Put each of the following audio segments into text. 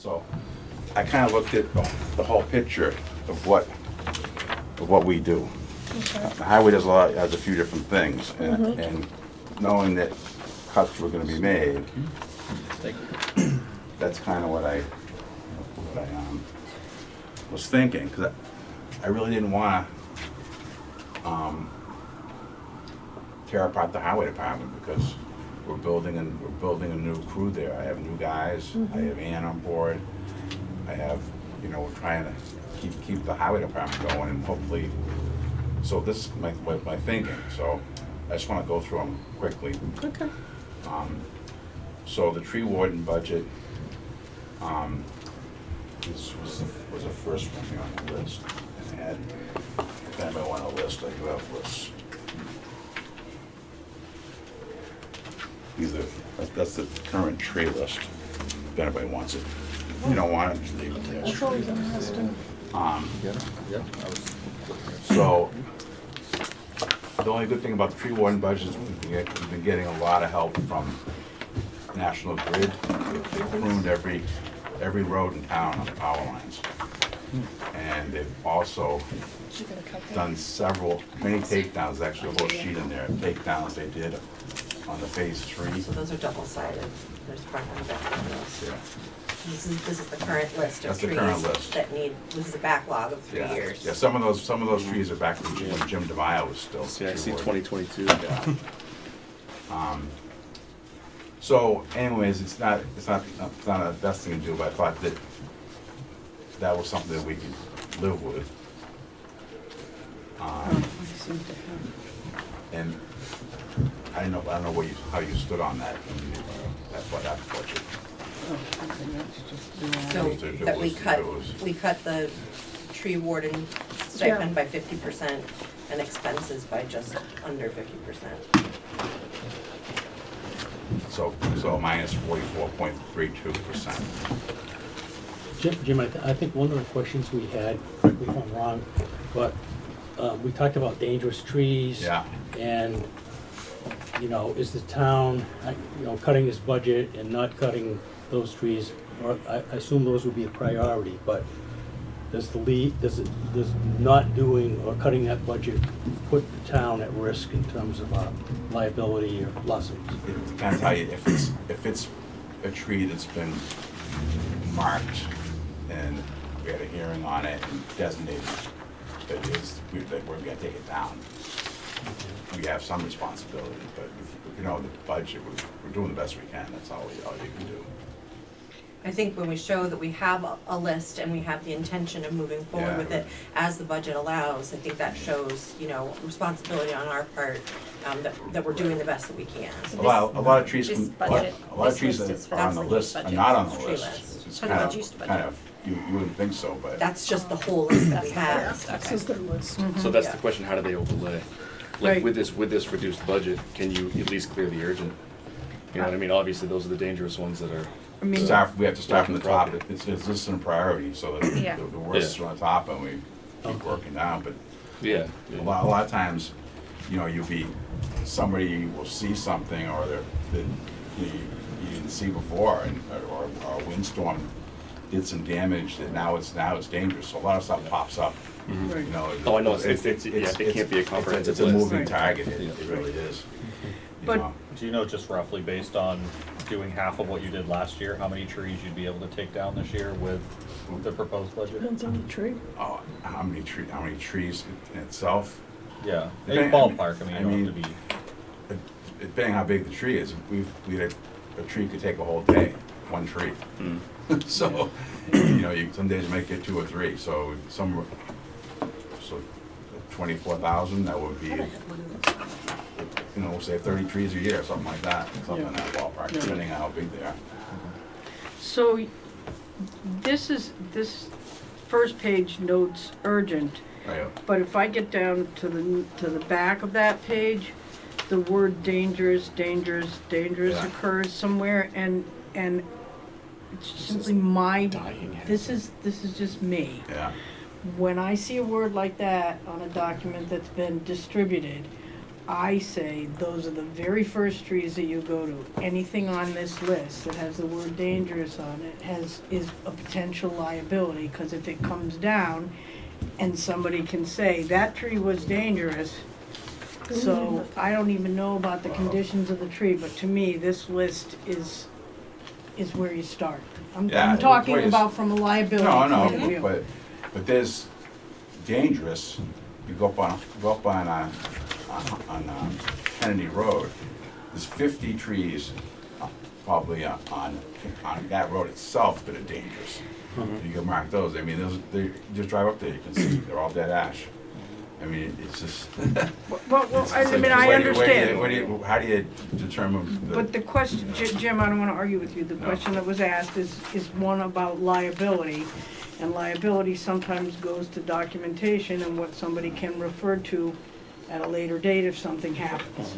So I kind of looked at the whole picture of what we do. The highway has a few different things, and knowing that cuts were going to be made, that's kind of what I was thinking, because I really didn't want to tear apart the highway department, because we're building a new crew there. I have new guys. I have Ann on board. I have, we're trying to keep the highway department going, and hopefully. So this is my thinking. So I just want to go through them quickly. Okay. So the tree warden budget was the first one here on the list. And I had, if anybody want a list, I do have lists. That's the current tree list, if anybody wants it. If you don't want it, just leave it there. That's always interesting. So, the only good thing about the tree warden budget is we've been getting a lot of help from National Grid. They've pruned every road in town on the power lines. And they've also done many takedowns, actually a whole sheet in there, takedowns they did on the phase 3. So those are double-sided. There's front and back of those. Yeah. This is the current list of That's the trees current list. that this is a backlog of 3 Yeah. years. Yeah, some of those trees are back from when Jim DeVille was still. See, I see tree warden. 2022. Yeah. So anyways, it's not the best thing to do, but I thought that was something that we could live with. And I don't know how you stood on that, that budget. So If it that was- we cut the tree warden stipend by 50% and expenses by just under 50%. So minus 44.32%. Jim, I think one of the questions we had, correct me if I'm wrong, but we talked about dangerous trees. Yeah. And, is the town, cutting this budget and not cutting those trees, or I assume those would be a priority, but does not doing or cutting that budget put the town at risk in terms of liability or lawsuits? It depends how if it's a tree that's been marked and we had a hearing on it and designated that we're gonna take it down. We have some responsibility, but if the budget, we're doing the best we can. That's all you can do. I think when we show that we have a list and we have the intention of moving forward with it as the budget allows, I think that shows, responsibility on our part, that we're doing the best that we can. A lot of trees, this a budget- lot of this trees list that is for are on the the list are budget. not on the Tree list. list. It's For kind the of, reduced budget. kind of, you wouldn't think so, but. That's just the whole list that we have. This is their list. So that's Yeah. the question, how do they overlay? Right. Like with this reduced budget, can you at least clear the urgent? You know what I mean? Obviously, those are the dangerous ones that are, I mean, We have to start from the top. Property. It's listed in priority, so that Yeah. the worst is on the top and we keep working down, but yeah. a lot of times, somebody will see something or that you didn't see before, or a windstorm did some damage that now it's dangerous, so a lot of stuff pops up. Right. Oh, I know, it can't be a comprehensive It's a list. moving Right. target, it really is. But- Do you know, just roughly based on doing half of what you did last year, how many trees you'd be able to take down this year with the proposed budget? depends on the tree. Oh, how many trees in itself? Yeah, a Depend- ballpark, you don't have to be, Depending how big the tree is, a tree could take a whole day, one tree. So, some days you might get 2 or 3, so 24,000, that would be, say 30 trees a year, something like that, something in that ballpark, depending on how big they are. So this first page notes urgent, Right. but if I get down to the back of that page, the word dangerous Yeah. occurs somewhere, and it's simply this is just me. Yeah, When I see a word like that on a document that's been distributed, I say those are the very first trees that you go to. Anything on this list that has the word dangerous on it is a potential liability, because if it comes down and somebody can say, that tree was dangerous, so I don't even know about the conditions of the tree, but to me, this list is where you start. Yeah, I'm talking wait, about from a liability No, point of no, view. but there's dangerous, you go up on Kennedy Road, there's 50 trees probably on that road itself that are dangerous. You can mark those, I mean, they just drive up there, you can see, they're all dead ash. I mean, it's just. Well, it's I like, mean, I where do you- understand. how do you determine But the question, Jim, I don't wanna argue with you, the No. question that was asked is one about liability. And liability sometimes goes to documentation and what somebody can refer to at a later date if something happens.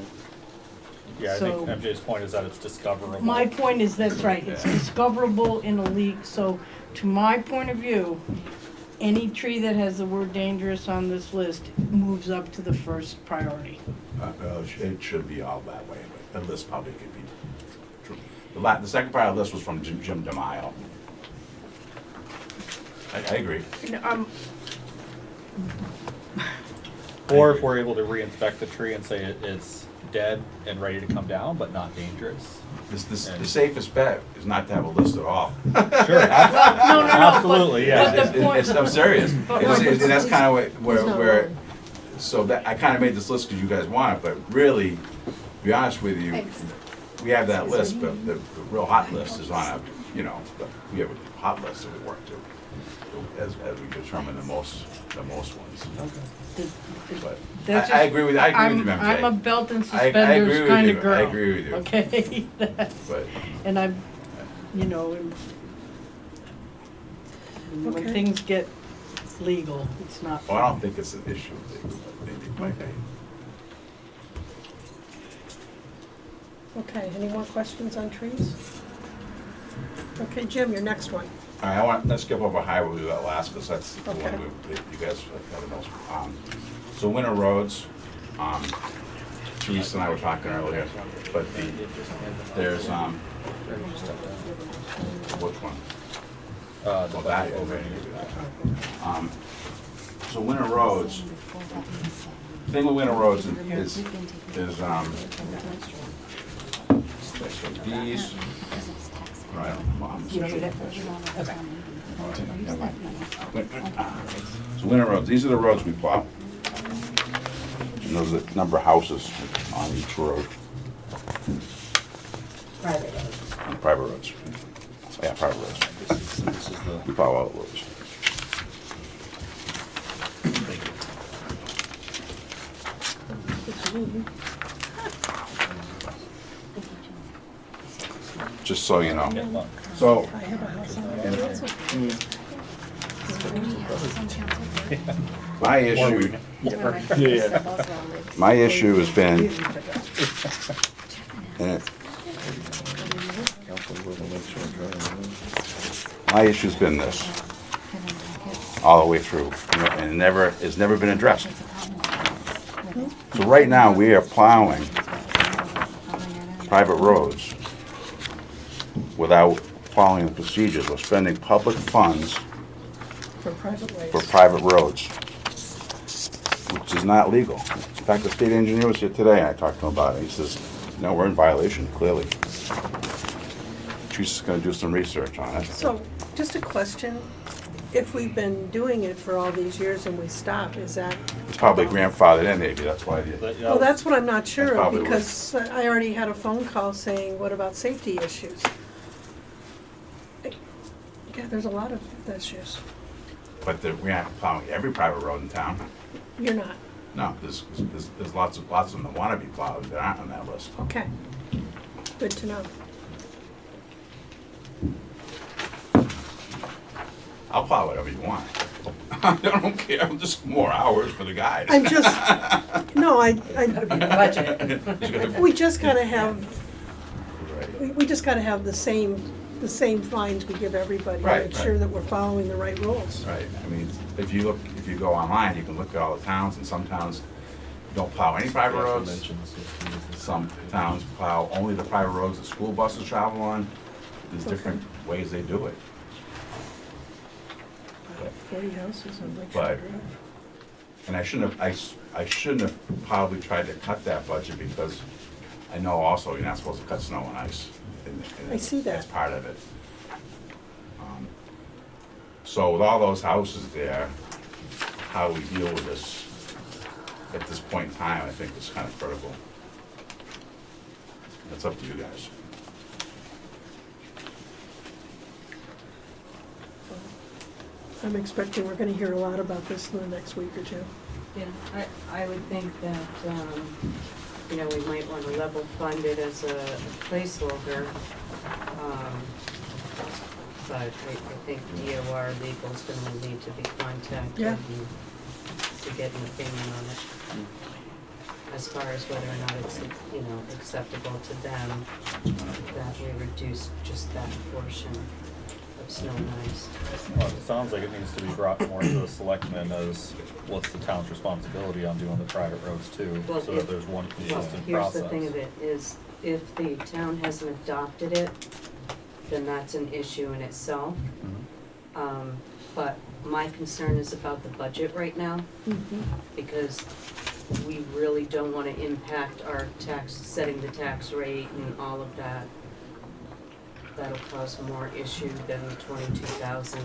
Yeah, I think So- MJ's point is that it's discoverable. My point is, that's right, it's Yeah. discoverable in a leak, so to my point of view, any tree that has the word dangerous on this list moves up to the first priority. It should be all that way, but the list probably could be true. The second part of the list was from Jim DeMaio. I agree. Or if we're able to re-inspect the tree and say it's dead and ready to come down, but not dangerous. The safest bet is not to have a list at all. Sure, absolutely, yeah. but the point- I'm serious. But And that's kind of He's not where, wrong. so that, I kind of made this list because you guys want it, but really, to be honest with you, we have that list, but the real hot list is on a, we have a hot list that we work to, as we determine the most ones. But That's I just- agree with you, I'm a MJ. belt and I agree suspenders with kind you. of girl. I agree with you. Okay? But, And I'm, when Okay. things get legal, it's not well, I fun. don't think it's an issue, but maybe it might be. Okay, any more questions on trees? Okay, Jim, your next one. All right, let's skip over highway, we'll do that last, because that's the Okay. one that you guys have the most. So winter roads, Teresa and I were talking earlier, but there's, which one? The Well, that, budget. okay. So winter roads, thing with winter roads is, so these, right, Mom, this is- So winter roads, these are the roads we plow. And those are the number of houses on each road, Private road. on private roads. Yeah, private roads. This is the, We plow all the roads. Just so you know. Get luck. So, I have a house on it. my issue, my issue has been, and my issue's been this, all the way through, and it's never been addressed. So right now, we are plowing private roads without following the procedures. We're spending public funds For private ways. for private roads, which is not legal. In fact, the state engineer was here today, and I talked to him about it. He says, no, we're in violation, clearly. Teresa's gonna do some research on it. So, just a question, if we've been doing it for all these years and we stop, is that? It's probably grandfathered in, maybe, that's why. Well, that's what I'm not sure That's of, probably because I already had a phone call saying, what about safety issues? Yeah, there's a lot of issues. But we aren't plowing every private road in town. You're not, No, there's lots of them that wanna be plowed that aren't on that list. okay. Good to know. I'll plow whatever you want. I don't care, just more hours for the guys. I'm just, no, Budget. we just gotta have, Right. we just gotta have the same fines we give everybody. Right, Make right. sure that we're following the right rules. Right, I mean, if you go online, you can look at all the towns, and some towns, don't plow any private roads. Dimensions, yeah. Some towns plow only the private roads that school buses travel on. There's different ways they do it. 40 houses on Lakeshore But- Drive. And I shouldn't have probably tried to cut that budget because I know also you're not supposed to cut snow and ice. And I see that. That's part of it. So with all those houses there, how we deal with this at this point in time, I think is kind of critical. That's up to you guys. I'm expecting we're gonna hear a lot about this in the next week or two. Yeah, I would think that, you know, we might want to level fund it as a placeholder. But I think DOR legal's gonna need to be contacted Yeah. and to get an opinion on it. As far as whether or not it's, you know, acceptable to them that we reduce just that portion of snow and ice. Well, it sounds like it needs to be brought more to the selectmen as what's the town's responsibility on doing the private roads too, Well, so if- that there's one Well, consistent here's process. the thing of it, is if the town hasn't adopted it, then that's an issue in itself. But my concern is about the budget right now, because we really don't wanna impact our tax, setting the tax rate and all of that. That'll cause more issue than the 22,000.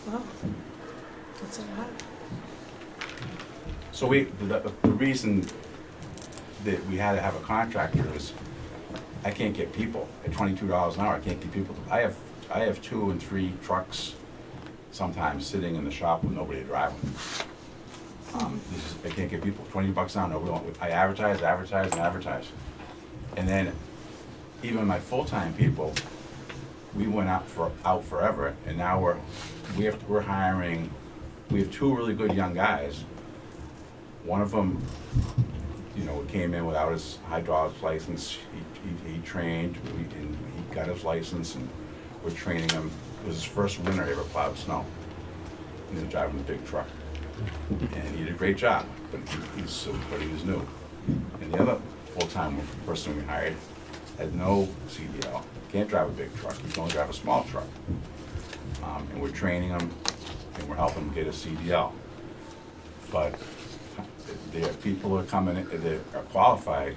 Wow, that's a lot. So the reason that we had to have a contractor is I can't get people at $22 an hour. I can't get people. I have 2 and 3 trucks sometimes sitting in the shop with nobody to drive them. I can't get people. $20 an hour. Nobody wants. I advertise, and then even my full-time people, we went out forever, and now we're hiring. We have 2 really good young guys. One of them, you know, came in without his hydraulics license. He trained, and he got his license, and we're training him. It was his first winter he ever plowed snow. He was driving a big truck, and he did a great job. But he was new. And the other full-time person we hired had no CDL, can't drive a big truck. He can only drive a small truck. And we're training him, and we're helping him get a CDL. But the people who are coming in, that are qualified,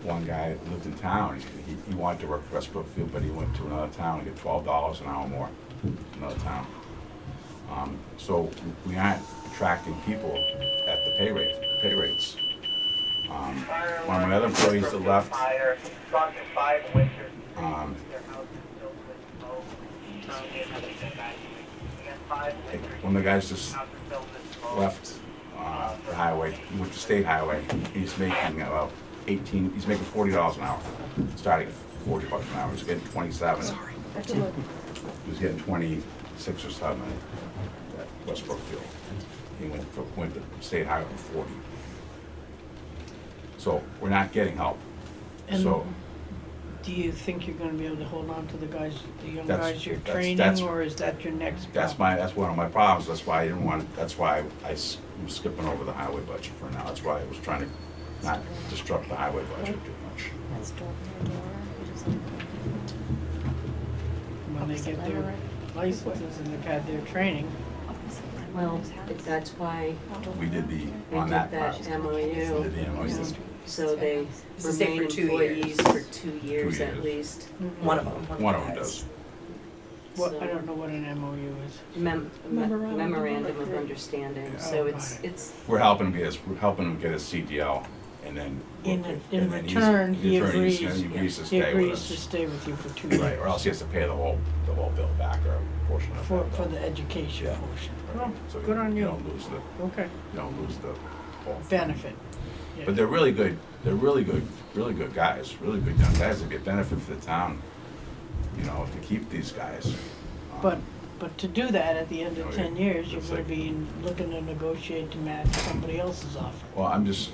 one guy lived in town, he wanted to work for West Brookfield, but he went to another town and get $12 an hour more, another town. So we aren't attracting people at the pay rates. One of my other employees that left, one of the guys just left the highway, he went to state highway. He's making about he's making $40 an hour, starting at $40 an hour. He's getting 27. He was getting 26 or 7 at West Brookfield. He went to state highway for 40. So we're not getting help. And So do you think you're gonna be able to hold on to the young That's- guys you're that's- training, that's- or is that your next that's problem? that's one of my problems. That's why I didn't want, that's why I'm skipping over the highway budget for now. That's why I was trying to not disrupt the highway budget too much. When they get their licenses and they've had their training. Well, that's why We did the, we on did that that part. MOU. We did the MOU. So they This is safe remain for 2 employees years. for 2 years at years. least. One of them. One of them does. What, I So- don't know what an MOU is. of Memorandum of understanding, Yeah. so Oh, it's, got it. it's, We're helping him get his CDL, and then. In and then he's- return, in he return, agrees, He agrees to he stay with agrees to us. stay with you for 2 Right, years. or else he has to pay the whole bill back, or a portion of For, that for bill. the education Yeah. portion. Right. Well, So good on you. don't lose the, Okay, you don't lose the whole thing. benefit. Yeah. But they're really good guys, really good young guys that get benefit for the town, you know, to keep these guys. But to do that, at the end Oh, of yeah. 10 years, you're It's gonna like- be looking to negotiate to match somebody else's offer. Well, I'm just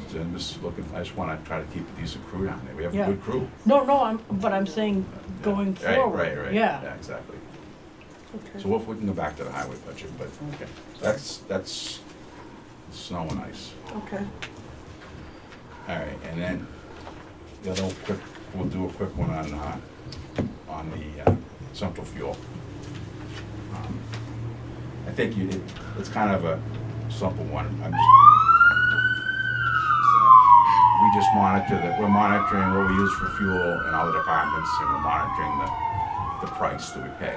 looking, I just wanna try to keep a decent crew down there. We have Yeah. a good crew. No, I'm saying going Right, forward. Right, Yeah, exactly. Okay. So we can go back to the highway budget, but Okay. that's snow and ice. Okay. All right, and then the other quick, we'll do a quick one on the central fuel. I think it's kind of a simple one. We just we're monitoring what we use for fuel in all the departments, and we're monitoring the price that we pay.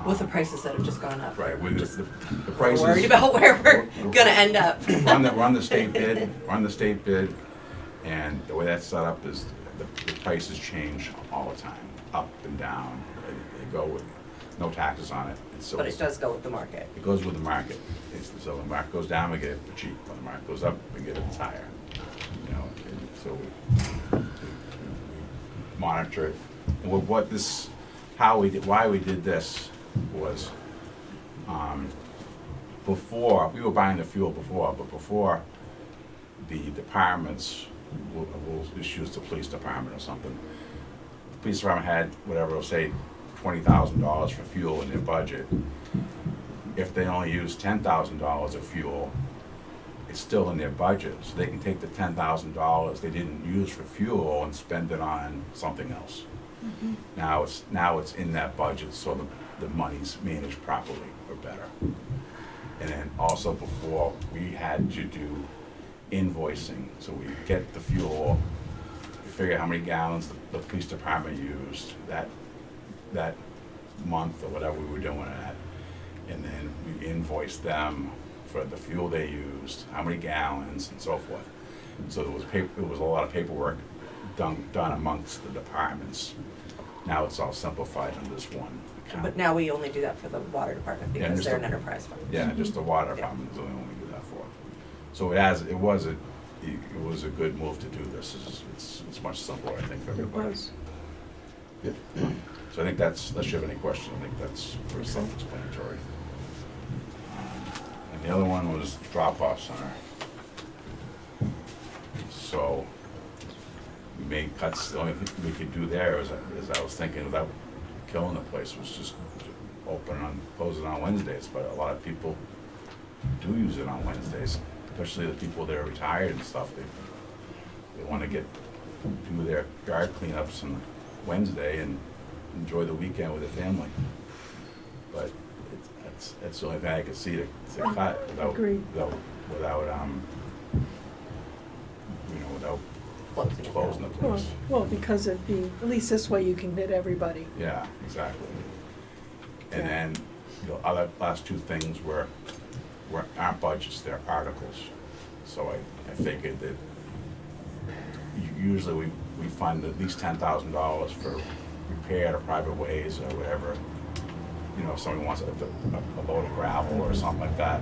With the prices that have just gone up. Right, with Just the prices. worried about where we're gonna end up. We're on the state bid, and the way that's set up is the prices change all the time, up and down. They go with no taxes on it. And so But it does go with the market. it goes with the market. So when the market goes down, we get it cheap. When the market goes up, we get it higher. You know, and so we monitor it. And why we did this was, before, we were buying the fuel before, but before the departments will just use the police department or something. The police department had whatever, it'll say $20,000 for fuel in their budget. If they only use $10,000 of fuel, it's still in their budget, so they can take the $10,000 they didn't use for fuel and spend it on something else. Now it's in that budget, so the money's managed properly or better. And then also before, we had to do invoicing, so we get the fuel, we figure out how many gallons the police department used that month or whatever we were doing it at, and then we invoiced them for the fuel they used, how many gallons, and so forth. So there was a lot of paperwork done amongst the departments. Now it's all simplified under this one account. But now we only do that for the water department Yeah, because just they're an the- enterprise fund. Yeah, just the water department is the only one we do that for. So it was a good move to do this. It's much simpler, I think, for It everybody. was. So I think unless you have any question, I think that's pretty self-explanatory. And the other one was drop-off center. So we made cuts. The only thing we could do there is I was thinking, without killing the place, was just close it on Wednesdays. But a lot of people do use it on Wednesdays, especially the people that are retired and stuff. They want to do their yard cleanups on Wednesday and enjoy the weekend with their family. But that's the only thing I could see to cut without Agreed. without Closing it closing the Well, place. well, because at least this way you can hit everybody. Yeah, exactly. And Yeah. then the other last two things aren't budgets, they're articles. So I figured that usually we fund at least $10,000 for repair to private ways or whatever. You know, if somebody wants a load of gravel or something like that.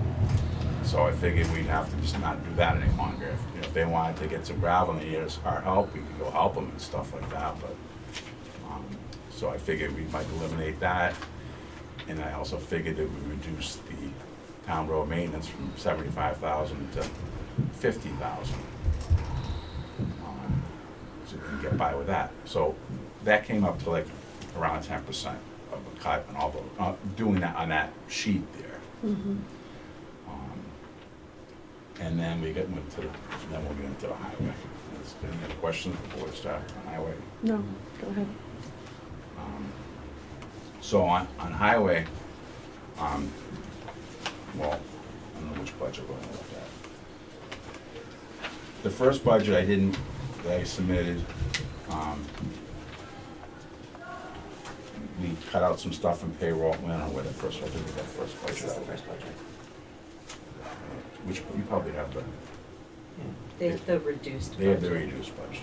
So I figured we'd have to just not do that any longer. If they wanted to get some gravel and they needed our help, we could go help them and stuff like that. But so I figured we might eliminate that. And I also figured that we reduce the town road maintenance from $75,000 to $50,000. So we can get by with that. So that came up to like around 10% of a cut and all the, doing that on that sheet there. Mhm. And then we'll get into the highway. Any other questions before we start on highway? No, go ahead. So on highway, well, I don't know which budget we're gonna look at. The first budget that I submitted, we cut out some stuff in payroll. I don't know where the first, I think we got the first budget. This is the out. first budget. Which you probably have They have the reduced they have the budget. reduced budget.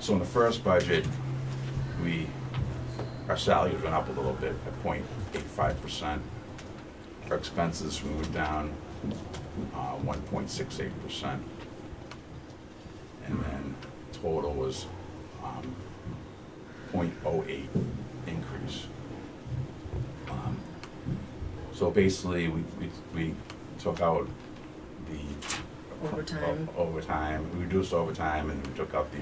So in the first budget, our salaries went up a little bit at 0.85%. Our expenses moved down 1.68%. And then total was 0.08 increase. So basically, we took out the Overtime. overtime, we reduced overtime, and we took out the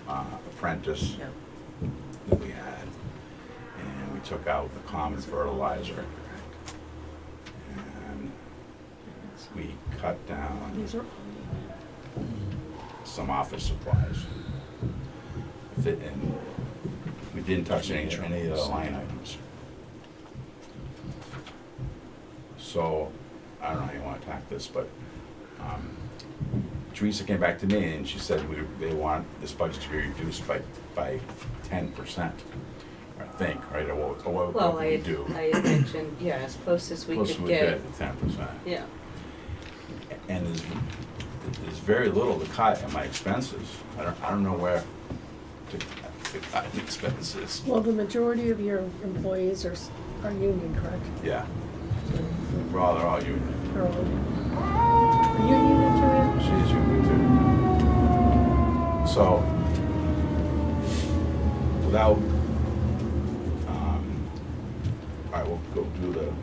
apprentice Yeah. that we had. And we took out the common fertilizer. And we cut down These are, some office supplies. And we didn't touch any of the line items. So, I don't know how you wanna attack this, but, Teresa came back to me and she said they want this budget to be reduced by 10%, I think, right, or what Well, can I we had, do? I had mentioned, yeah, as close as we Close could to get. 10%. Yeah, And there's very little to cut in my expenses. I don't know where to cut in expenses. well, the majority of your employees are union, correct? Yeah. They're all union. Are all union? Are you union too, Ann? She's union too. So, without, all right, we'll go do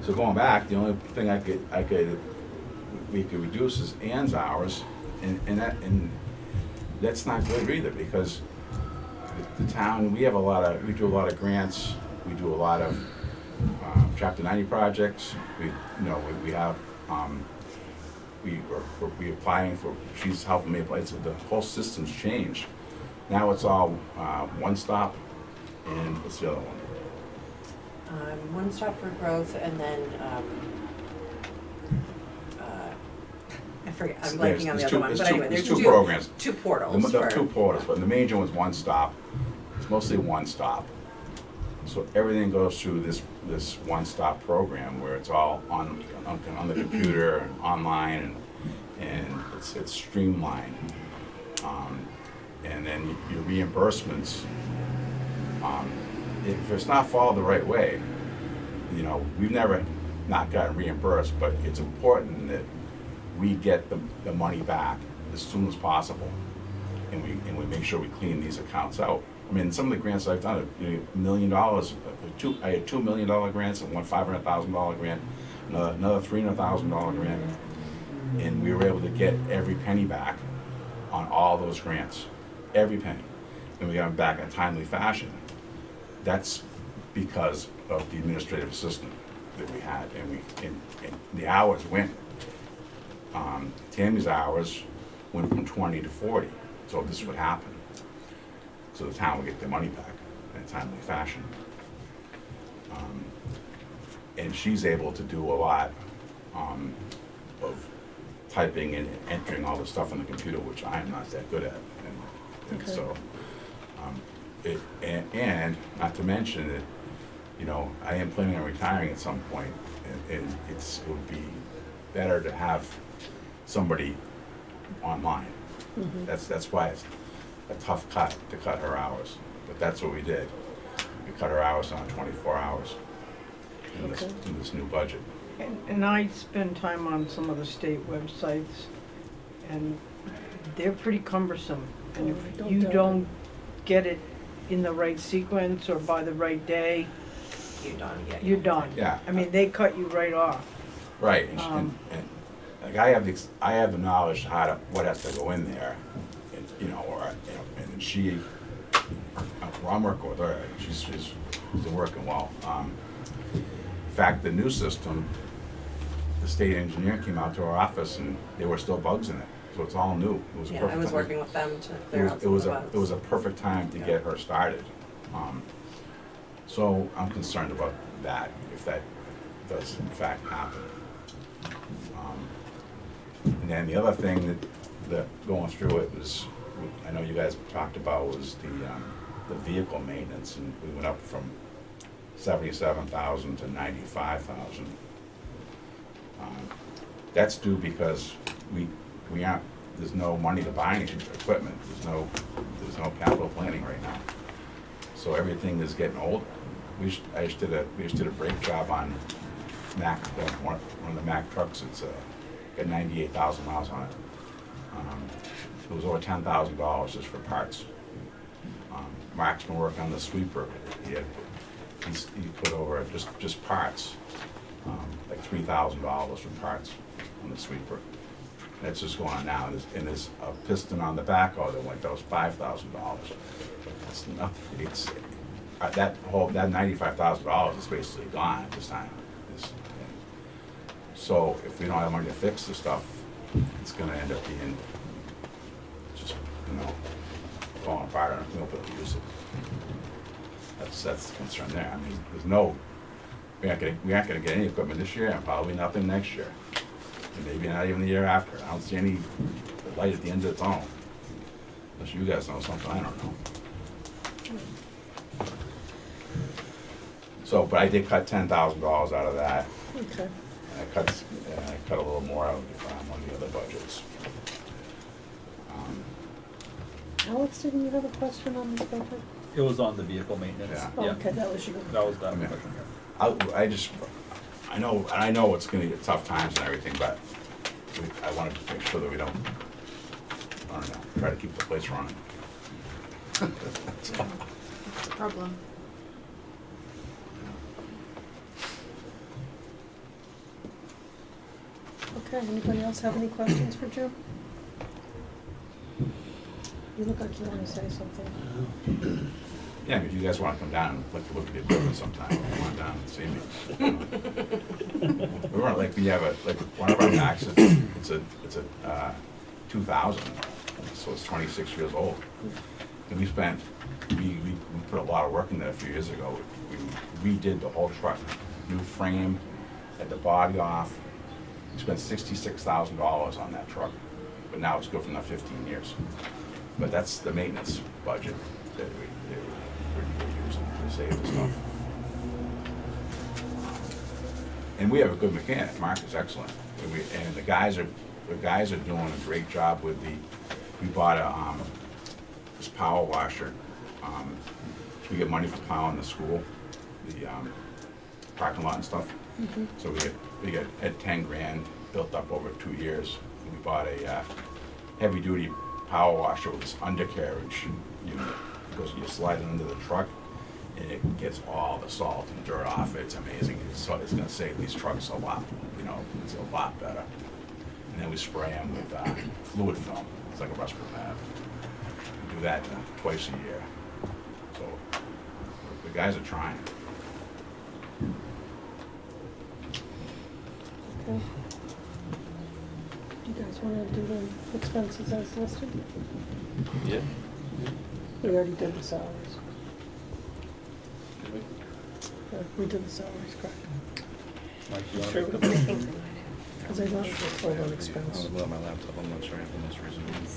so going back, the only thing we could reduce is Ann's hours, and that's not good either, because the town, we do a lot of grants, we do a lot of Chapter 90 projects, we have, we applying for, she's helping me apply, so the whole system's changed. Now it's all one stop, and what's the other one? One Stop for Growth, and then, I forget, I'm blanking on the other one, but anyway, there's two programs. two portals The for. two portals, but the major one's one stop. It's mostly one stop. So everything goes through this one stop program where it's all on the computer and online, and it's streamlined. And then your reimbursements, if it's not followed the right way, we've never not gotten reimbursed, but it's important that we get the money back as soon as possible, and we make sure we clean these accounts out. I mean, some of the grants I've done, $1 million, I had $2 million grants and one $500,000 grant, another $300,000 grant, and we were able to get every penny back on all those grants, every penny, and we got them back in a timely fashion. That's because of the administrative assistant that we had, and the hours went. Tammy's hours went from 20 to 40, so this would happen. So the town would get their money back in a timely fashion. And she's able to do a lot of typing and entering all the stuff on the computer, which I am not that good at. And Okay. so, and not to mention that, I am planning on retiring at some point, and it would be better to have somebody online. Mhm. That's why it's a tough cut to cut her hours, but that's what we did. We cut her hours down to 24 hours in Okay. this new budget. And I spend time on some of the state websites, and they're pretty cumbersome. And Oh, I if don't you doubt it. don't get it in the right sequence or by the right day, You're done, yeah. you're done. Yeah. I mean, they cut you right off. Right, and like I have the knowledge what has to go in there, and, and she, I'm working with her, she's working well. In fact, the new system, the state engineer came out to our office and there were still bugs in it, so it's all new. It was a Yeah, perfect I was time. working with them to It clear was, out it some of was the a, bugs. it was a perfect time to Yeah. get her started. So I'm concerned about that, if that does in fact happen. And then the other thing that going through it was, I know you guys talked about, was the vehicle maintenance, and we went up from 77,000 to 95,000. That's due because we aren't, there's no money to buy any equipment, there's no capital planning right now. So everything is getting old. We just did a brake job on Mack, one of the Mack trucks. It's got 98,000 miles on it. It was over $10,000 just for parts. Mark's been working on the sweeper. He put over just parts, like $3,000 for parts on the sweeper. That's just going on now, and there's a piston on the backhoe that was $5,000. That's nothing, that $95,000 is basically gone at this time. So if we don't have money to fix the stuff, it's gonna end up being just, falling apart, and we won't be able to use it. That's the concern there. I mean, we aren't gonna get any equipment this year, and probably nothing next year. And maybe not even the year after. I don't see any light at the end of the tunnel. Unless you guys know something, I don't know. So, but I did cut $10,000 out of that. Okay. And I cut a little more out of one of the other budgets. Alex, didn't you have a question on this budget? It was on the vehicle maintenance. Yeah. Oh, okay, that was you. That was that Okay. question. I know it's gonna be tough times and everything, but I wanted to make sure that we don't, I don't know, try to keep the place running. That's all. That's a problem. Okay, anybody else have any questions for Jim? You look like you want to say something. Yeah, if you guys wanna come down and look at the equipment sometime, come on down and see me. We weren't like, we have one of our Maxes, it's a 2000, so it's 26 years old. And we put a lot of work in there a few years ago. We redid the whole truck, new frame, had the body off. We spent $66,000 on that truck, but now it's good for another 15 years. But that's the maintenance budget that we're using to save the stuff. And we have a good mechanic. Mark is excellent. And the guys are doing a great job with we bought this power washer. We get money for plowing the school, the parking lot and stuff. Mm-hmm. So we had 10 grand built up over 2 years. We bought a heavy duty power washer with this undercarriage unit. You slide it under the truck and it gets all the salt and dirt off it. It's amazing. It's gonna save these trucks a lot, it's a lot better. And then we spray them with fluid film. It's like a rust pad. We do that twice a year. So the guys are trying. Okay. Do you guys want to do the expenses as listed? Yeah. We already did the salaries. We did the salaries, correct? Mike, you wanna Sure. make the motion? Because I don't just hold on expense. I'll on my laptop, I'm not sure I have the most recent one.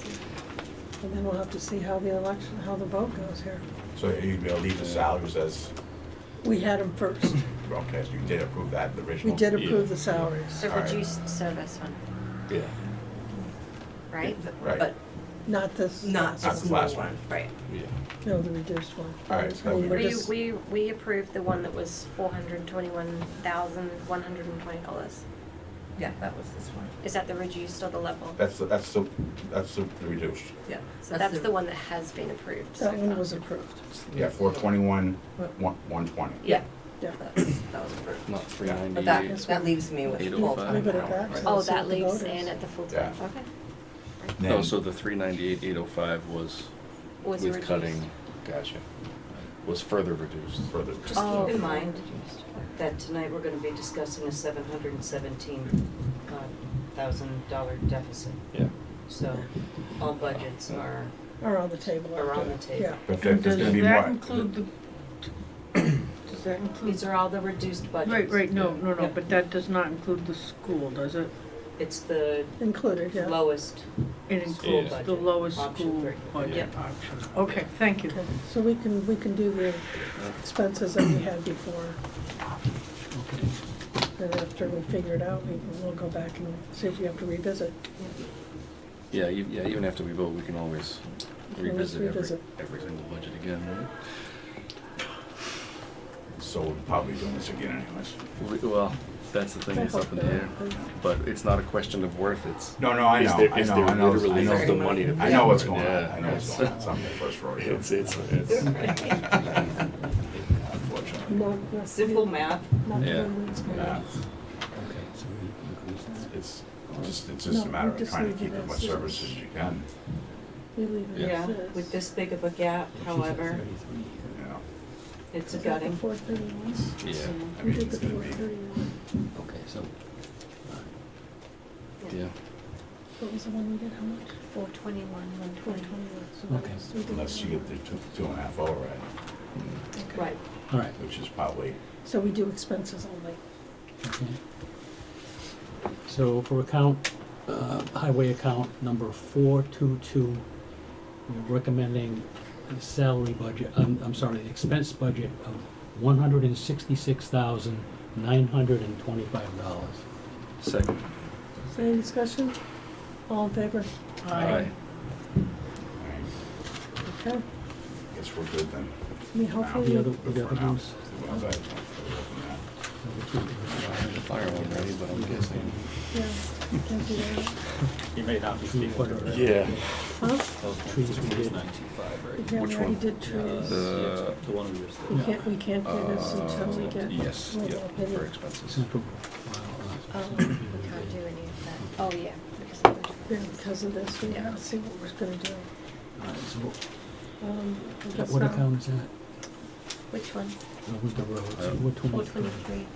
And then we'll have to see how the election, how the vote goes here. So you'd be able to leave the salaries as, We had them first. okay, so you did approve that, the original? We did Yeah. approve the salaries, The All right. reduced service one, Yeah. right? Right. But not this. not Not the this small last one, one. right. Yeah. No, the reduced one. All right, so I mean, we're We, just- we approved the one that was $421,120. Yeah, that was this one. Is that the reduced or the level? That's the reduced. Yeah. So that's the one that has been approved so That one far. was approved. Yeah, 421, 120. Yeah, Yeah. that was approved. Not three But ninety-eight. that leaves me with 805. full-time Leave it at now, that. right? Oh, Let's see that what the leaves vote in is. at the full Yeah. time, okay. Then- Oh, so the 398,805 was Was with reduced. cutting, gotcha, was further reduced. Further. Just Oh, keep in further mind reduced. that tonight we're gonna be discussing a $717,000 deficit. Yeah. So all budgets are On the table. on after. the table. Yeah. But there's gonna be Does more. that include does that include? These are all the reduced budgets. Right, no, Yeah. but that does not include the school, does it? It's the Included, yeah. lowest. It includes the budget, lowest option school three. budget Yep. option. Okay, thank you. Okay, so we can do the expenses that we had before. And after we figure it out, we'll go back and see if we have to revisit. Yeah, even after we vote, we can always revisit revisit. every single budget again, right? So we'll probably do this again anyways. Well, that's the thing, I it's up hope in the air, not. but it's not a question of worth, it's. No, I Is know, there- I is know, there I know, literally I know. the money to I pay know for what's it? going on, Yeah, I know what's going on, it's on the first rodeo. It's. Unfortunately. Not Simple math. Not Yeah. doing this. Yeah. Okay, so we increased that. It's It's just a No, matter we of just trying to leave keep it as much as is. service as you can, We leave it Yeah, as is. with this big of a gap, however, you know. it's a Is that the gutting. 431? I We mean, did it's the gonna be, 431. Okay, so, Yeah. What was the one we did, how much? 421, 120. 421. So that Okay. was- we did unless you that. get the 2.5 override, Right. all right, which is probably, So we do expenses only. okay. So for account, highway account number 422, we're recommending a salary budget, I'm sorry, the expense budget of $166,925. Second. Any discussion? All in favor? Aye. Okay. guess we're good then. I mean, hopefully, The other For now. ones? Well, that- I have the fire one ready, but I'm guessing. yeah, can't do that. You may not be speaking to it. Yeah. Huh? Trees we did. Yeah, Which we already one? did trees. The, We can't do this until we get yes, legal yeah, opinion. for expenses. Central. Oh, we can't do any of that. Oh, yeah. because of the- Yeah, because of this, we gotta see what we're gonna do. I guess What not. account is that? Which one? With the roads, what 23? 423. Okay,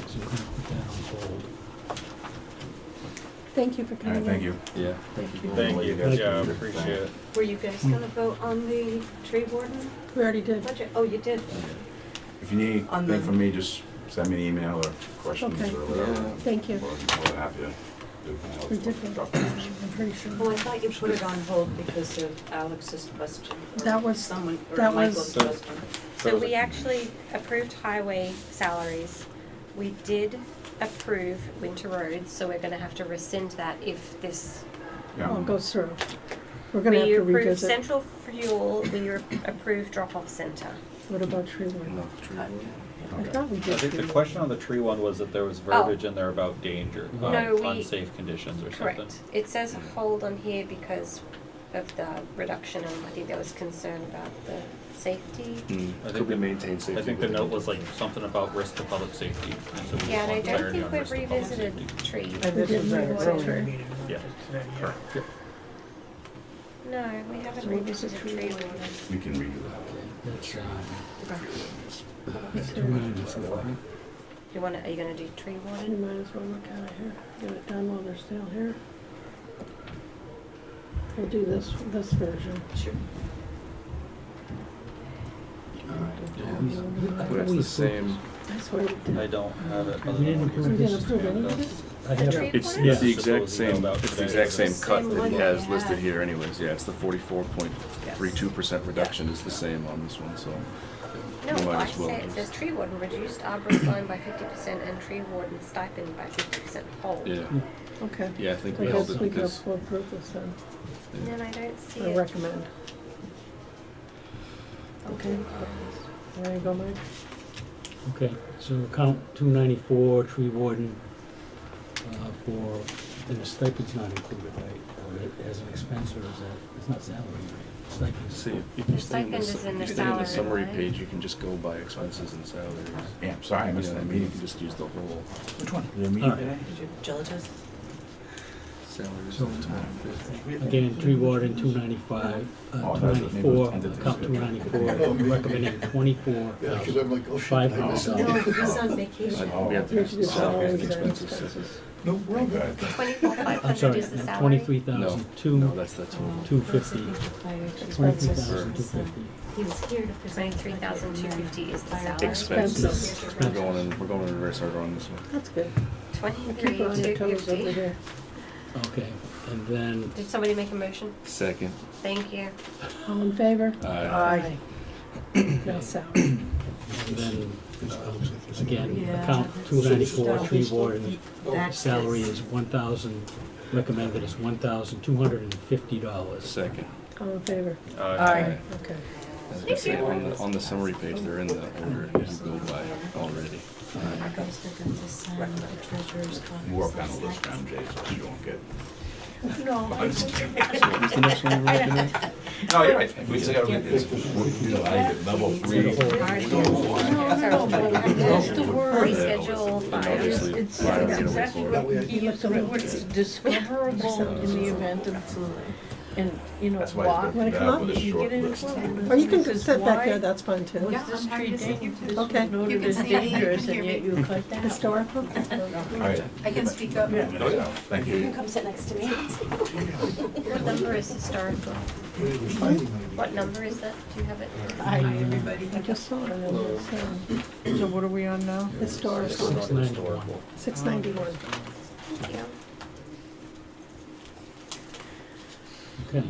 so we're gonna put that on hold. Thank you for All coming right, in. thank you. Yeah. Thank you, Thank you. yeah, appreciate it. Were you guys gonna vote on the tree warden We already did. budget? Oh, you did? If you need On the- anything from me, just send me an email or questions Okay. or whatever. Thank you. More than happy to do. We did Drop vote. names. I'm pretty sure. Well, I thought you put it on hold because of Alex's question. or That was- Someone, or that was- Michael's So- question. So we actually approved highway salaries. We did approve winter roads, so we're gonna have to rescind that if this. Yeah. All goes through. We're gonna have We to approved revisit. central fuel, we approved drop-off center. What about tree No, warden? true. I thought we I did. think the tree question on the tree one was that there was verbiage in there about danger, No, we- unsafe conditions or something. Correct. It says hold on here because of the reduction, and I think there was concern about the safety. I think Could we the- maintain safety? I think the with note it? was like something about risk to public safety, and so we just Yeah, and I want don't clarity think on we've risk to public revisited safety. trees. And this didn't was our revisit earlier tree. meeting. Yeah. Today, yeah. Correct. No, we haven't So what was the revisited tree tree one? warden. We can redo that. That's, That's two it. ninety-four. You wanna, are you gonna do tree You warden? might as well look at it here. Get it done while they're still here. We'll do this version. Sure. That's the same. That's what we I did. don't have it. other We than didn't what you approve We this. didn't approve any of it? I have tree it. It's, warden? it's the Yeah. exact same, About it's the today. exact It's same the cut same that one he that has we listed had. here anyways, yeah, it's the 44.32% reduction is the same on this one, so. No, we might I as well say it just- says tree warden reduced arborist line by 50% and tree warden stipend by 50% hold. Yeah, Okay. yeah, I think I we held guess it we can because, approve this then, And then I don't see or it. recommend. Okay. There you go, Mike. Okay, so account 294, tree warden, for, and the stipend's not included, right? Or it has an expense, or is that, it's not salary, right? Stipend. see, if you The stay in the, stipend is in if the you stay in the salary summary line. page, you can just go by expenses and salaries. Yeah, sorry, I You missed know, that I mean, you meeting. can just use the whole Which one? Your meeting All right. today? Did you diligence? salaries So, of 250. Again, tree warden 295, Oh, that's what- maybe it was 294, ended this account year. 294, recommending 24. Yeah, because I'm like, oh shit, I Oh. missed No, something. he's on vacation. Oh, We have to We use should the do salaries and salaries and expenses. expenses. No, we're all good. Okay. 24,500 I'm sorry, is the salary. 23,002, No, that's the total. 250, Expenses. 23,250. He was here to present. 23,250 is the salary. Expenses, Expenses. we're going in reverse order on this one. That's good. We'll keep her on her toes over 23,250. here. Okay, and then, Did somebody make a motion? Second. Thank you. All in favor? Aye. No salary. and then, again, Yeah, account that's 294, tree just- warden, That's salary his. is 1,000, recommended is $1,250. Second. All in favor? Aye. Okay. As I said, on the summary page, they're in the order you go by already. You guys forgot to sign the treasurer's copy. You work on the list, MJ, so you won't get No, I Who's the next one we're looking at? No, you're right, we still gotta get this, I get level 3. That's the word. Reschedule five. Obviously, It's fire, we gotta exactly wait for what it. he was, it's discoverable in the event of, and, you know, That's why why, it's Wanna good come to up? have with a you short get into list. trouble. Or you can This is sit back why there, that's fine too. Yeah. this I'm happy tree to sit here this Okay. was noted You can as sit here, you dangerous, can and hear yet me. you cut down. Historical? All right, I can speak up. oh, yeah, thank you. Come sit next to me. What number is historical? What number is that? Do you have it? I just saw it, and it was, So what are we on now? historical, 691. 691. Thank you. Okay.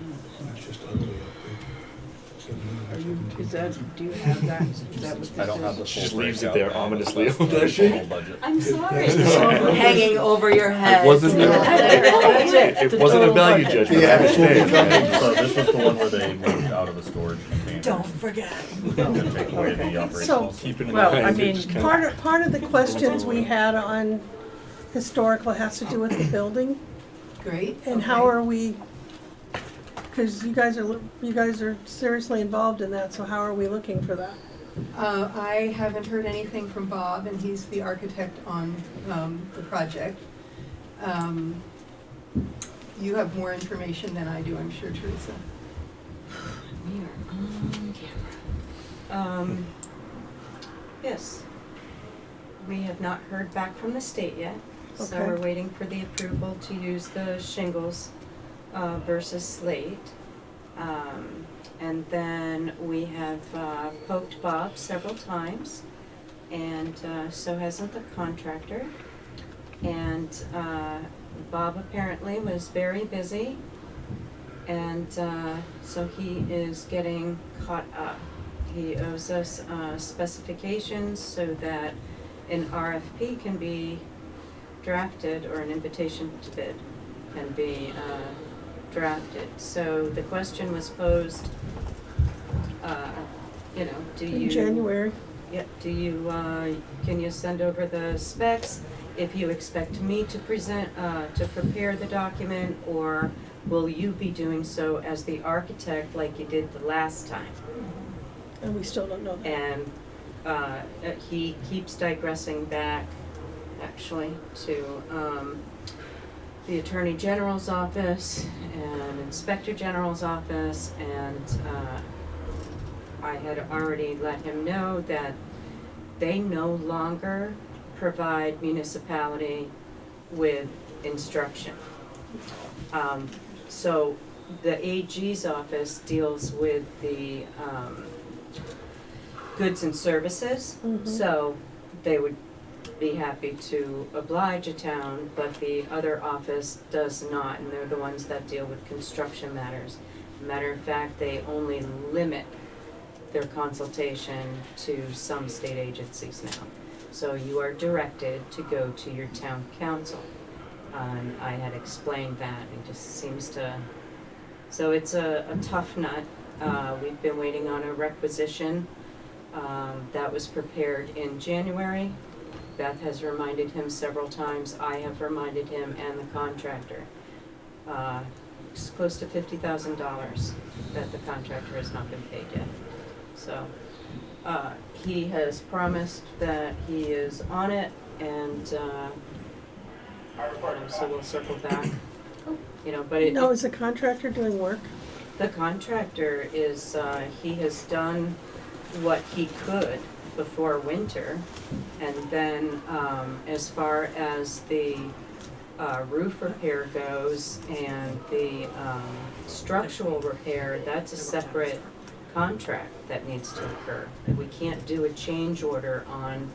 It's just ugly up Are you, is that, do you have that, is that what this is? I don't have the She full just leaves it breakout. there ominously. That's the whole budget. I'm sorry. there. Hanging over your head. It wasn't, That's it, it the wasn't a total value budget. judgment, I Yeah. understand. So this was the one where they moved out of the storage container. Don't forget. To take away the operational. Keep it in Well, I mind, mean, it just kinda- Part of the questions we had on historical has to do with the building, Great. and how are we, because you guys are seriously involved in that, so how are we looking for that? I haven't heard anything from Bob, and he's the architect on the project. You have more information than I do, I'm sure, Teresa. We are on camera. Yes. We have not heard back from the state yet, so Okay. we're waiting for the approval to use the shingles versus slate. And then we have poked Bob several times, and so hasn't the contractor. And Bob apparently was very busy, and so he is getting caught up. He owes us specifications so that an RFP can be drafted, or an invitation to bid can be drafted. So the question was posed, do you? In January? Yeah, do you, can you send over the specs? If you expect me to present, to prepare the document, or will you be doing so as the architect like you did the last time? And we still don't know that. And he keeps digressing back, actually, to the Attorney General's office and Inspector General's office, and I had already let him know that they no longer provide municipality with instruction. So the AG's office deals with the goods and services, so they would be happy to oblige a town, but the other office does not, and they're the ones that deal with construction matters. Matter of fact, they only limit their consultation to some state agencies now. So you are directed to go to your town council. I had explained that, it just seems to, so it's a tough nut. We've been waiting on a requisition that was prepared in January. Beth has reminded him several times, I have reminded him, and the contractor. It's close to $50,000 that the contractor has not been paid yet. So, he has promised that he is on it, and, so we'll circle back, but it. Now, is the contractor doing work? The contractor is, he has done what he could before winter, and then, as far as the, roof repair goes and the, structural repair, that's a separate contract that needs to occur. We can't do a change order on,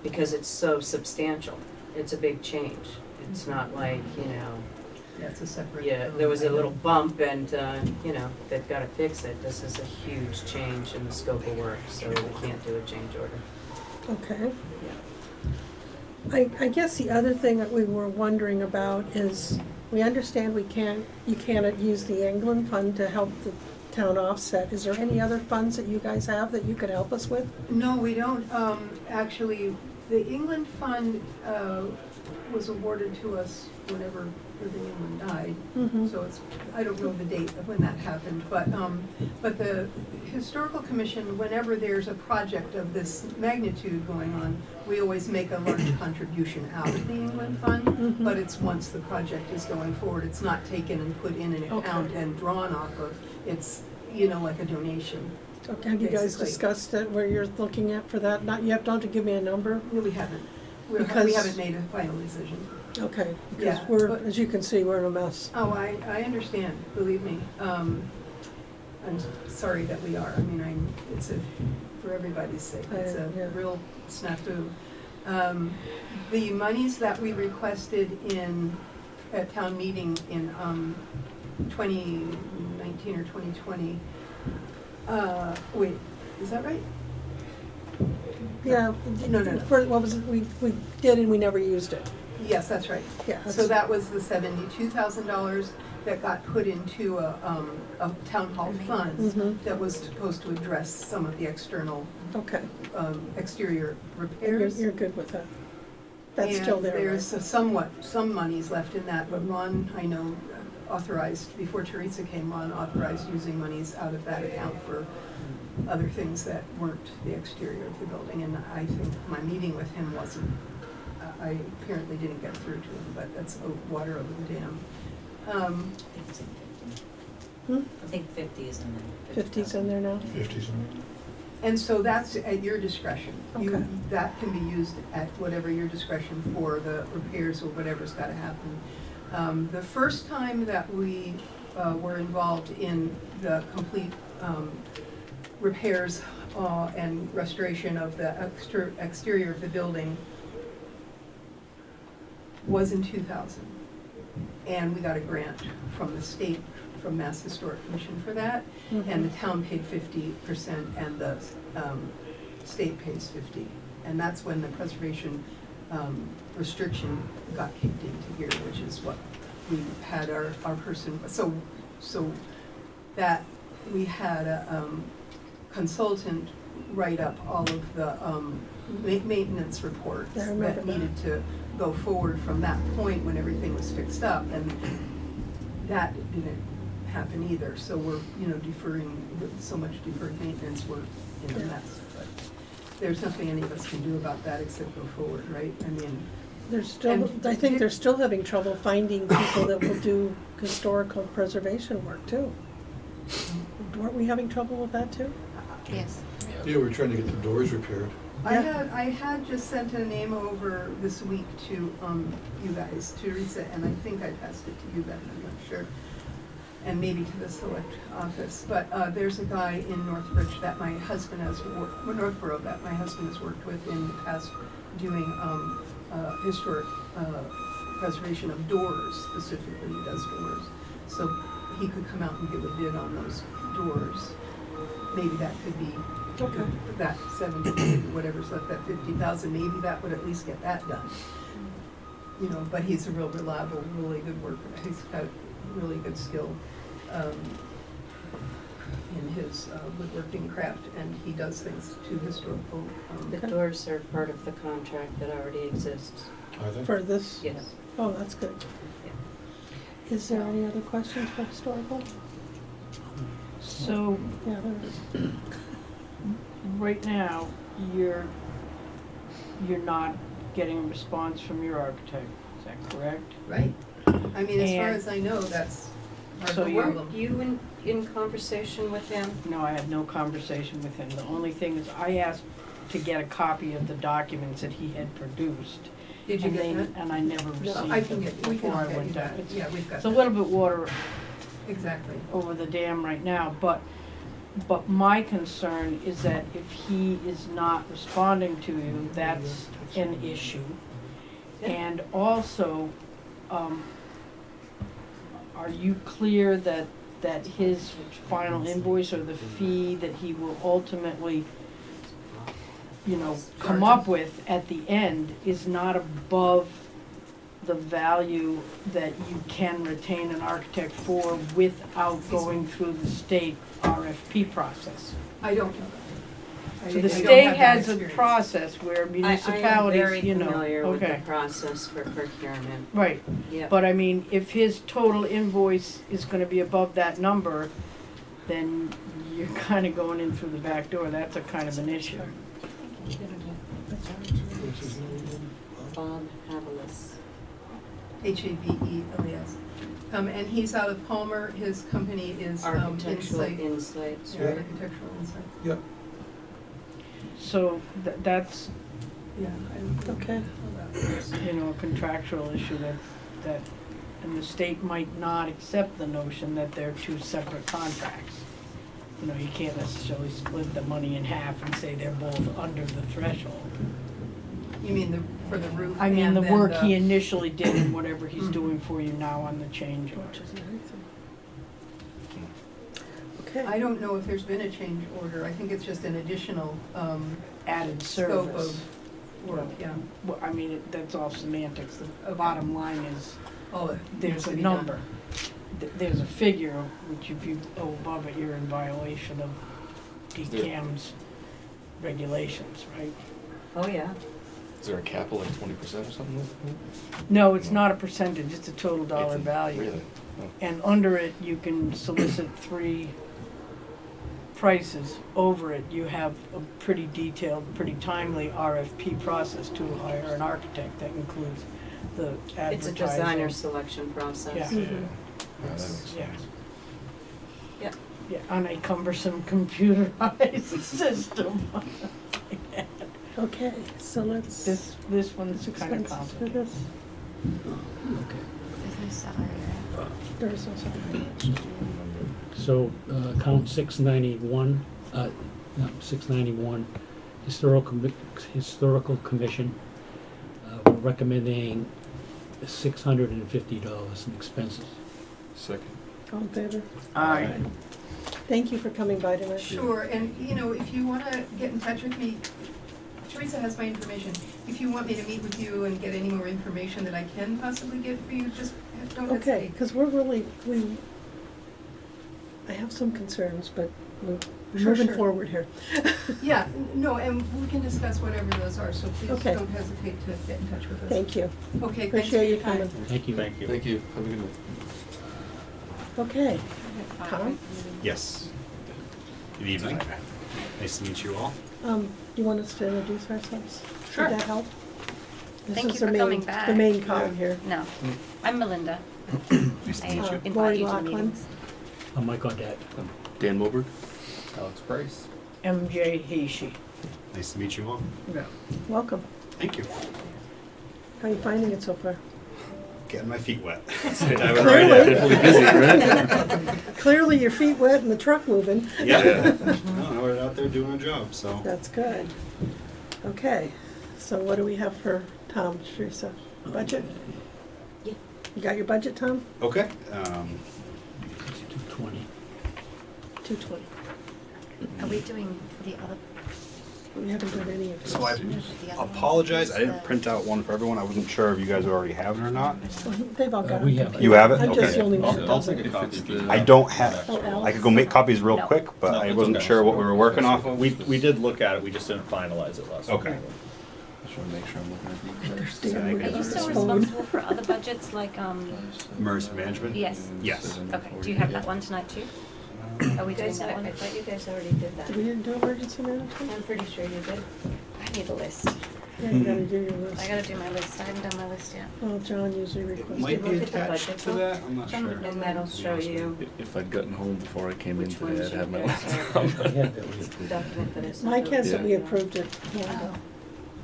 because it's so substantial. It's a big change. It's not like, That's a separate. there was a little bump and, they've gotta fix it. This is a huge change in the scope of work, so we can't do a change order. Okay. I guess the other thing that we were wondering about is, we understand you can't use the England fund to help the town offset. Is there any other funds that you guys have that you could help us with? No, we don't, actually, the England Fund, was awarded to us whenever Living England died. Mhm. So it's, I don't know the date of when that happened, but the Historical Commission, whenever there's a project of this magnitude going on, we always make a large contribution out of the England Fund, Mhm. but it's once the project is going forward, it's not taken and put in an account and drawn off of, it's, you know, like a donation. Okay, have you guys Basically. discussed it, where you're looking at for that? Not, you don't have to give me a number? No, we haven't. We Because- haven't made a final decision. Okay, because Yeah, we're, but- as you can see, we're in a mess. Oh, I understand, believe me. I'm sorry that we are. I mean, it's for everybody's sake, it's a Yeah. real snafu. The monies that we requested at town meeting in 2019 or 2020, wait, is that right? Yeah. No. For, what was it, we did and we never used it. Yes, that's right. Yeah. So that was the $72,000 that got put into a town hall fund Mhm. that was supposed to address some of the external Okay, exterior and repairs. you're good with that? That's still there, And right? there's some monies left in that, but Ron, I know, authorized, before Teresa came on, authorized using monies out of that account for other things that weren't the exterior of the building, and I think my meeting with him wasn't, I apparently didn't get through to him, but that's water over the dam. Hmm? I think 50 is in there. 50's in there now? 50s. And so that's at your discretion. Okay. That can be used at whatever your discretion for the repairs or whatever's gotta happen. The first time that we were involved in the complete repairs and restoration of the exterior of the building was in 2000. And we got a grant from the state, from Mass Historic Commission for that. And the town paid 50% and the state pays 50. And that's when the preservation restriction got kicked into gear, which is what we had our person, so that we had a consultant write up all of the maintenance reports Yeah, I remember that that. needed to go forward from that point when everything was fixed up, and that didn't happen either. So we're, deferring, with so much deferred maintenance, we're in a Yeah. mess. But there's nothing any of us can do about that except go forward, right? I mean, They're still, And- I think they're still having trouble finding people that will do historical preservation work too. Weren't we having trouble with that too? Yes. Yeah, we're trying to get the doors repaired. I had just sent a name over this week to you guys, Teresa, and I think I passed it to you, Ben, I'm not sure. And maybe to the select office, but there's a guy in Northbridge that my husband has worked, Northborough, that my husband has worked with in the past doing historic preservation of doors, specifically, he does doors. So he could come out and give a bid on those doors. Maybe that could be, Okay. that 70, whatever's left, that 50,000, maybe that would at least get that done. But he's a real reliable, really good worker, he's got really good skill in his woodworking craft, and he does things to historical. The doors are part of the contract that already exists. Are they? For this? Yes. Oh, that's good. Is there any other questions for historical? So, Yeah, there is. right now, you're not getting a response from your architect, is that correct? Right. I mean, as far And- as I know, that's part So of the you're- problem. Weren't you in conversation with him? No, I had no conversation with him. The only thing is, I asked to get a copy of the documents that he had produced. Did you and get they- that? And I never No, I received can them get, we can before all I get you went down. that. It's Yeah, we've got it's a that. little bit water Exactly. over the dam right now, but my concern is that if he is not responding to you, that's an issue. And also, are you clear that his final invoice or the fee that he will ultimately, come up with at the end is not above the value that you can retain an architect for without going through the state RFP process? I don't know that. So the don't state have that has a experience. process where I am municipalities, very you know, familiar with the okay, process for procurement. right. Yep. But I mean, if his total invoice is gonna be above that number, then you're kinda going in through the back door, that's a kind of an issue. Bob Havelis. Haveles. And he's out of Palmer, his company is Architectural Insight. Insights, Yeah, right? Architectural Insight, Yep. So that's, yeah. Okay. you know, a contractual issue that, and the state might not accept the notion that they're two separate contracts. You know, you can't necessarily split the money in half and say they're both under the threshold. You mean for the roof I mean, and the then work he initially did and whatever he's Mhm. doing for you now on the change order. Okay. I don't know if there's been a change order, I think it's just an additional, Added scope service. of work, yeah. Well, I mean, that's all semantics. The Okay. bottom line is, All that there's needs a to be done. number. There's a figure, which if you go above it, you're in violation of DCAM's regulations, right? Oh, yeah. Is there a cap of like 20% or something? No, it's not a percentage, it's a total dollar It's a- value. Really? Oh. And under it, you can solicit 3 prices. Over it, you have a pretty detailed, pretty timely RFP process to hire an architect that includes the advertising. It's a designer selection process. Yeah. Yeah, that makes Yeah. sense. Yep. Yeah, on a cumbersome computerized system. Okay, so let's. This one's kind of expenses for complicated. this. There's no salary, right? There's no salary. So, account 691, no, 691, Historical Commission, we're recommending $650 in expenses. Second. All in favor? Aye. Thank you for coming by tonight. Sure, and you know, if you wanna get in touch with me, Teresa has my information. If you want me to meet with you and get any more information that I can possibly get for you, just don't Okay, hesitate. because I have some concerns, but we're Sure, moving sure. forward here. Yeah, no, and we can discuss whatever those are, so please Okay. don't hesitate to get in touch with us. Thank you. Okay, thanks for Appreciate your you time. coming. Thank you. Thank you. Thank you. Have a good night. Okay, Tom? Yes. Good evening. Nice to meet you all. You want us to introduce ourselves? Sure. Would that help? Thank This you is the for main- coming back. The main con here. No, I'm Melinda. Nice to I meet you. invite Lori you to Loughlin. meetings. I'm Mike Audette. Dan Moberg? Alex Price. MJ Heishi. Nice to meet you all. Yeah. Welcome. Thank you. How are you finding it so far? Getting my feet wet. Clearly. Definitely busy, right? Clearly your feet wet and the truck moving. Yeah. No, we're out there doing our job, so. That's good. Okay, so what do we have for Tom, Teresa? Budget? Yeah. You got your budget, Tom? Okay. 220. 220. Are we doing the other? We haven't done any of this. So I the other one? apologize. I Is didn't the- print out one for everyone. I wasn't sure if you guys already have it or not. Well, They've all got it. We have it. You have it? I'm just Okay. the only one that I'll doesn't. take a copy. if you- I don't have. Oh, Al? I could go make copies real No. quick, but No, I it's wasn't okay. sure what we were working off of. We did look at it, we just didn't finalize it last week. Okay. Just want to make sure I'm looking at the exact. Stand Are with Are it you on still his phone. responsible for other budgets, like, Emergency management? yes? Yes. Okay, do you have that one tonight too? Are we You doing guys, that one? I thought you guys already did that. Did we do emergency management? I'm pretty sure you did. I need a list. Yeah, you gotta do your list. I gotta do my list. I haven't done my list yet. Well, John usually It requests. might be look at the attached budget to book? that. I'm not John sure. would And that'll show you If I'd gotten home before I came in which today, ones I'd you have my guys list. I are, had that list. the document that is. Mike has it, we Yeah. approved it long ago.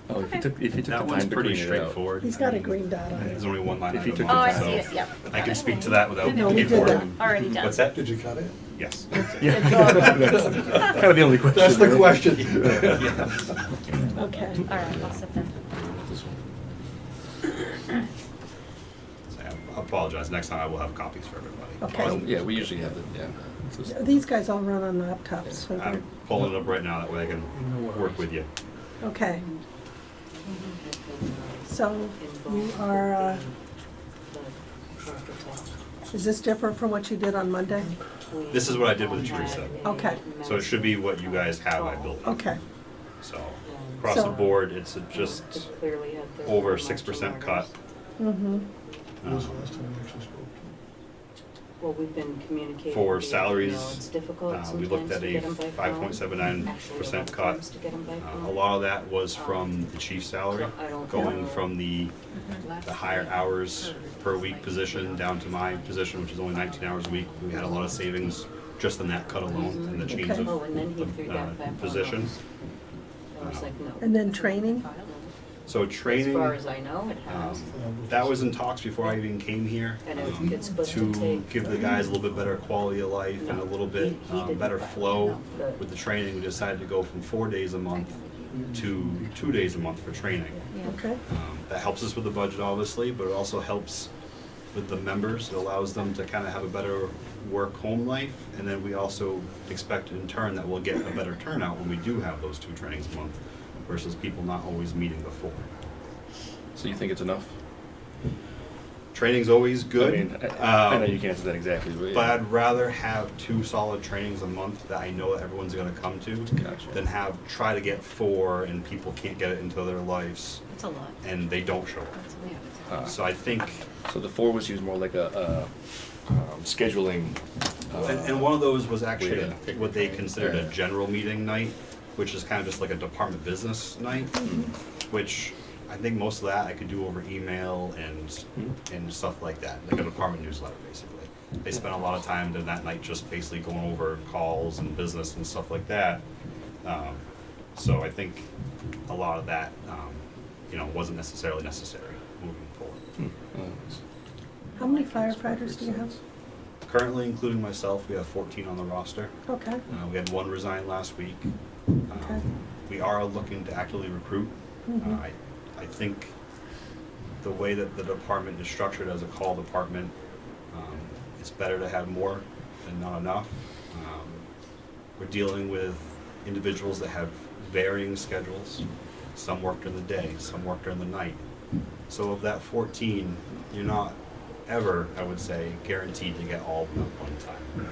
Oh, if you took the That one's time to pretty clean it out. straightforward. He's got a green dot on There's it. only one line If you item took Oh, on I it, see so it, yep. I can speak to that without No, we did paperwork. that. Already done. What's that? Did you cut it? Yes. Yeah. That's kind of the only question. That's the right? question. Okay. All right, I'll sit then. This one. So I apologize. Next time I will have copies for everybody. Okay. Yeah, we usually have it, yeah. It's just- These guys all run on laptops, so I'm they're, pulling it up right now. That way I can work with you. okay. So you are, is this different from what you did on Monday? This is what I did with Teresa. Okay, So it should be what you guys have I built. okay, So across the So- board, it's just It clearly had their over marching 6% cut. orders. Mm-hmm. When was the last time we actually spoke to Well, we've been communicating. For via salaries, email. It's difficult we looked sometimes at to a get 'em by phone. 5.79% Actually, cut. times to get 'em by phone. A lot of that was from the chief's salary, So I don't going know. from the higher hours per week position down to my position, which is only 19 hours a week. We had a lot of savings just in that cut alone and the change Okay. of Oh, and then he threw that back on position. us. I was like, no. And then training? So As training, far as I know, it has. that was in talks before I even came here. And it's supposed to To take. give the guys a little bit better quality of life and a little bit He did better that, flow no, the- with the training. We decided to go from 4 days a month to 2 days a month for training. Okay, That helps us with the budget, obviously, but it also helps with the members. It allows them to kind of have a better work-home life, and then we also expect in turn that we'll get a better turnout when we do have those 2 trainings a month versus people not always meeting before. So you think it's enough? Training's always good. I mean, I know you can't answer that exactly, but. But I'd rather have 2 solid trainings a month that I know that everyone's gonna come to Gotcha. than try to get 4 and people can't get it into their lives It's a lot. and they don't show up. So I think, So the 4 was used more like a scheduling. and one of those was actually Yeah. what they considered a Yeah. general meeting night, which is kind of just like a department business night, which I think most of that I could do over email and stuff like that, like a department newsletter, basically. They spent a lot of time in that night just basically going over calls and business and stuff like that. So I think a lot of that, wasn't necessarily necessary moving forward. how many firefighters do you have? Currently, including myself, we have 14 on the roster. Okay, We had 1 resign last week. Okay. We are looking to actively recruit. Mhm. I think the way that the department is structured as a call department, it's better to have more than not enough. We're dealing with individuals that have varying schedules. Some work during the day, some work during the night. So of that 14, you're not ever, I would say, guaranteed to get all of them at one time.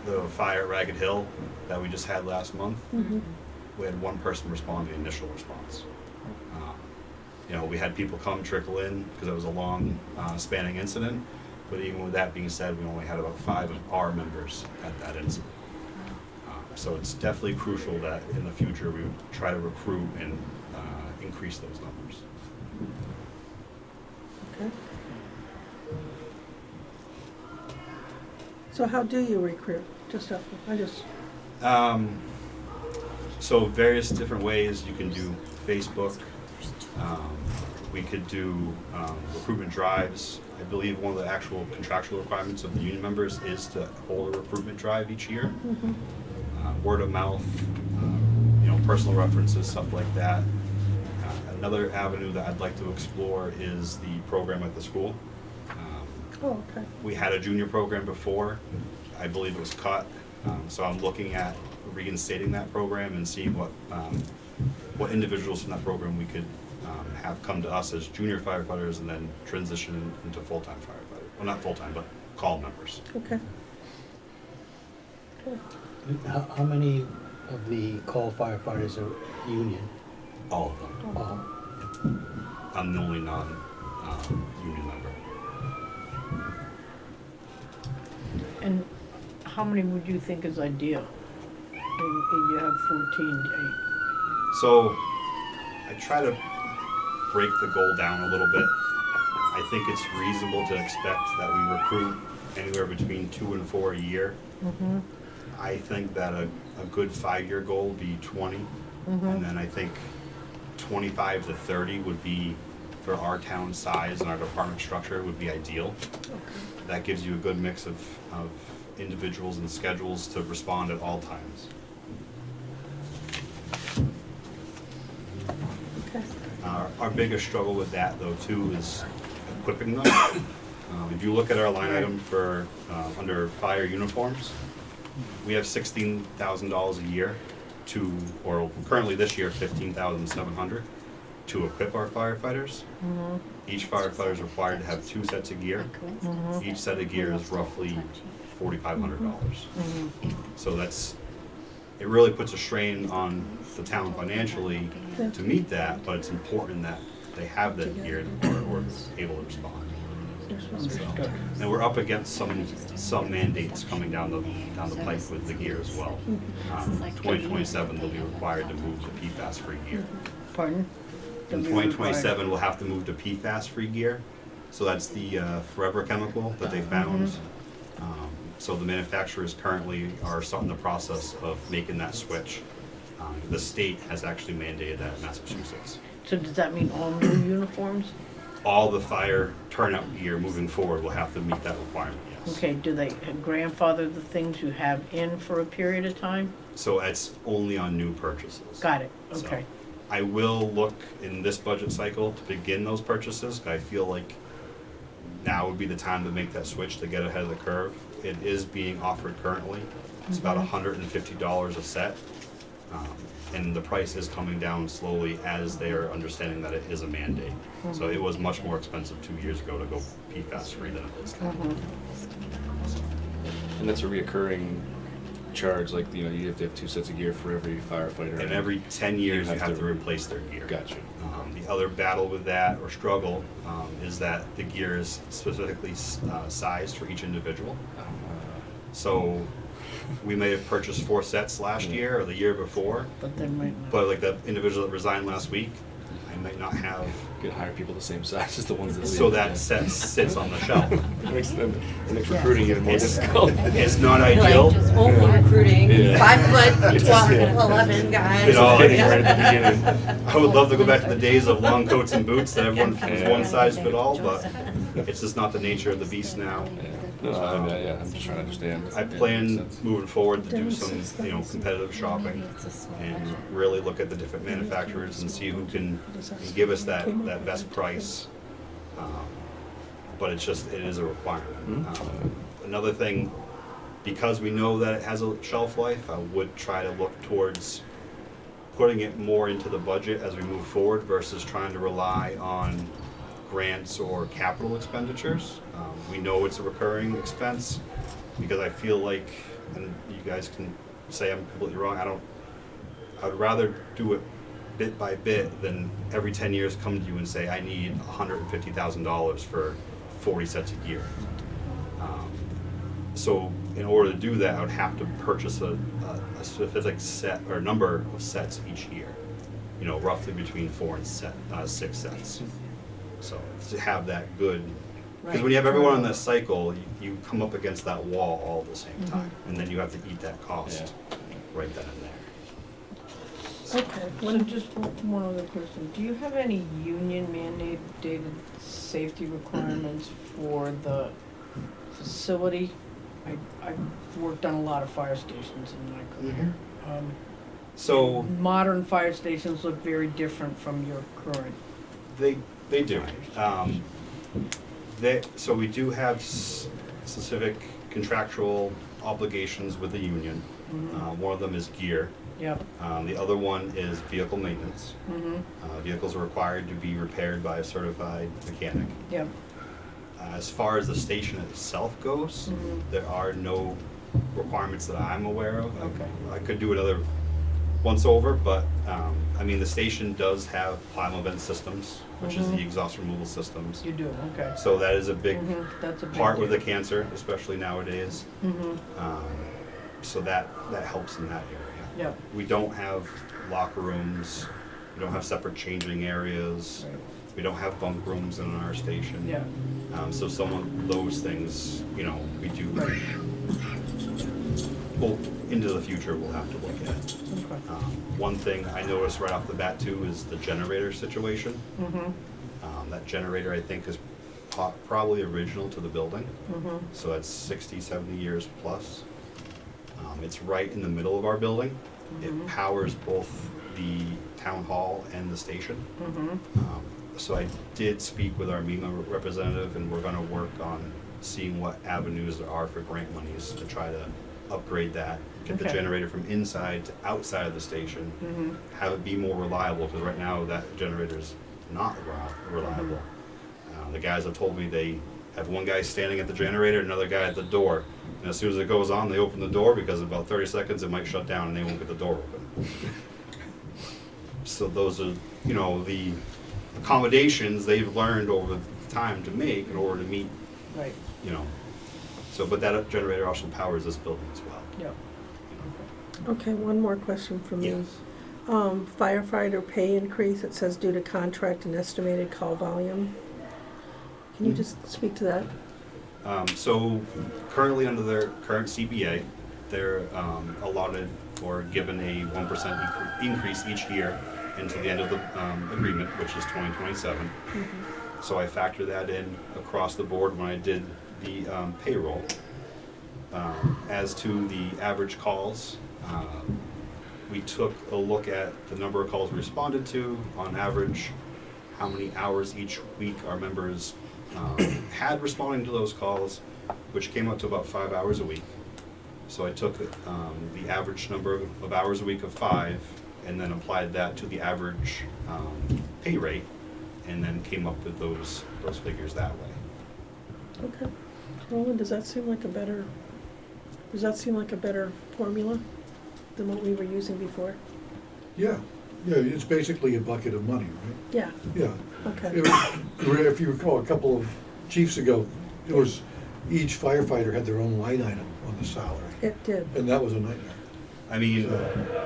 The fire at Ragged Hill that we just had last month, mhm, we had 1 person respond to the initial response. We had people come trickle in because it was a long spanning incident, but even with that being said, we only had about 5 of our members at that incident. So it's definitely crucial that in the future we would try to recruit and increase those numbers. okay. So how do you recruit? So various different ways. You can do Facebook. We could do recruitment drives. I believe one of the actual contractual requirements of the union members is to hold a recruitment drive each year. Mhm. Word of mouth, personal references, stuff like that. Another avenue that I'd like to explore is the program at the school. Oh, okay, We had a junior program before. I believe it was cut. So I'm looking at reinstating that program and seeing what individuals from that program we could have come to us as junior firefighters and then transition into full-time firefighters. Well, not full-time, but call members. okay. Good. How many of the call firefighters are union? All of them. All? I'm the only non-union member. And how many would you think is ideal? If you have 14, So I try to break the goal down a little bit. I think it's reasonable to expect that we recruit anywhere between 2 and 4 a year. Mm-hmm. I think that a good 5-year goal would be 20. And then I think 25 to 30 would be, for our town size and our department structure, would be ideal. That gives you a good mix of individuals and schedules to respond at all times. Okay. Our biggest struggle with that, though, too, is equipping them. If you look at our line item for, under fire uniforms, we have $16,000 a year or currently this year, $15,700 to equip our firefighters. Each firefighter is required to have 2 sets of gear. Each set of gear is roughly $4,500. So that's it really puts a strain on the town financially to meet that, but it's important that they have that gear or able to respond. So, and we're up against some mandates coming down the pipe with the gear as well. 2027, they'll be required to move to PFAS-free gear. Pardon? In 2027, we'll have to move to PFAS-free gear. So that's the forever chemical that they found. So the manufacturers currently are starting the process of making that switch. The state has actually mandated that in Massachusetts. So does that mean all new uniforms? All the fire turnout gear moving forward will have to meet that requirement, yes. Okay, do they grandfather the things you have in for a period of time? So it's only on new purchases. Got it, So, okay. I will look in this budget cycle to begin those purchases. I feel like now would be the time to make that switch to get ahead of the curve. It is being offered currently. It's about $150 a set. And the price is coming down slowly as they are understanding that it is a mandate. So it was much more expensive 2 years ago to go PFAS free than it is now. And that's a reoccurring charge, like, you know, you have to have 2 sets of gear for every firefighter. And every 10 years you have to replace their gear. Gotcha. The other battle with that, or struggle, is that the gear is specifically sized for each individual. So we may have purchased 4 sets last year or the year before, But they might not. but like the individual that resigned last week, I might not have, Could hire people the same size as the ones that leave. so that set sits on the shelf. It makes recruiting even more difficult. It's not Like ideal. just only recruiting Yeah. 5 foot, It's 12, just, yeah. 11 guys. You know, Fitting right at the beginning. I would love to go back to the days of long coats and boots that everyone was Yeah. one size fit all, but it's just not the nature of the beast now. Yeah. No, I mean, yeah, I'm just trying to understand. I plan moving forward to do some, competitive shopping and really look at the different manufacturers and see who can give us that best price. But it is a requirement. Another thing, because we know that it has a shelf life, I would try to look towards putting it more into the budget as we move forward versus trying to rely on grants or capital expenditures. We know it's a recurring expense because I feel like, and you guys can say I'm completely wrong, I'd rather do it bit by bit than every 10 years come to you and say I need $150,000 for 40 sets of gear. So in order to do that, I would have to purchase a specific set or number of sets each year, roughly between 4 and 6 sets. So to have that good, because when you have everyone on that cycle, you come up against that wall all at the same time, and then you have to eat that cost right then and there. Okay, So just one other question, do you have any union mandated safety requirements for the facility? I've worked on a lot of fire stations in my career. So Modern fire stations look very different from your current. they do. So we do have specific contractual obligations with the union. One of them is gear. Yep. The other one is vehicle maintenance. Vehicles are required to be repaired by a certified mechanic. Yep. As far as the station itself goes, there are no requirements that I'm aware of. Okay. I could do another once over, but the station does have plasma vent systems, which is the exhaust removal systems. You do, okay. So that is a big That's a big part with the deal. cancer, especially nowadays. So that helps in that area. Yep. We don't have locker rooms. We don't have separate changing areas. Right. We don't have bunk rooms in our station. Yeah. So some of those things, we do. Right. Well, into the future, we'll have to look at. Okay. One thing I noticed right off the bat too is the generator situation. That generator, I think, is probably original to the building. So that's 60, 70 years plus. It's right in the middle of our building. It powers both the town hall and the station. So I did speak with our MEMA representative, and we're gonna work on seeing what avenues there are for grant monies to try to upgrade that, get the Okay. generator from inside to outside of the station, have it be more reliable, because right now that generator is not reliable. The guys have told me they have one guy standing at the generator, another guy at the door, And as soon as it goes on, they open the door because in about 30 seconds it might shut down and they won't get the door open. So those are, you know, the accommodations they've learned over time to make in order to meet, Right, you know. So, but that generator also powers this building as well. yep. Okay, one more question from me. Yes. Firefighter pay increase, it says due to contract and estimated call volume. Can you just speak to that? So currently under their current CBA, they're allotted or given a 1% increase each year until the end of the agreement, which is 2027. So I factor that in across the board when I did the payroll. As to the average calls, we took a look at the number of calls we responded to, on average, how many hours each week our members had responding to those calls, which came up to about 5 hours a week. So I took the average number of hours a week of 5 and then applied that to the average pay rate and then came up with those figures that way. Okay. Roland, does that seem like a better formula than what we were using before? Yeah, it's basically a bucket of money, right? Yeah, Yeah. okay. If you recall, a couple of chiefs ago, it was, each firefighter had their own line item on the salary, It did. and that was a nightmare. I mean,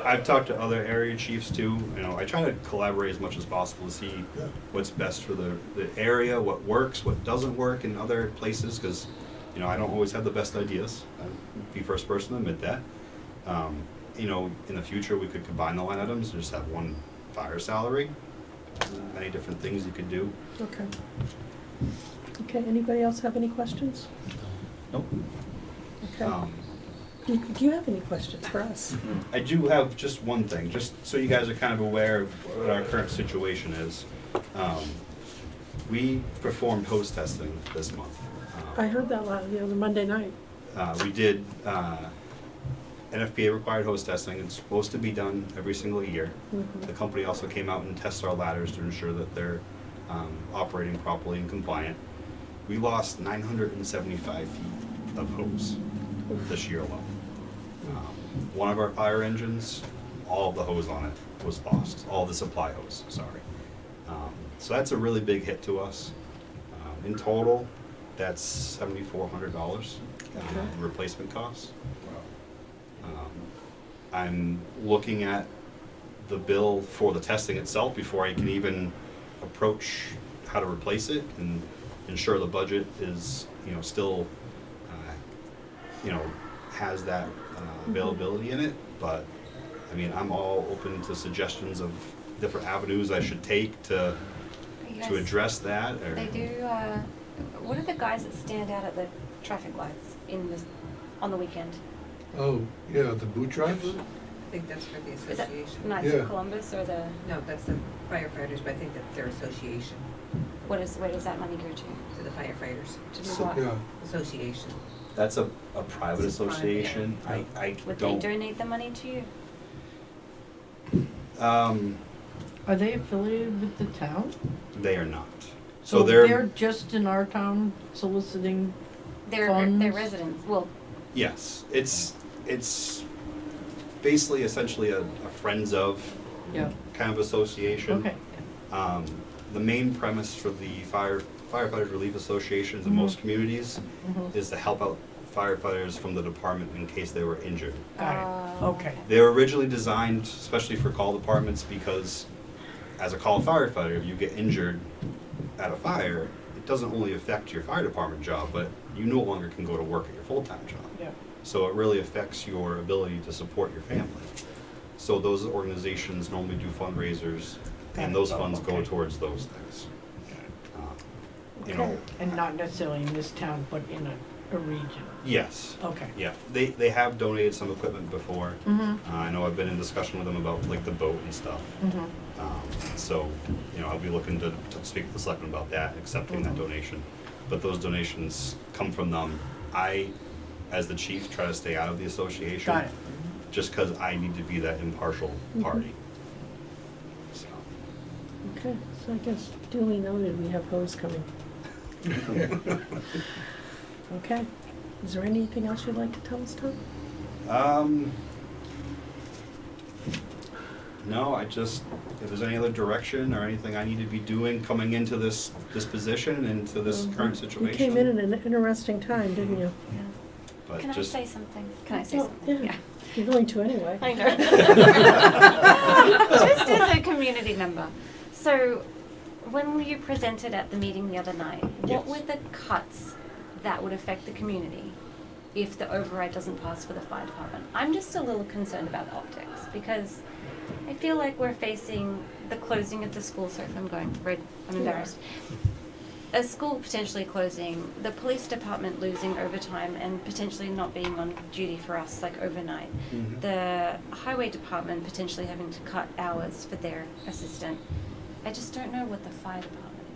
I've talked to other area chiefs too. You know, I try to collaborate as much as possible to see Yeah. what's best for the area, what works, what doesn't work in other places, because, you know, I don't always have the best ideas. I'd be first person to admit that. You know, in the future, we could combine the line items and just have one fire salary. Many different things you could do. Okay. Okay, anybody else have any questions? Nope. Okay. Do you have any questions for us? I do have just one thing, just so you guys are kind of aware of what our current situation is. We performed hose testing this month. I heard that the Monday night. We did NFPA required hose testing. It's supposed to be done every single year. The company also came out and tested our ladders to ensure that they're operating properly and compliant. We lost 975 feet of hose this year alone. One of our fire engines, all of the hose on it was lost, all the supply hose, sorry. So that's a really big hit to us. In total, that's $7,400 replacement costs. I'm looking at the bill for the testing itself before I can even approach how to replace it and ensure the budget is, you know, still, you know, has that availability in it. But I mean, I'm all open to suggestions of different avenues I should take to address that. Or They do, what are the guys that stand out at the traffic lights on the weekend? Oh, yeah, the boot drives? I think that's for the Is that association. Knights Yeah. of Columbus or the, No, that's the firefighters, but I think that's their association, where does that money go to? to the firefighters To do So- what? Yeah, association. that's a private It's a private, association. yeah. I Would they don't. donate the money to you? Are they affiliated with the town? They are not. So they're they're just in our town soliciting, They're Funds? residents, well, yes. It's basically essentially a friends of yeah, kind of association. okay. The main premise for the Firefighters Relief Associations in most communities is to help out firefighters from the department in case they were injured. Got it, okay. They were originally designed especially for call departments because as a call firefighter, if you get injured at a fire, it doesn't only affect your fire department job, but you no longer can go to work at your full-time job. Yeah. So it really affects your ability to support your family. So those organizations normally do fundraisers, and those funds go towards those things. You know, And not necessarily in this town, but in a region, yes, okay. yeah. They have donated some equipment before. I know I've been in discussion with them about like the boat and stuff. So, you know, I'll be looking to speak with the selectmen about that, accepting that donation. But those donations come from them. I, as the chief, try to stay out of the association. Got it. Just because I need to be that impartial party. So, Okay, so I guess duly noted, we have hose coming. Okay, Is there anything else you'd like to tell us, Tom? No, if there's any other direction or anything I need to be doing coming into this position, into this current situation. You came in at an interesting time, didn't you? But Can I just- say something? Can I say Oh, something? yeah. You're going to anyway. I know. Just as a community member. So, when you presented at the meeting the other night, what Yes. were the cuts that would affect the community if the override doesn't pass for the fire department? I'm just a little concerned about optics because I feel like we're facing the closing of the school. Sorry if I'm going red. I'm embarrassed. A school potentially closing, the police department losing overtime and potentially not being on duty for us like overnight, the highway department potentially having to cut hours for their assistant. I just don't know what the fire department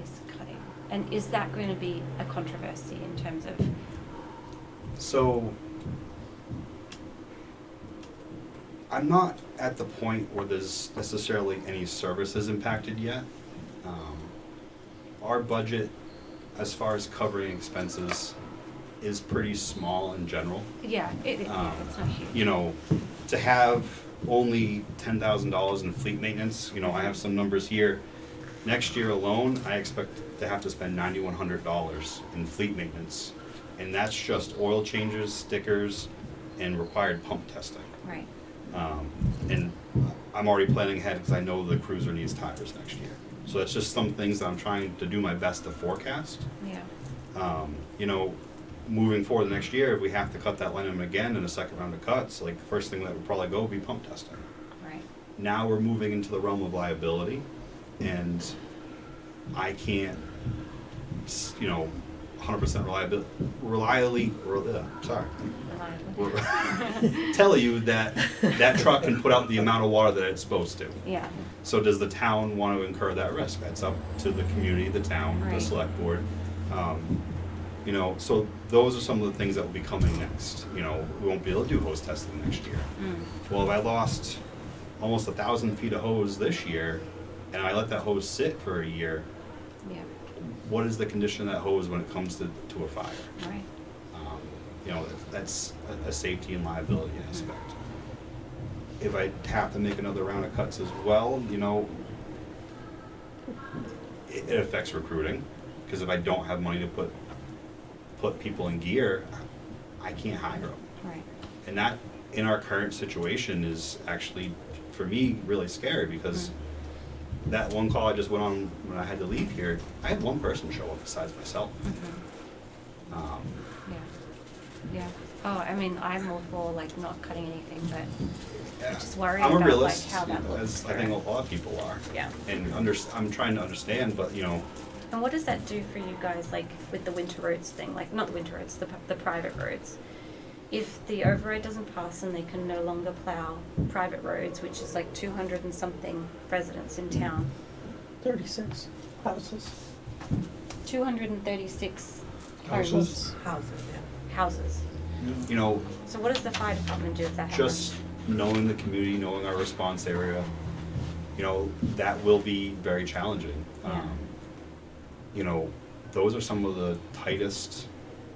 is cutting. And is that going to be a controversy in terms of? So, I'm not at the point where there's necessarily any services impacted yet. Our budget, as far as covering expenses, is pretty small in general. Yeah, it's not huge. You know, to have only $10,000 in fleet maintenance, you know, I have some numbers here. Next year alone, I expect to have to spend $9,100 in fleet maintenance. And that's just oil changes, stickers, and required pump testing. Right. And I'm already planning ahead because I know the cruiser needs tires next year. So that's just some things that I'm trying to do my best to forecast. Yeah. You know, moving forward the next year, if we have to cut that line item again in a second round of cuts, like the first thing that would probably go would be pump testing. Right. Now we're moving into the realm of liability, and I can't, you know, 100% tell you that that truck can put out the amount of water that it's supposed to. Yeah. So does the town want to incur that risk? That's up to the community, the town, the Right. select board. You know, so those are some of the things that will be coming next. You know, we won't be able to do hose testing next year. Well, if I lost almost 1,000 feet of hose this year, and I let that hose sit for a year, Yeah. what is the condition of that hose when it comes to a fire? Right. You know, that's a safety and liability aspect. If I have to make another round of cuts as well, you know, it affects recruiting, because if I don't have money to put people in gear, I can't hire them. Right. And that, in our current situation, is actually, for me, really scary, because that one call I just went on when I had to leave here, I had one person show up besides myself. Yeah. Yeah. Oh, I mean, I'm all for like not cutting anything, but Yeah. just worried I'm a about realist, like how that looks. as I think a lot of people are. Yeah. And I'm trying to understand, but you know, And what does that do for you guys, like with the winter roads thing? Like not the winter roads, the private roads. If the override doesn't pass and they can no longer plow private roads, which is like 200 and something residents in town, 36 houses. 236 Houses? homes, Houses, yeah. houses. you know, So what does the fire department do if that happens? just knowing the community, knowing our response area, you know, that will be very challenging. Yeah. You know, those are some of the tightest,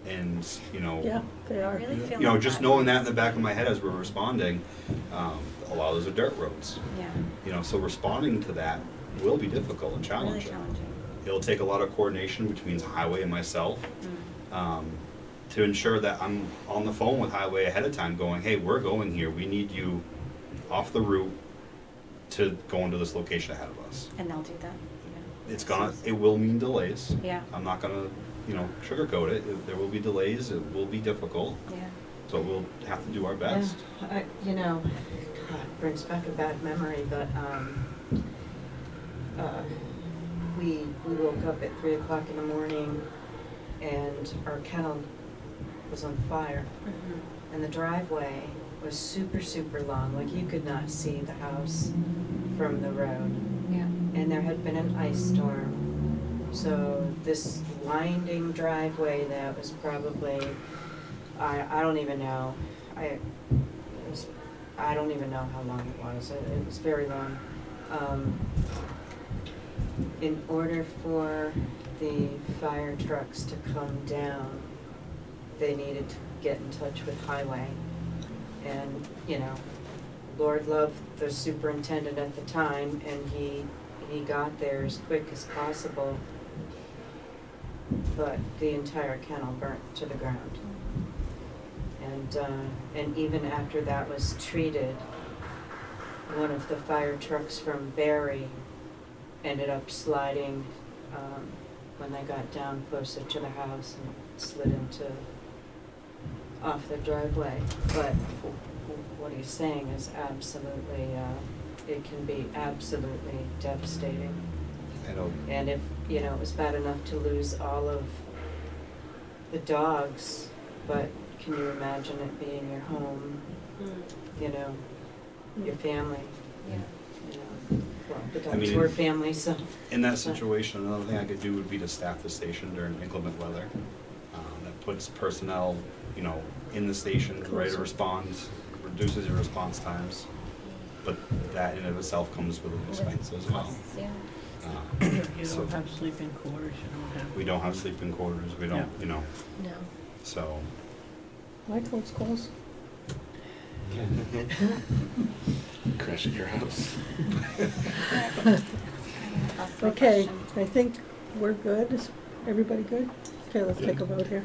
and you know, Yeah, they I are. really feel you know, like just knowing that in the back of my head as we're responding, a lot of those are dirt roads. Yeah, You know, so responding to that will be difficult and really challenging. challenging. It'll take a lot of coordination between highway and myself, to ensure that I'm on the phone with highway ahead of time going, hey, we're going here, we need you off the route to go into this location ahead of us. And they'll do that. It will mean delays. Yeah. I'm not gonna, you know, sugarcoat it. There will be delays, it will be difficult, Yeah. so we'll have to do our best. Yeah, you know, God, it brings back a bad memory, but, we woke up at 3 o'clock in the morning and our kennel was on fire. And the driveway was super, super long, like you could not see the house from the road. Yeah. And there had been an ice storm. So this winding driveway that was probably, I don't even know, I don't even know how long it was. It was very long. In order for the fire trucks to come down they needed to get in touch with Highway. And, you know, Lord loved the superintendent at the time, and he got there as quick as possible. But the entire kennel burnt to the ground. And even after that was treated, one of the fire trucks from Barry ended up sliding, when they got down closer to the house and slid off the driveway. But what he's saying is absolutely, it can be absolutely devastating. I know. And if, you know, it was bad enough to lose all of the dogs, but can you imagine it being your home, you know, your family, Yeah. you know? Well, the dogs mean, were family, so. In that situation, another thing I could do would be to staff the station during inclement weather. That puts personnel, you know, in the station, ready to Closer. respond, reduces your response times. But that in of itself comes with an expense as well. Yeah. You So- don't have sleeping quarters, you don't have. We don't have sleeping quarters, we don't, you know, No. so. Michael, it's close. Crash at your house. Okay, I think we're good. Is everybody good? Okay, let's take a vote here.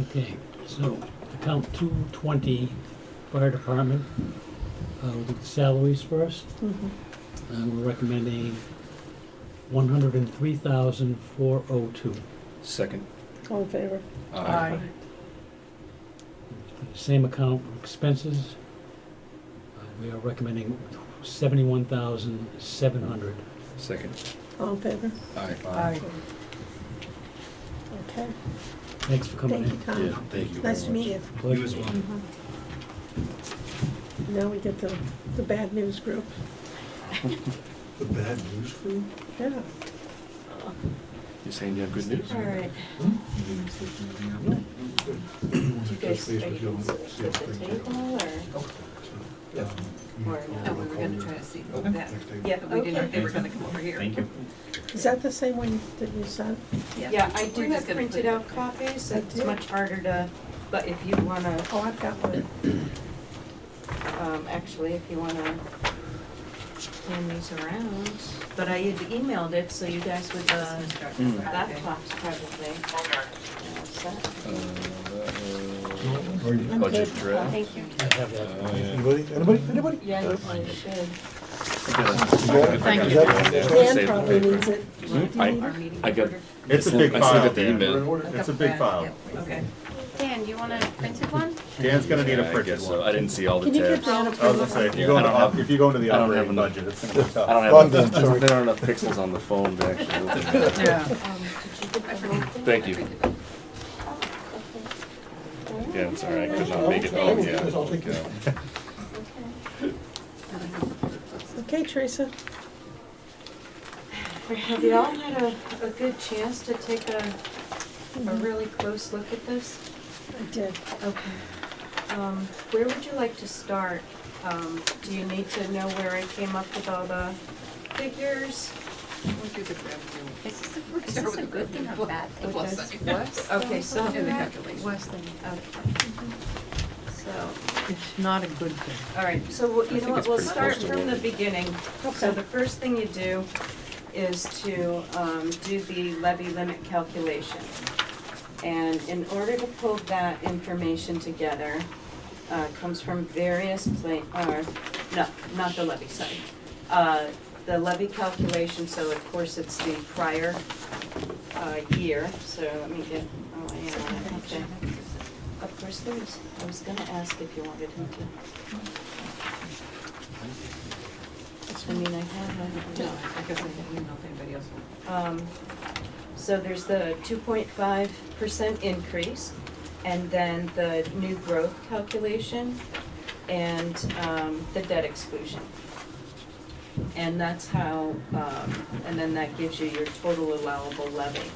Okay, so account 220, fire department, we'll do the salaries first. Mhm. We're recommending 103,402. Second. All in favor? Aye. Same account expenses, we are recommending 71,700. Second. All in favor? Aye. Okay. Thanks for coming Thank in. you, Tom. Yeah, thank you. Nice to meet you. Pleasure. You as well. Now we get the bad news group. The bad news crew? Yeah. You saying you have good news? All right. Good. You guys, Touch base are with you you. gonna sit at the table or? Yeah. Or No, we were gonna try to see that, Next table. Yeah, but we didn't know if they were gonna come over here. Thank you. Is that the same one that you sent? Yeah, I do We're just have gonna printed put- out copies, I it's did. much harder to, but if you wanna, Oh, I've got one. actually, if you wanna hand these around, but I had emailed it, so you guys would, laptops probably. All set. I'm Budget good. draft. Thank you. I have that. Anybody? Anybody? Yeah, you probably should. Thank you. Dan probably needs it. Hmm? Do you need it? I got. It's a I big still file, got the Dan. email. It's a big file. Okay. Dan, you want a printed one? Dan's gonna need Yeah, a I printed guess so. one. I didn't see all the Can you give tabs. Dan a I was gonna print? say, if you Yeah, go I into, don't have- if you go into the I don't have operating enough- budget, it's gonna be tough. I don't Go on, have, Dan, sorry. there aren't enough pixels on the phone to actually open that. Yeah. Did you get the whole thing? Thank you. Yeah, I'm sorry, I could not make it home, yeah. I'll take it. Okay, Teresa. Have you all had a good chance to take a really close look at this? I did. Okay. Where would you like to start? Do you need to know where I came up with all the figures? Is this a good thing or a bad thing? What does- Worse? Okay, so, And the calculation. Worse than. so, It's not a good thing. all right, so you think know what, it's we'll pretty start close to from what the we- beginning. So the first thing you do is to do the levy limit calculation. And in order to pull that information together, comes from various no, not the levy, sorry. The levy calculation, so of course it's the prior year, so let me get, oh, I am on it, okay. Of course there is, I was gonna ask if you wanted him to. I mean, I have, No, I guess I didn't know if anybody else would. so there's the 2.5% increase, and then the new growth calculation, and the debt exclusion. And that's how, and then that gives you your total allowable levy.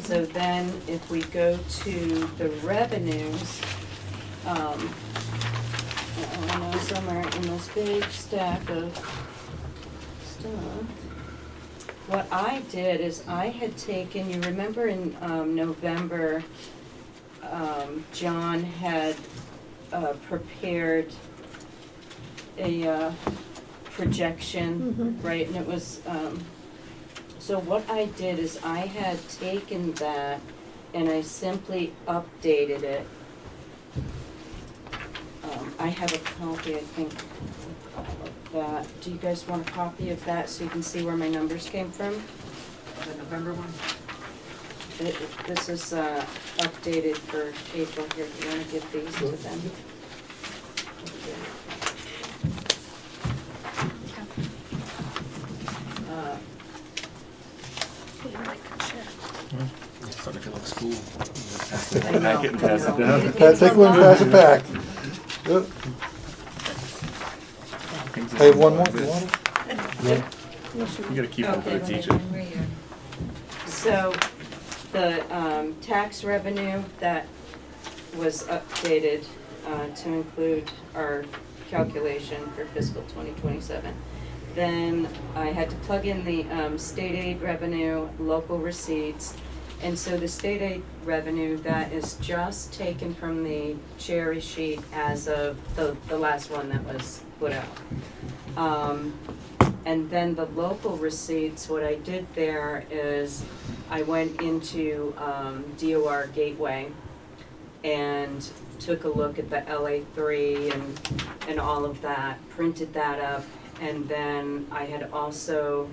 So then if we go to the revenues, I know somewhere in this big stack of stuff. What I did is I had taken, you remember in November, John had prepared a projection, right, and it was, so what I did is I had taken that and I simply updated it. I have a copy, I think, of that. Do you guys want a copy of that so you can see where my numbers came from? The November one? This is updated for April here. Do you want to give these to them? Starting to feel like school. I know, Pack it and pass I it know. down. It's Pat, take a one, pass it lot. back. Yep. I have one more, you want it? You gotta keep one for the teacher. So, the tax revenue that was updated to include our calculation for fiscal 2027. Then I had to plug in the state aid revenue, local receipts, and so the state aid revenue, that is just taken from the cherry sheet as of the last one that was put out. And then the local receipts, what I did there is I went into DOR Gateway and took a look at the LA3 and all of that, printed that up, and then I had also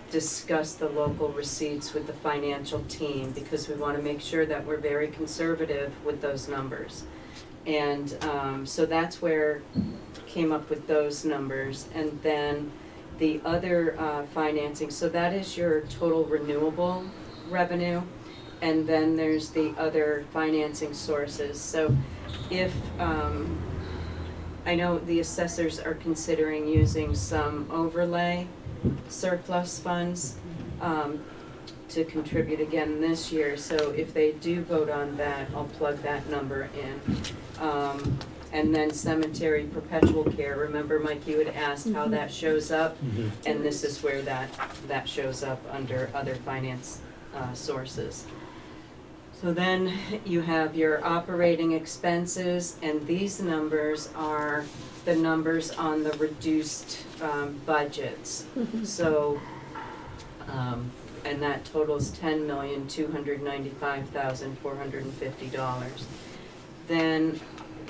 discussed the local receipts with the financial team because we want to make sure that we're very conservative with those numbers. And so that's where came up with those numbers. And then the other financing, so that is your total renewable revenue, and then there's the other financing sources. So if, I know the assessors are considering using some overlay surplus funds to contribute again this year, so if they do vote on that, I'll plug that number in. And then cemetery perpetual care, remember Mike, you had asked how that shows up, and this is where that shows up under other finance sources. So then you have your operating expenses, and these numbers are the numbers on the reduced budgets. So, and that totals $10,295,450. Then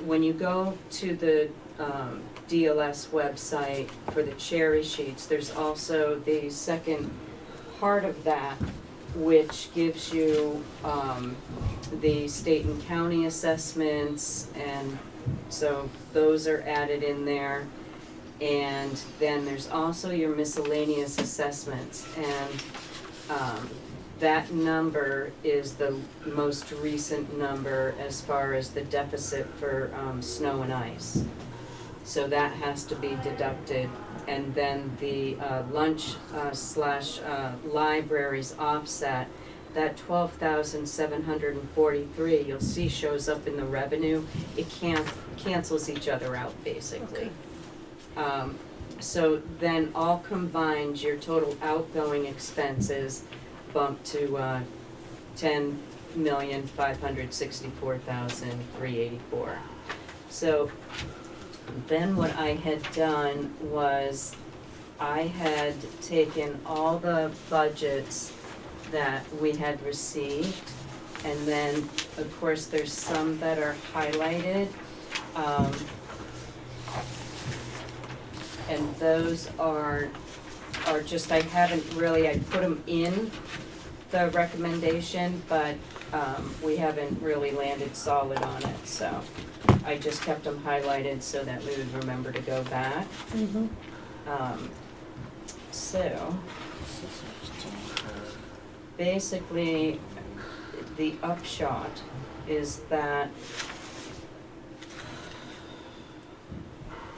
when you go to the DLS website for the cherry sheets, there's also the second part of that, which gives you the state and county assessments, and so those are added in there. And then there's also your miscellaneous assessments, and that number is the most recent number as far as the deficit for snow and ice. So that has to be deducted. And then the lunch slash libraries offset, that 12,743, you'll see shows up in the revenue. It cancels each other out basically. So then all combined, your total outgoing expenses bump to $10,564,384. So then what I had done was I had taken all the budgets that we had received, and then of course there's some that are highlighted, and those are just, I haven't really, I put them in the recommendation, but we haven't really landed solid on it, so I just kept them highlighted so that we would remember to go back. So basically, the upshot is that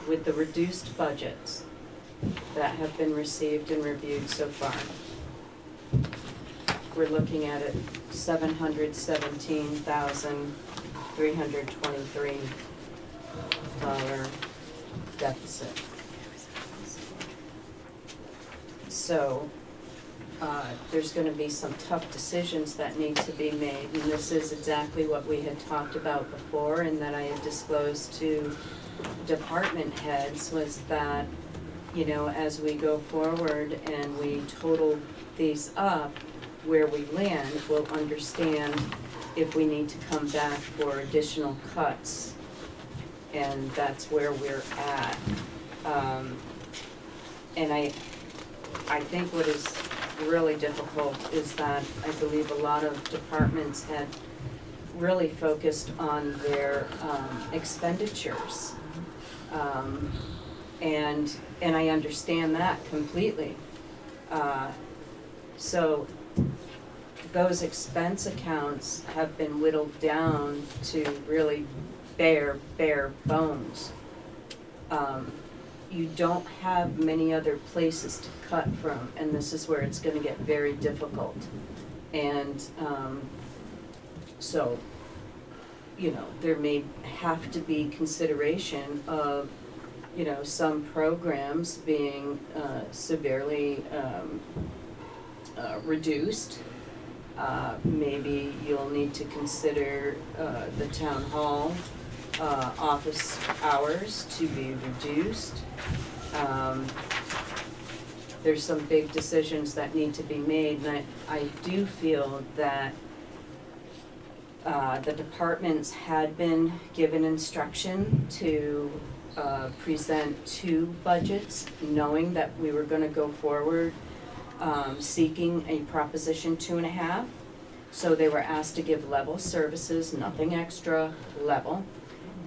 with the reduced budgets that have been received and reviewed so far, we're looking at a $717,323 deficit. So there's gonna be some tough decisions that need to be made, and this is exactly what we had talked about before, and that I had disclosed to department heads, was that, you know, as we go forward and we total these up, where we land, we'll understand if we need to come back for additional cuts, and that's where we're at. And I think what is really difficult is that I believe a lot of departments had really focused on their expenditures. And I understand that completely. So those expense accounts have been whittled down to really bare bones. You don't have many other places to cut from, and this is where it's gonna get very difficult. And, so, you know, there may have to be consideration of, you know, some programs being, severely, reduced. Maybe you'll need to consider, the town hall, office hours to be reduced. There's some big decisions that need to be made, and I do feel that the departments had been given instruction to present 2 budgets, knowing that we were gonna go forward seeking a Proposition 2.5. So they were asked to give level services, nothing extra, level.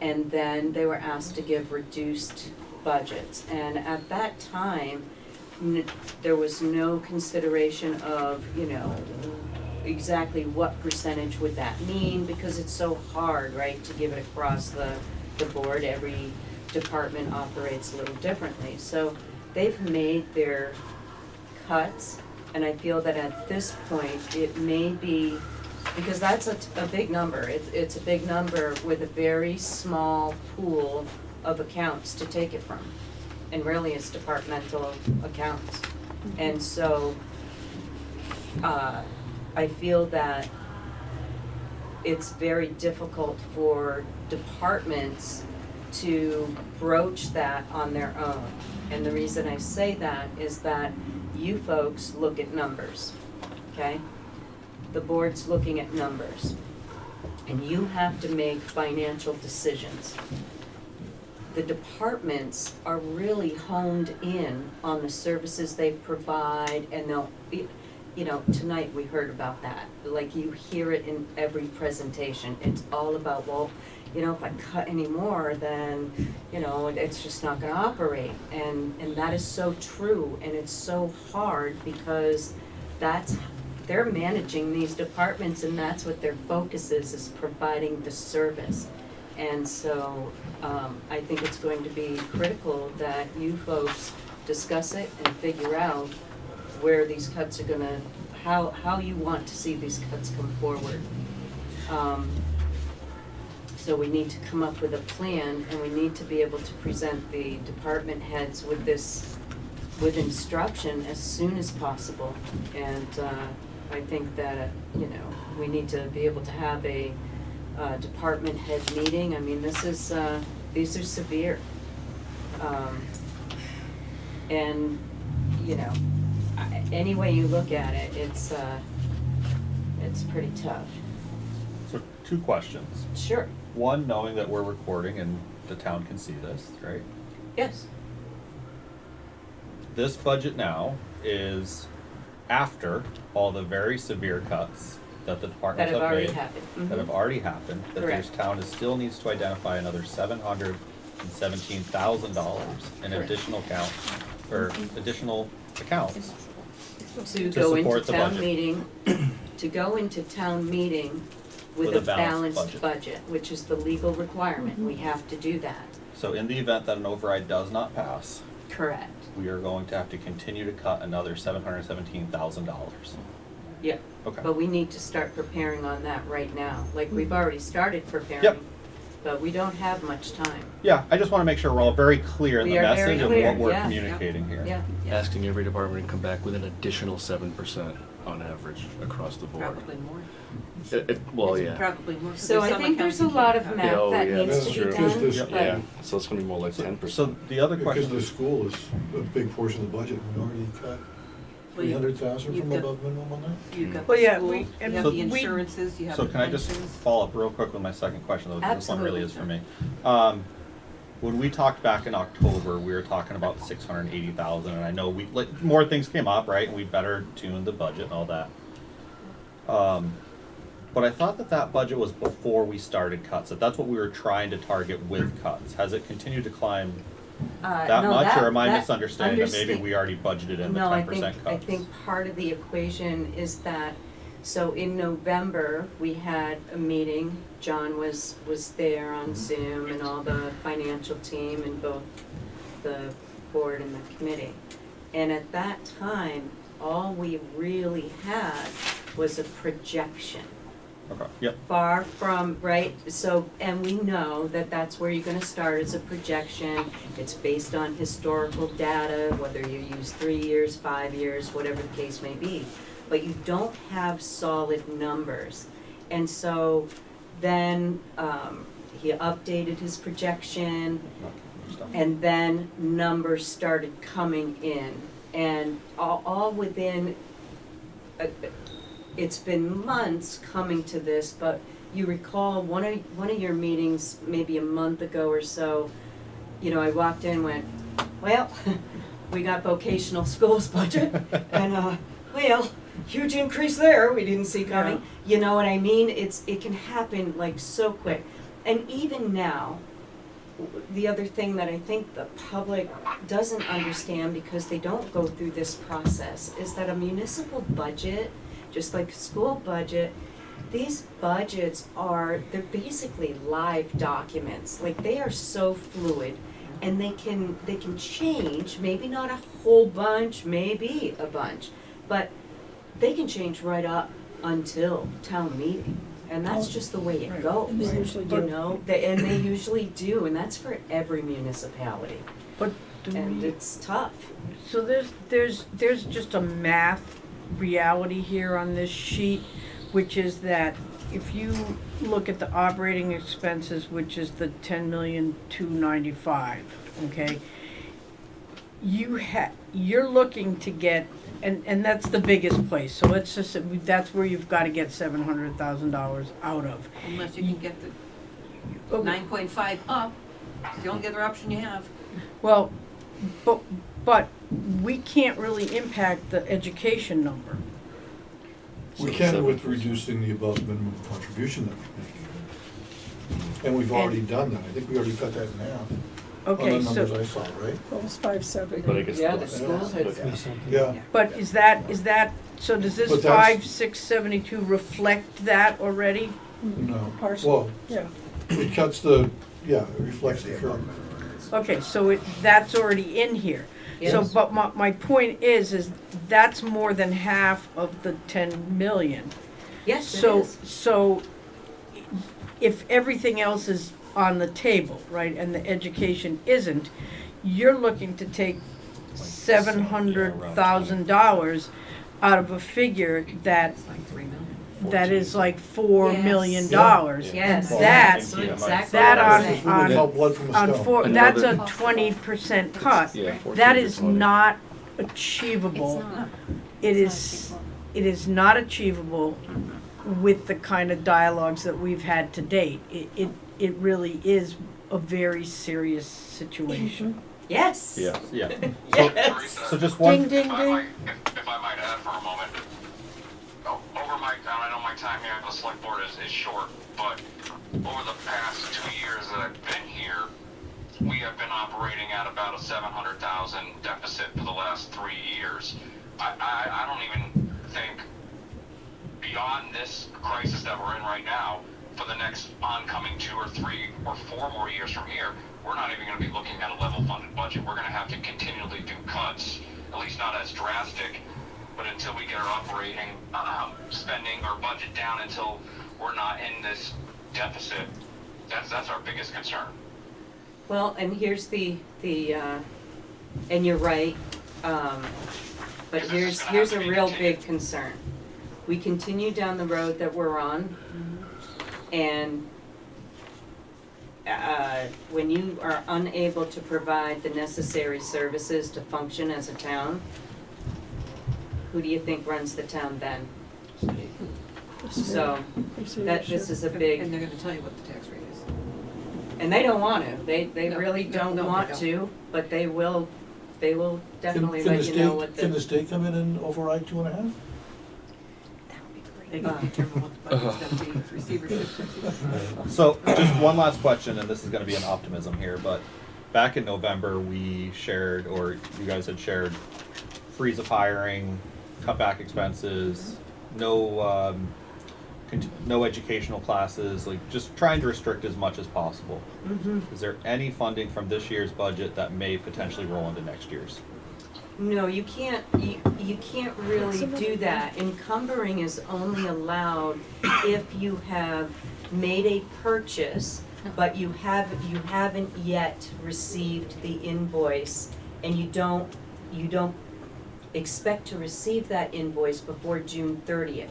And then they were asked to give reduced budgets. And at that time, there was no consideration of, you know, exactly what percentage would that mean, because it's so hard, right, to give it across the board. Every department operates a little differently. So they've made their cuts, and I feel that at this point, it may be, because that's a big number. It's a big number with a very small pool of accounts to take it from. And really, it's departmental accounts. And so, I feel that it's very difficult for departments to broach that on their own. And the reason I say that is that you folks look at numbers, okay? The board's looking at numbers, and you have to make financial decisions. The departments are really honed in on the services they provide, and they'll, you know, tonight we heard about that. Like, you hear it in every presentation. It's all about, well, you know, if I cut any more, then, you know, it's just not gonna operate. And that is so true, and it's so hard, because they're managing these departments, and that's what their focus is providing the service. And so, I think it's going to be critical that you folks discuss it and figure out where these cuts are gonna, how you want to see these cuts come forward. So we need to come up with a plan, and we need to be able to present the department heads with this, with instruction as soon as possible. And I think that, you know, we need to be able to have a department head meeting. I mean, this is, these are severe. And, you know, any way you look at it, it's pretty tough. So 2 questions. Sure, One, knowing that we're recording and the town can see this, right? yes, This budget now is after all the very severe cuts that the that departments have have already made. happened. That have already happened, that this Correct. town still needs to identify another $717,000 in Correct. additional count, or additional accounts. To To go into support the town budget. meeting, to go into town meeting with a balanced budget, which is the legal requirement. We have to do that. So in the event that an override does not pass, Correct. we are going to have to continue to cut another $717,000. Yep. Okay. But we need to start preparing on that right now. Like, we've already started preparing. Yep. but we don't have much time. Yeah, I just wanna make sure we're all very clear in the We are very message of clear, what we're yeah. communicating here. Yeah. Asking every department to come back with an additional 7% on average across the board. Probably more. Well, It's yeah. Probably more. 'cause So there's I some think there's a accounts you lot can't of cut. math Oh, that yeah, needs that's to be true. done. Because but- Yeah, so it's gonna be more like So- 10%. So the other Because question the is, school is a big portion of the budget, we already cut Well, you- 300,000 you've from got- above minimum on that? You've got Well, the yeah, school, we- you and have So- the insurances, you have so the can I just pensions. follow up real quick with my second question, though, because this one really Absolutely. is for me. When we talked back in October, we were talking about 680,000, and I know we, like, more things came up, right, and we better tuned the budget and all that. But I thought that budget was before we started cuts, that that's what we were trying to target with cuts. Has it continued to climb that No, much, or am I that misunderstanding that maybe understand- we already budgeted in the No, 10% cuts? I think part of the equation is that, so in November, we had a meeting. John was there on Zoom and all the financial team and both the board and the committee. And at that time, all we really had was a projection. Okay, yep. Far from, right, so, and we know that that's where you're gonna start as a projection. It's based on historical data, whether you use 3 years, 5 years, whatever the case may be. But you don't have solid numbers. And so then, he updated his projection, and then numbers started coming in. And all within, it's been months coming to this, but you recall one of your meetings, maybe a month ago or so, you know, I walked in and went, well, we got vocational schools budget, and, well, huge increase there, we didn't see coming. You know what I mean? It can happen like so quick. And even now, the other thing that I think the public doesn't understand because they don't go through this process is that a municipal budget, just like a school budget, these budgets they're basically live documents. Like, they are so fluid, and they can change, maybe not a whole bunch, maybe a bunch, but they can change right up until town meeting. And that's just the way it goes. And they usually do. You know, and they usually do, and that's for every municipality. But do And we, it's tough. so there's just a math reality here on this sheet, which is that if you look at the operating expenses, which is the 10,295,000, okay? You're looking to get, and that's the biggest place, so let's just, that's where you've gotta get $700,000 out of. Unless you can get the Okay. 9.5 up, it's the only other option you have. Well, but we can't really impact the education number. We So can 7%. with reducing the above minimum contribution that we make. And we've already done that, I think we already cut that in half. Okay, On the numbers I so, saw, right? Well, it's 570. But I guess Yeah, the- the schools had, Three something. Yeah, but is that, so does this But that's- 5,672 reflect that already? no, Partial. well, Yeah, it cuts it reflects the current. Okay, so that's already in here. So, Yes. but my point is that's more than half of the 10 million. yes, it So, is. so if everything else is on the table, right, and the education isn't, you're looking to take $700,000 out of a figure that, It's like 3 million. that is like $4 Yes. million. Yes, That- that's exactly that what I'm on- saying. This would help blood from a On stone. four, that's a Another- 20% cut. Yeah, 14 That to is 20. not It's achievable. not. It It's is, not it is not achievable with the kind of dialogues that we've had to date. It really is a very serious situation. Yes. Yeah. Yes. So just ding, one, ding, ding. If I might add for a moment, over my time, I know my time here on the select board is short, but over the past 2 years that I've been here, we have been operating at about a 700,000 deficit for the last 3 years. I don't even think beyond this crisis that we're in right now, for the next oncoming 2 or 3 or 4 more years from here, we're not even going to be looking at a level funded budget. We're going to have to continually do cuts, at least not as drastic, but until we get our operating spending or budget down, until we're not in this deficit, That's our biggest concern. Well, and here's and you're right, but here's a real big concern. We continue down the road that we're on, and when you are unable to provide the necessary services to function as a town, who do you think runs the town then? So, this is a big. And they're gonna tell you what the tax rate is. And they don't want to, they No, really no, don't no, they want don't. to, but they will definitely Can the let you know state- what Can the the, state come in and override 2.5? That would be They great. can determine what the budget's gonna be with receivership. So, just one last question, and this is gonna be an optimism here, but back in November, we shared, or you guys had shared, freeze of hiring, cut back expenses, no, no educational classes, like just trying to restrict as much as possible. Is there any funding from this year's budget that may potentially roll into next year's? no, you can't really do that. Encumbering is only allowed if you have made a purchase, but you haven't yet received the invoice, and you don't expect to receive that invoice before June 30th.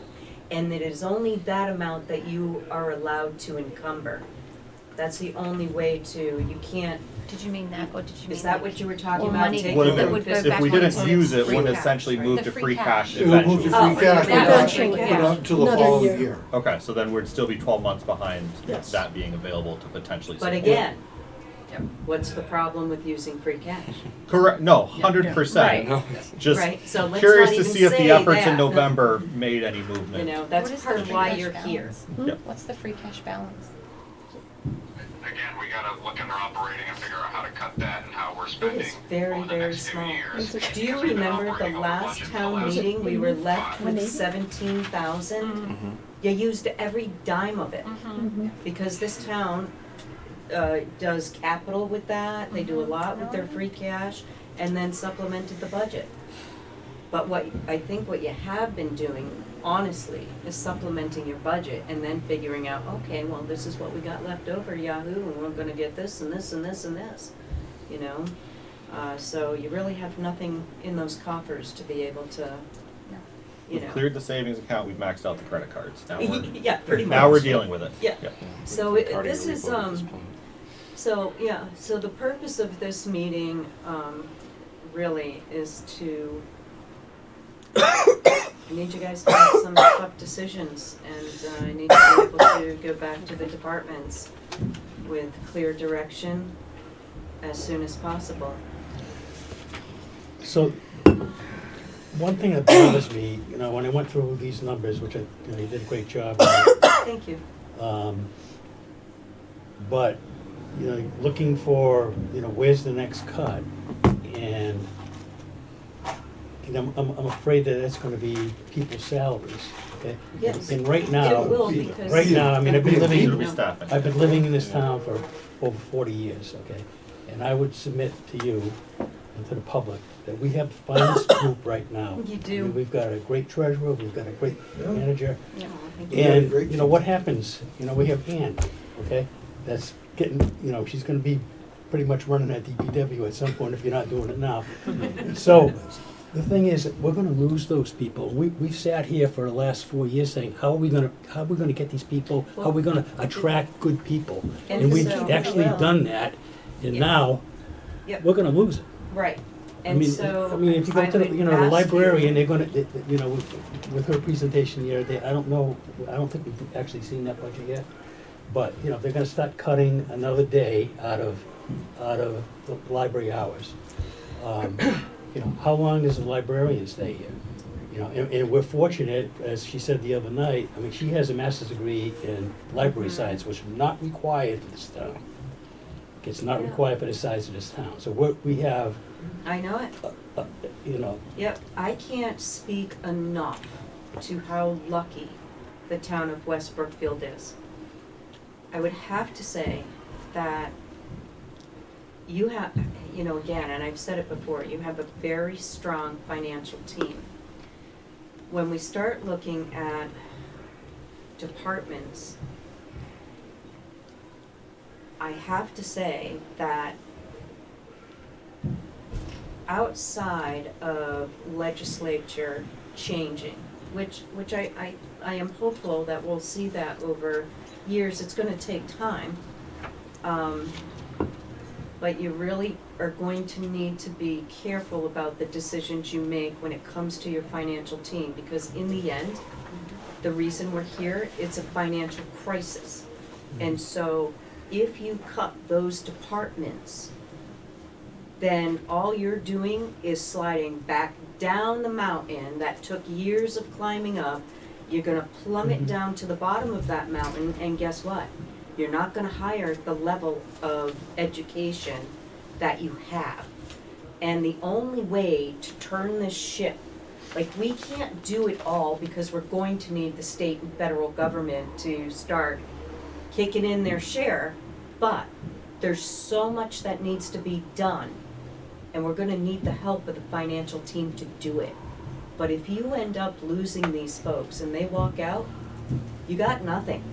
And it is only that amount that you are allowed to encumber. That's the only way you can't, Did you mean that, or did you mean is that like- what you were talking or about? money Taking Would've that been- would go If back we onto didn't use it, free would cash, essentially right? move The to free free cash It will move to eventually. free cash, but eventually, not yeah. until the Another following year. year. Okay, so then we'd still be 12 months behind Yes. that being available to potentially But support. again, Yep. what's the problem with using free cash? Correct, no, 100%. Right. Just Right, so let's curious not to even see if say the efforts in that. November made any You movement. know, What that's is part the of free why cash you're here. balance? Yep. What's the free cash balance? Again, we gotta look at our operating and figure out how to cut that and how we're It spending is very, over the very next few small. years. Do you Because we've been remember the operating over last budget for the town last meeting, we were left with 180? 17,000? Mm-hmm. You used every dime of it, Mm-hmm. because this town, does capital with that, they do a lot with their free cash, and then supplemented the budget. But I think what you have been doing, honestly, is supplementing your budget and then figuring out, okay, well, this is what we got left over, yahoo, and we're gonna get this and this and this and this, you know? So you really have nothing in those coffers to be able to, you We've know. cleared the savings account, we've maxed out the credit cards. Now we're, Yeah, pretty much. now we're dealing with it. Yeah. Yep. So this is, so, yeah, so the purpose of this meeting, really is to, I need you guys to make some tough decisions, and, I need to be able to go back to the departments with clear direction as soon as possible. So, one thing that bothers me, you know, when I went through these numbers, which you did a great job on, Thank you. but, you know, looking for, you know, where's the next cut? And, you know, I'm afraid that it's gonna be people's salaries, okay? Yes. And right now, It will, because. right now, I mean, I've been It'll living, be staffing. I've been living in this town for over 40 years, okay? And I would submit to you and to the public that we have the finest group right now. You I do. mean, we've got a great treasurer, we've got a great Yeah. manager, Yeah, thank You got a and, great you know, what happens, you know, we have Ann, okay? That's getting, you know, she's gonna be pretty much running that DPW at some point if you're not doing it now. So, the thing is, we're gonna lose those people. We've sat here for the last 4 years saying, how are we gonna get these people? How are we gonna attract good people? And we've so- actually well, done that, and Yeah. now, Yep. we're gonna lose it. Right, I and mean, so. I mean, if you go I to the, would you know, the ask librarian, you- they're gonna, you know, with her presentation the other day, I don't know, I don't think we've actually seen that budget yet. But, you know, they're gonna start cutting another day out of the library hours. You know, how long does the librarian stay here? You know, and we're fortunate, as she said the other night, I mean, she has a master's degree in library science, which is not required for this town. It's not Yeah. required for the size of this town. So we have, I know it. you know, Yep, I can't speak enough to how lucky the town of West Brookfield is. I would have to say that you have, you know, again, and I've said it before, you have a very strong financial team. When we start looking at departments, I have to say that outside of legislature changing, which I am hopeful that we'll see that over years, it's gonna take time. But you really are going to need to be careful about the decisions you make when it comes to your financial team, because in the end, the reason we're here, it's a financial crisis. And so if you cut those departments, then all you're doing is sliding back down the mountain that took years of climbing up. You're gonna plummet down to the bottom of that mountain, and guess what? You're not gonna hire the level of education that you have. And the only way to turn this ship, like, we can't do it all because we're going to need the state and federal government to start kicking in their share, but there's so much that needs to be done, and we're gonna need the help of the financial team to do it. But if you end up losing these folks and they walk out, you got nothing.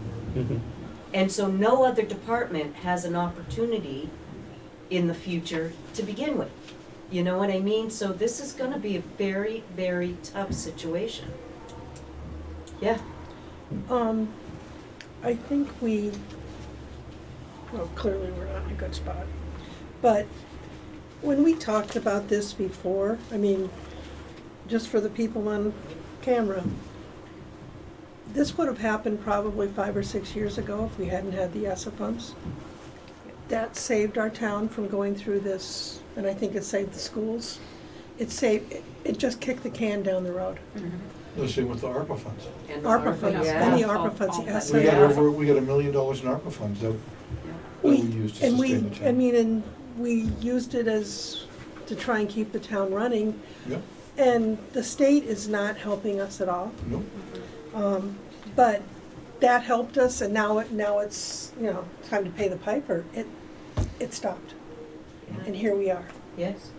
And so no other department has an opportunity in the future to begin with. You know what I mean? So this is gonna be a very, very tough situation. Yeah. I think well, clearly we're not in a good spot. But when we talked about this before, I mean, just for the people on camera, this would have happened probably 5 or 6 years ago if we hadn't had the ESSA funds. That saved our town from going through this, and I think it saved the schools. It just kicked the can down the road. The same with the ARPA funds. And ARPA funds, yeah. and the ARPA funds, the ESSA. We got $1 million in ARPA funds that we used to sustain the town. I mean, and we used it to try and keep the town running. Yep, And the state is not helping us at all. nope. But that helped us, and now it's, time to pay the piper. It stopped, and here we are. Yes.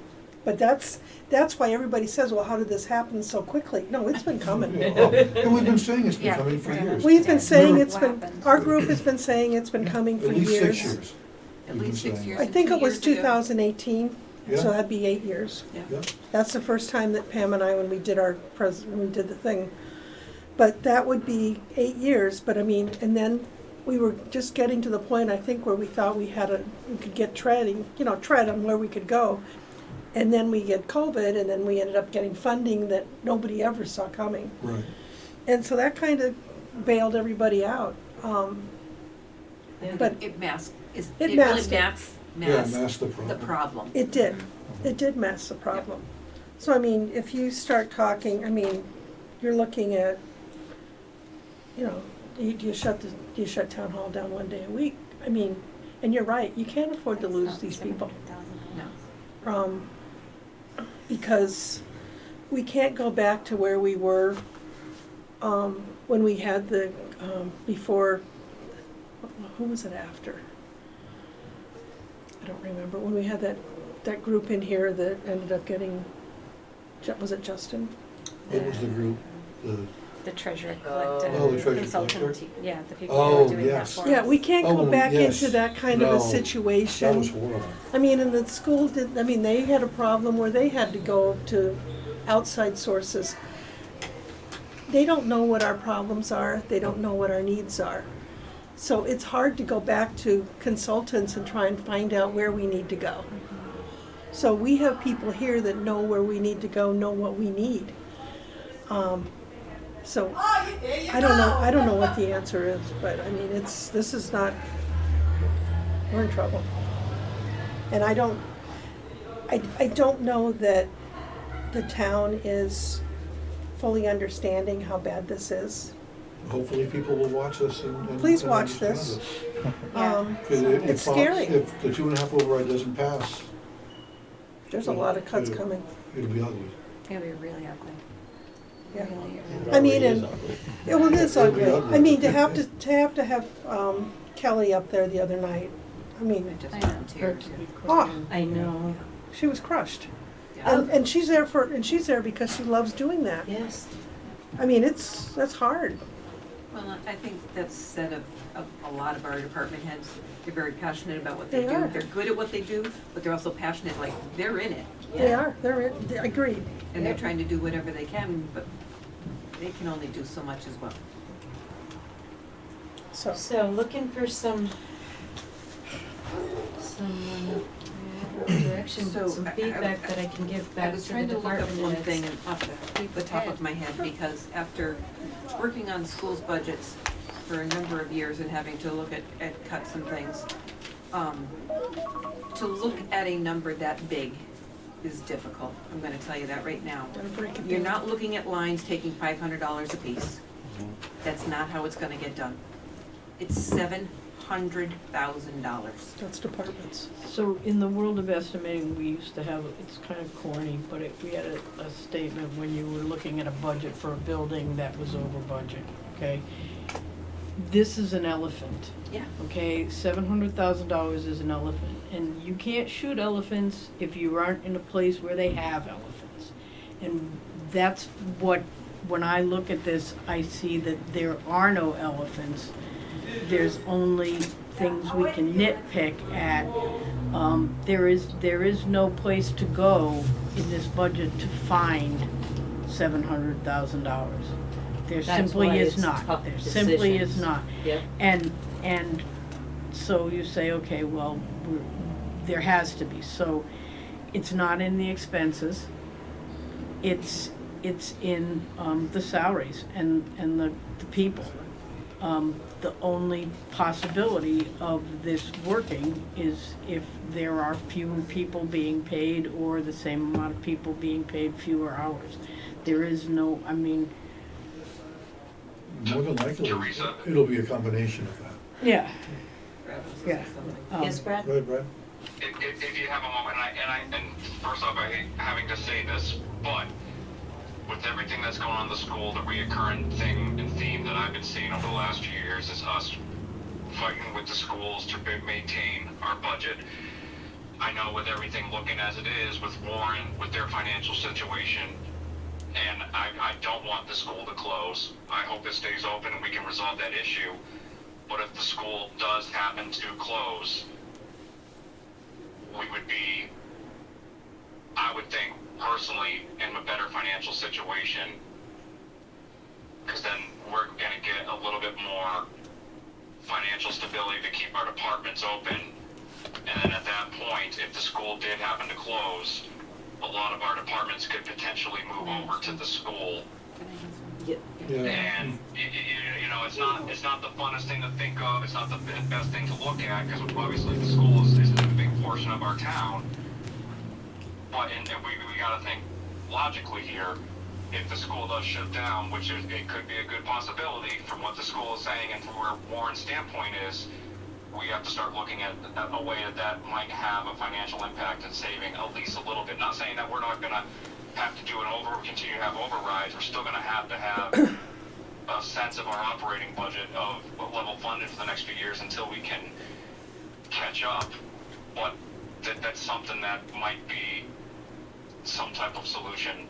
But that's why everybody says, well, how did this happen so quickly? No, it's been coming. Yeah, oh, and we've been saying it's been Yeah, coming for years. We've been saying Never- it's been, our group has been saying it's been coming for At years. least 6 years. At we've been least 6 saying. years. I think it was 2 years ago. 2018, Yeah. so that'd be 8 years. Yeah, That's the first time that Pam and I, when we did the thing. But that would be 8 years, but I mean, and then we were just getting to the point, I think, where we thought we could get tread on where we could go. And then we get COVID, and then we ended up getting funding that nobody ever saw coming. right. And so that kind of bailed everybody out. But It masked, It really masked it. Mask the the problem. problem. it did mask the problem. So, I mean, if you start talking, I mean, you're looking at, you shut town hall down 1 day a week. I mean, and you're right, you can't afford to lose these people. No. Because we can't go back to where we were when we had before, who was it after? I don't remember, when we had that group in here that ended up getting, was it Justin? What was the group? The treasurer Oh, collector, the treasurer consultant, collector? yeah, the people who Oh, are doing that yes. for us. Yeah, we can't go Oh, back yes. into that kind of a No, situation. That was horrible. I mean, and the school they had a problem where they had to go to outside sources. They don't know what our problems are, they don't know what our needs are. So it's hard to go back to consultants and try and find out where we need to go. So we have people here that know where we need to go, know what we need. So I don't know what the answer is, but I mean, we're in trouble. And I don't know that the town is fully understanding how bad this is. Hopefully people will watch this and Please and watch understand this. it. Yeah. 'Cause It's scary. If the 2.5 override doesn't pass, There's a lot of cuts coming. it'll be ugly. It'll be really ugly. Yeah. Really, I mean, and it is It'll be ugly. ugly. I mean, to have Kelly up there the other night. I mean, I know. I know. she was crushed. Yeah. And she's there because she loves doing that. Yes. I mean, that's hard. Well, I think that's said of a lot of our department heads. They're very passionate about what they They do. are. They're good at what they do, but they're also passionate, like, they're in it. They are, agreed. And they're Yep. trying to do whatever they can, but they can only do so much as well. So looking for some direction, So, some feedback that I can give I back was to trying the to look up department one heads. thing and off the top of my head, because after working on schools' budgets for a number of years and having to look at cuts and things, to look at a number that big is difficult. I'm gonna tell you that right now. Gotta break it You're down. not looking at lines taking $500 apiece. That's not how it's gonna get done. It's $700,000. That's departments. So in the world of estimating, we used to have, it's kind of corny, but we had a statement when you were looking at a budget for a building that was over budget, okay? This is an elephant. Yeah. Okay, $700,000 is an elephant, and you can't shoot elephants if you aren't in a place where they have elephants. And that's what, when I look at this, I see that there are no elephants. There's only things we can nitpick at. There is no place to go in this budget to find $700,000. There That's simply why is it's not. tough There simply is decisions. not. Yep. And so you say, okay, well, there has to be. So it's not in the expenses. It's in the salaries and the people. The only possibility of this working is if there are fewer people being paid or the same amount of people being paid fewer hours. There is no, I mean, More than likely, Teresa? it'll be a combination of that. yeah, Brad was yeah. something. Yes, Brad? Right, Brad? If you have a moment, and first off, I hate having to say this, but with everything that's going on in the school, the reoccurring thing and theme that I've been seeing over the last few years is us fighting with the schools to maintain our budget. I know with everything looking as it is, with Warren, with their financial situation, and I don't want the school to close. I hope it stays open and we can resolve that issue. But if the school does happen to close, we would be, I would think personally, in a better financial situation. Because then we're gonna get a little bit more financial stability to keep our departments open. And then at that point, if the school did happen to close, a lot of our departments could potentially move over to the school. Yeah. And you know, it's not the funnest thing to think of. It's not the best thing to look at because obviously the school is a big portion of our town. But and we got to think logically here. If the school does shut down, which it could be a good possibility from what the school is saying and from where Warren's standpoint is, we have to start looking at a way that might have a financial impact and saving at least a little bit. Not saying that we're not going to have to do continue to have overrides. We're still going to have a sense of our operating budget of level funded for the next few years until we can catch up. But that's something that might be some type of solution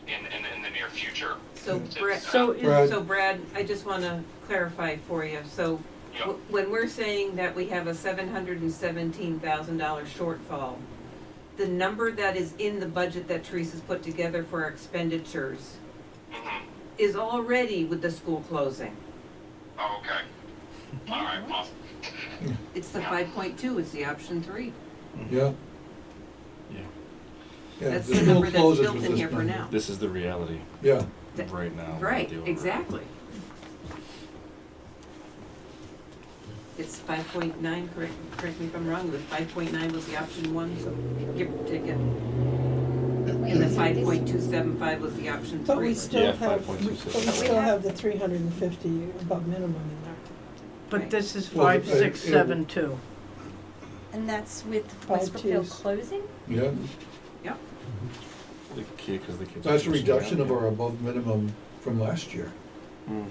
in the near future. So Brad, Brad. so Brad, I just wanna clarify for you, so Yep. when we're saying that we have a $717,000 shortfall, the number that is in the budget that Teresa's put together for our expenditures Mm-hmm. is already with the school closing. Oh, okay. All right. Well, It's the 5.2, it's the option 3. Yeah. Yeah, Yeah, That's the the school number that's closes built with in this here for number. now. this is the reality Yeah, right now. not Right, the override. exactly. It's 5.9, correct me if I'm wrong, but 5.9 was the option 1, so give or take it. And the 5.275 was the option 3. But we still Yeah, have, 5.26. but we still have the 350 above minimum in there. But this is Well, 5672. And that's with Five West Brookfield twos. closing? yeah. Yep. The kid, because the kids. That's a are pushing reduction down of our above minimum from last year. here.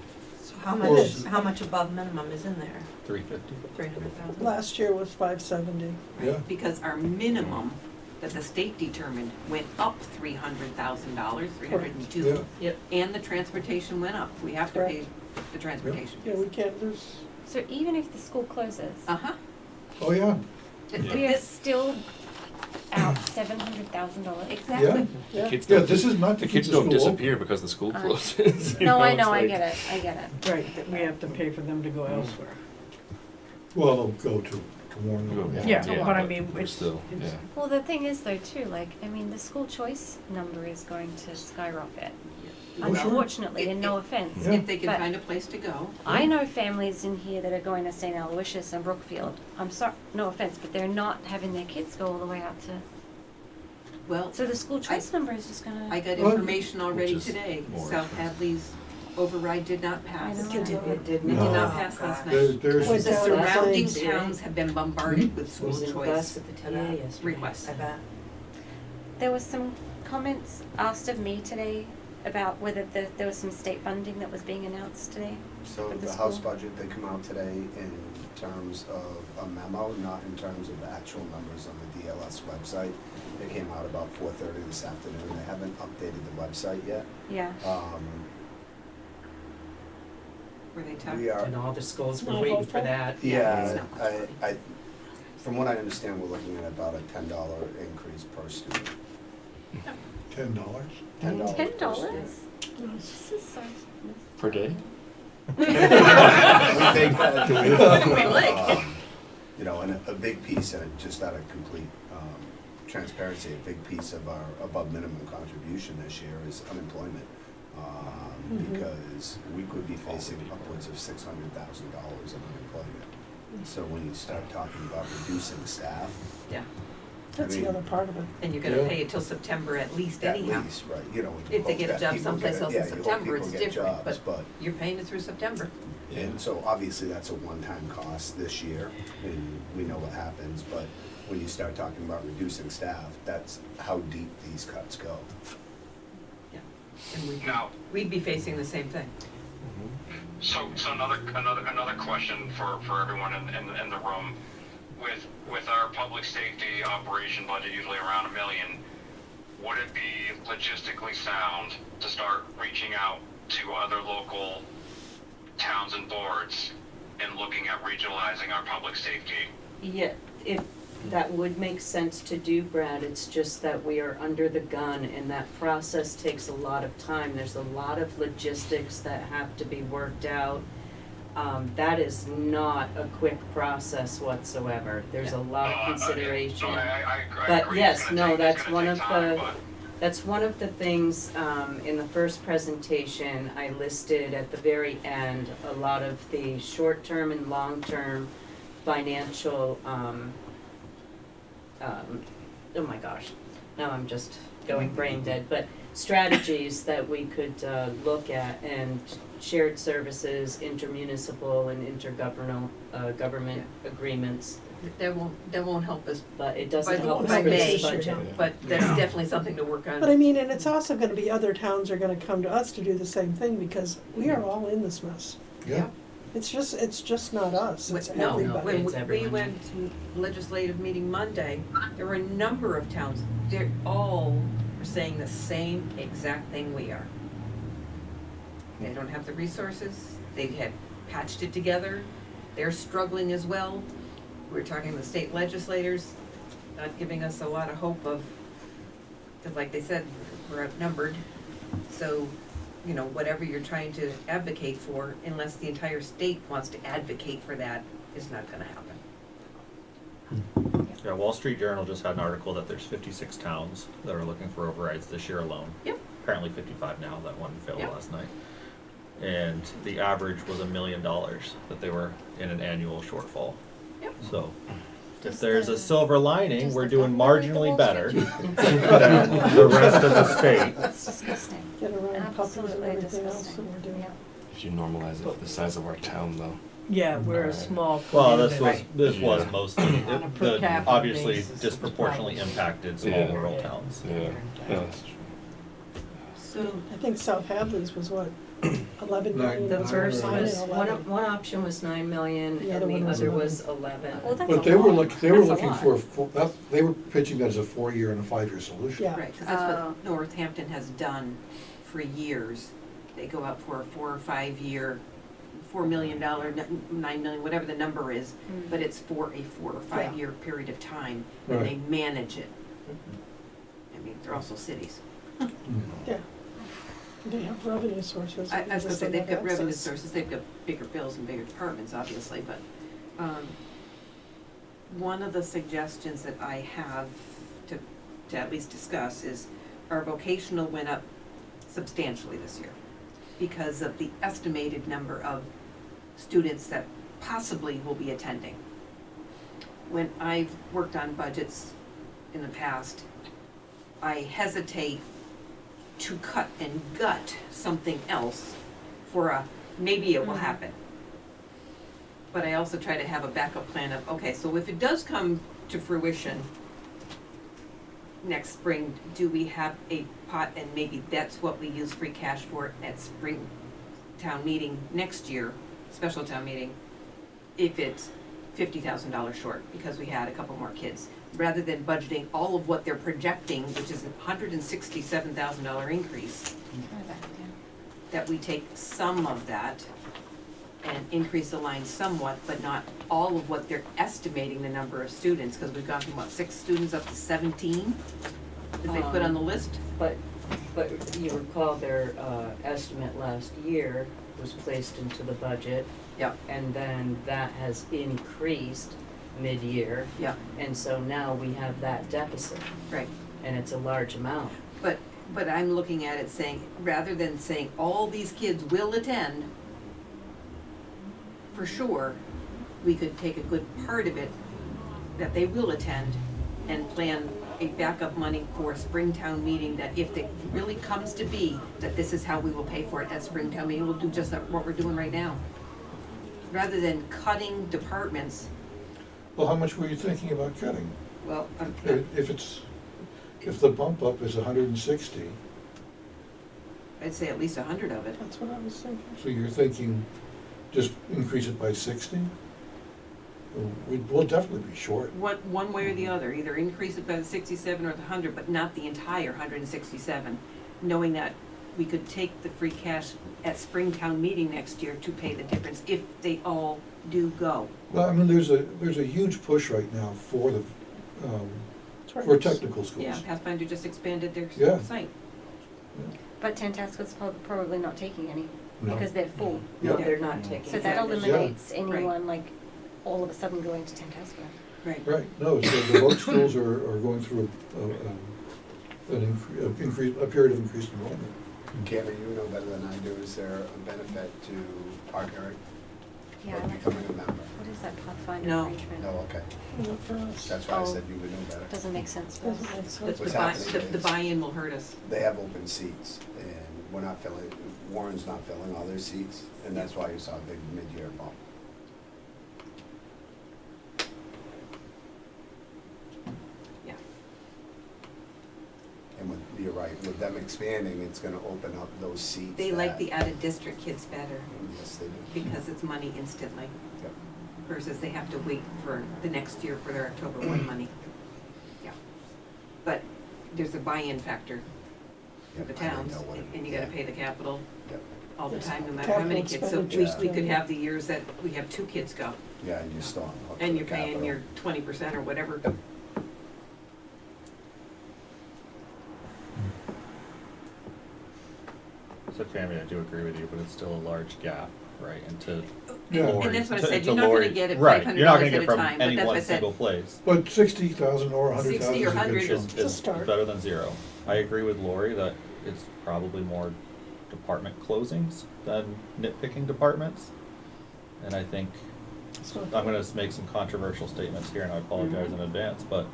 So how Well, how much above minimum is in there? 350. 300,000? Last year was 570. Yeah. Because our minimum that the state determined went up $300,000, 302. Yeah. Yep. And the transportation went up. We have to pay the transportation. Yeah, we can't, there's, So even if the school closes, Uh-huh. Oh, yeah, we are still out $700,000. Exactly. yeah. Kids yeah, don't, this is not to the keep kids the don't school open. disappear because the school Uh, closes. you No, I it's know, I like- get it, I get it. Right, that we have to pay for them to go elsewhere. Well, they'll go to Warren. Yeah, Yeah, but I but mean, we're it's, still, it's, yeah. Well, the thing is though too, like, I mean, the school choice number is going to skyrocket. Oh, sure. Unfortunately, and no offense. Yeah. If they can But find a place to go. I know families in here that are going to St. Aloysius and Brookfield. I'm sorry, no offense, but they're not having their kids go all the way out to, Well, so the school choice number is just gonna. I got Well, information already which is today. more South expensive. Hadley's override did not pass. I know. It didn't. It did No. not pass last There- night. There's, Went The down in surrounding flames. towns have been bombarded with school Was in choice class at the TA yesterday. requests. bet. There was some comments asked of me today about whether there was some state funding that was being announced today. So For the the House school? budget, they come out today in terms of a memo, not in terms of the actual numbers on the DLS website. It came out about 4:30 this afternoon. They haven't updated the website yet. Yeah. Were they tough? We are, And all the schools were Not waiting hopeful. for that. yeah, from what I understand, we're looking at about a $10 increase per student. $10. $10 per $10? student. This is so. Per day? We take that. We like. You know, and a big piece, and just out of complete transparency, a big piece of our above minimum contribution this year is unemployment. Because we could be facing upwards of $600,000 of unemployment. So when you start talking about reducing staff, Yeah, That's I mean, the other part of it. and you're gonna Yeah. pay it till September at least at anyhow. least, right, you know. If they hope get a that job people someplace get else yeah, in you hope September, people it's get different, jobs, but you're paying it through September. And so obviously that's a one-time cost this year, and we know what happens, but when you start talking about reducing staff, that's how deep these cuts go. Yeah, and Now, we'd be facing the same thing. so another question for everyone in the room. With our public safety operation budget usually around $1 million, would it be logistically sound to start reaching out to other local towns and boards and looking at regionalizing our public safety? Yeah, that would make sense to do, Brad, it's just that we are under the gun and that process takes a lot of time. There's a lot of logistics that have to be worked out. That is not a quick process whatsoever. There's a lot of consideration. No, I But agree. yes, It's gonna no, take- that's it's gonna one take of time, the- but- That's one of the things, in the first presentation, I listed at the very end, a lot of the short-term and long-term financial, oh my gosh, now I'm just going brain dead, but strategies that we could, look at, and shared services, intermunicipal and intergovernmental, government agreements, That won't help us, but it doesn't By- help us by with May. this budget. but that's definitely something to work on. But I mean, and it's also gonna be other towns are gonna come to us to do the same thing, because we are all in this mess. Yeah. It's just not us, it's No, everybody. when It's we everyone. went to legislative meeting Monday, there were a number of towns, they're all saying the same exact thing we are. They don't have the resources, they had patched it together, they're struggling as well. We're talking to the state legislators, not giving us a lot of hope of, because like they said, we're outnumbered. So, you know, whatever you're trying to advocate for, unless the entire state wants to advocate for that, is not gonna happen. Yeah, Wall Street Journal just had an article that there's 56 towns that are looking for overrides this year alone. Yep. Apparently 55 now, that one failed Yep. last night. And the average was $1 million that they were in an annual shortfall. Yep. So, Does if there's the- a silver lining, does we're the doing governor read the marginally Wall better Street than the rest of the state. That's disgusting. Get around puppies and Absolutely everything else disgusting. that we're doing. Yeah. If you normalize it for the size of our town though. yeah, we're a Right. small Well, community. this was Yeah. mostly, On a per the capita obviously basis, it's disproportionately probably- impacted small Yeah. rural towns. Yeah, yeah, that's true. So, I think South Hadley's was what, 11 million? The or first nine was, and one, 11. one option was 9 million The and other the one was other 11. was 11. Well, that's But a they were lot. they were That's a looking lot. they were pitching that as a 4-year and a 5-year solution. Yeah. right, because that's Oh. what Northampton has done for years. They go out for a 4 or 5 year $4 million, $9 million, whatever the number is, Mm. but it's for a 4 or 5 year period of time, and Right. they manage it. I mean, they're also cities. Yeah. They have revenue sources. I was gonna just say, don't they've have got revenue access. sources, they've got bigger bills and bigger departments, obviously, but, one of the suggestions that I have to at least discuss is our vocational went up substantially this year because of the estimated number of students that possibly will be attending. When I've worked on budgets in the past, I hesitate to cut and gut something else for a, maybe it will happen. But I also try to have a backup plan of, okay, so if it does come to fruition next spring, do we have a pot, and maybe that's what we use free cash for at spring town meeting next year, special town meeting, if it's $50,000 short, because we had a couple more kids, rather than budgeting all of what they're projecting, which is a $167,000 increase, that we take some of that and increase the line somewhat, but not all of what they're estimating the number of students, because we've gone from, what, 6 students up to 17 that they put on the list? But you recall their estimate last year was placed into the budget. Yep. And then that has increased mid-year. Yep. And so now we have that deficit, Right. and it's a large amount. But I'm looking at it saying, rather than saying all these kids will attend, for sure, we could take a good part of it that they will attend and plan a backup money for a Springtown meeting, that if it really comes to be that this is how we will pay for it at Springtown meeting, we'll do just like what we're doing right now. Rather than cutting departments, Well, how much were you thinking about cutting? well, If the bump up is 160, I'd say at least 100 of it. That's what I was thinking. so you're thinking just increase it by 60? We'll definitely be short. One way or the other, either increase it by the 67 or the 100, but not the entire 167, knowing that we could take the free cash at Springtown meeting next year to pay the difference if they all do go. Well, I mean, there's a huge push right now for the, for technical schools. Yeah, Pathfinder just expanded their Yeah. site. But Tantasco's probably not taking any, No. because they're full. Yeah. They're not taking. So that advantage. eliminates anyone like all of a sudden going to Tantasco. Right. Right, no, so the both schools are going through a period of increased enrollment. Cameron, you know better than I do, is there a benefit to partnering, Yeah, or I like, becoming a member? what is that Pathfinder No. arrangement? No, okay, Not for us. that's why I Oh. said you would know better. Doesn't make sense for us. Doesn't make sense. That's What's the buy, happening the is- buy-in will hurt us. They have open seats, and we're not filling, Warren's not filling all their seats, and that's why you saw a big mid-year bump. Yeah. And with, you're right, with them expanding, it's gonna open up those seats. They like that- the out-of-district kids better Yes, they do. because it's money instantly Yep. versus they have to wait for the next year for their October 1 money. Yeah. But there's a buy-in factor for Yep, the I didn't towns, know what it- and you gotta yeah. pay the capital Yep. all the Yes. time, no matter how many Capital kids. So expenditures we could too. have the years that we have 2 kids go, Yeah, and you're still on the hook and for you're the paying capital. your 20% or whatever. Yep. So Tammy, I do agree with you, but it's still a large gap, right? And to Yeah. And Lori- that's what I to- said, to you're not gonna Lori- get it right, $500 you're not gonna at get a from time, but any that's one what I said. single place. But 60,000 or 100,000 60 or is a good 100 chunk. It's a start. Better than zero. I agree with Lori that it's probably more department closings than nitpicking departments. And I think, It's not I'm gonna make some controversial statements here, and I apologize in advance, but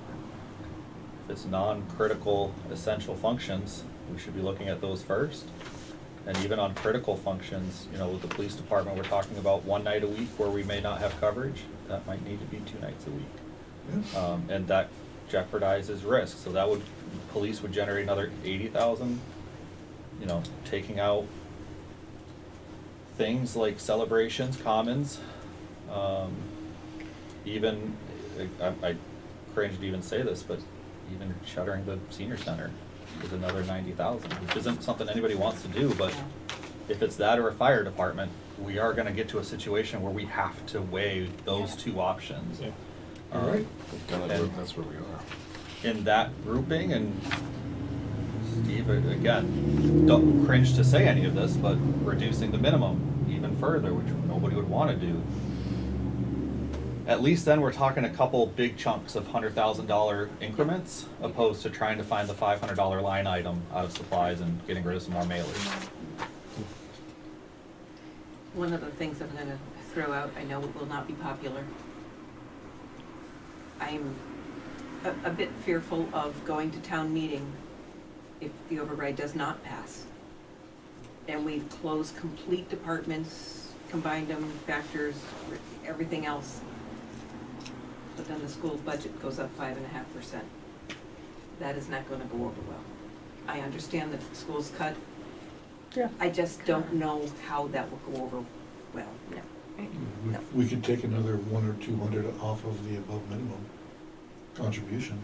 if it's non-critical essential functions, we should be looking at those first. And even on critical functions, you know, with the police department, we're talking about 1 night a week where we may not have coverage. That might need to be 2 nights a week. Yeah. And that jeopardizes risk, so that would, police would generate another 80,000, you know, taking out things like celebrations, commons, even, I cringe to even say this, but even shuttering the senior center is another 90,000, which isn't something anybody wants to do, but if it's that or a fire department, we are gonna get to a situation where we have to weigh those two options. Yeah. All right. And That's where we are. in that grouping, and Steve, again, don't cringe to say any of this, but reducing the minimum even further, which nobody would wanna do. At least then we're talking a couple big chunks of $100,000 increments, opposed to trying to find the $500 line item out of supplies and getting rid of some more mailers. One of the things I'm gonna throw out, I know it will not be popular. I'm a bit fearful of going to town meeting if the override does not pass. And we've closed complete departments, combined them, factors, everything else. But then the school budget goes up 5.5%. That is not gonna go over well. I understand that the schools cut. Yeah. I just don't know how that will go over well. No. We could take another 100 or 200 off of the above minimum contribution.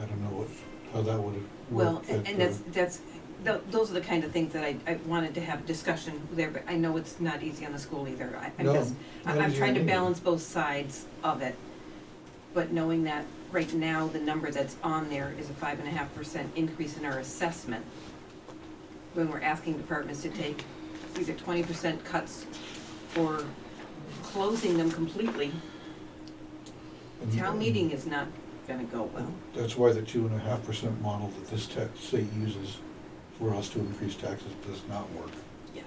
I don't know how that would have Well, worked. and those are the kind of things that I wanted to have discussion there, but I know it's not easy on the school either. No, not I'm easy trying on to either. balance both sides of it. But knowing that right now, the number that's on there is a 5.5% increase in our assessment. When we're asking departments to take either 20% cuts or closing them completely, town meeting is not gonna go well. That's why the 2.5% model that this state uses for us to increase taxes does not work. Yes,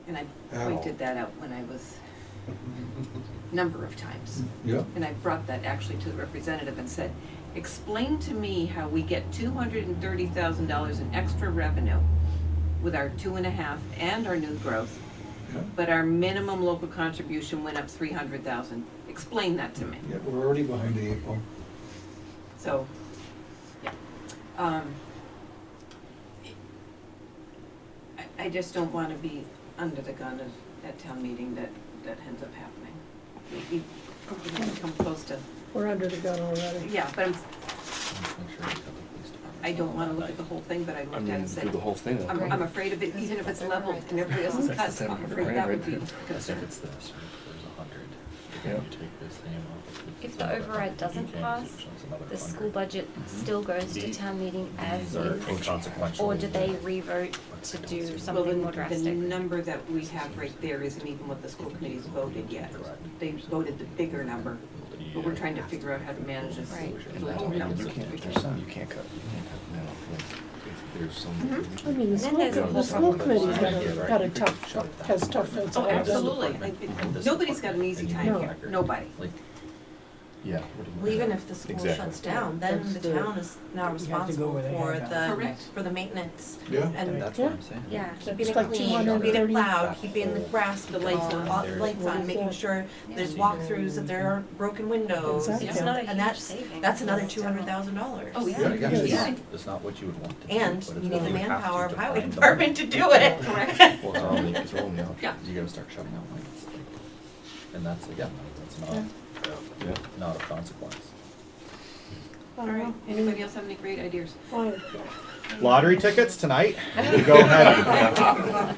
and I At all. pointed that out when I was, number of times. Yeah. And I brought that actually to the representative and said, explain to me how we get $230,000 in extra revenue with our 2.5 and our new growth, Yeah. but our minimum local contribution went up 300,000. Explain that to me. Yeah, we're already behind the 8 ball. So, yeah. I just don't wanna be under the gun at town meeting that ends up happening. We come close to, We're under the gun already. yeah, but I don't wanna look at the whole thing, but I I looked at it mean, and do said, the whole thing. I'm afraid of it, even if it's level and everybody else is cut, I'm afraid that would be a If concern. it's this, or if there's 100, Yeah. you take this thing off. If the override doesn't pass, the school budget still goes to town meeting as These are is? inconsequential. Or do they revote to do Well, something more the drastic? number that we have right there isn't even what the school committee's voted yet. They voted the bigger number, but we're trying to figure out how to manage this. Right. little number. You can't, there's some you can't cut, no, like, if there's some. I mean, the Then school, there's a the whole school problem. committee's got a tough, has tough votes. Oh, absolutely. Nobody's got an easy time here, nobody. Like, Yeah. Well, even if the school Exactly. shuts down, then That's the the- town is now responsible where they for have the, Correct. for the maintenance. Yeah. And that's what I'm saying. Yeah. keeping It's it like clean, 230. keeping it plowed, keeping the grass, the lights on. on, lights What on, is making that? sure there's Yeah. walkthroughs, that there aren't broken windows. Exactly. you It's know, not a and huge that's, savings. that's another It's still- $200,000. Oh, yeah. Yeah. Yeah. It's not what you would want to do. And but you it's need what the we have to manpower of to highway find the department to do it. Correct. Well, It's only, it's only option. Yeah. You gotta start shutting out lights, like, and that's, again, that's not, Yeah. not of consequence. I All don't right, know. anybody else have any great ideas? Fine. Lottery tickets tonight, go ahead.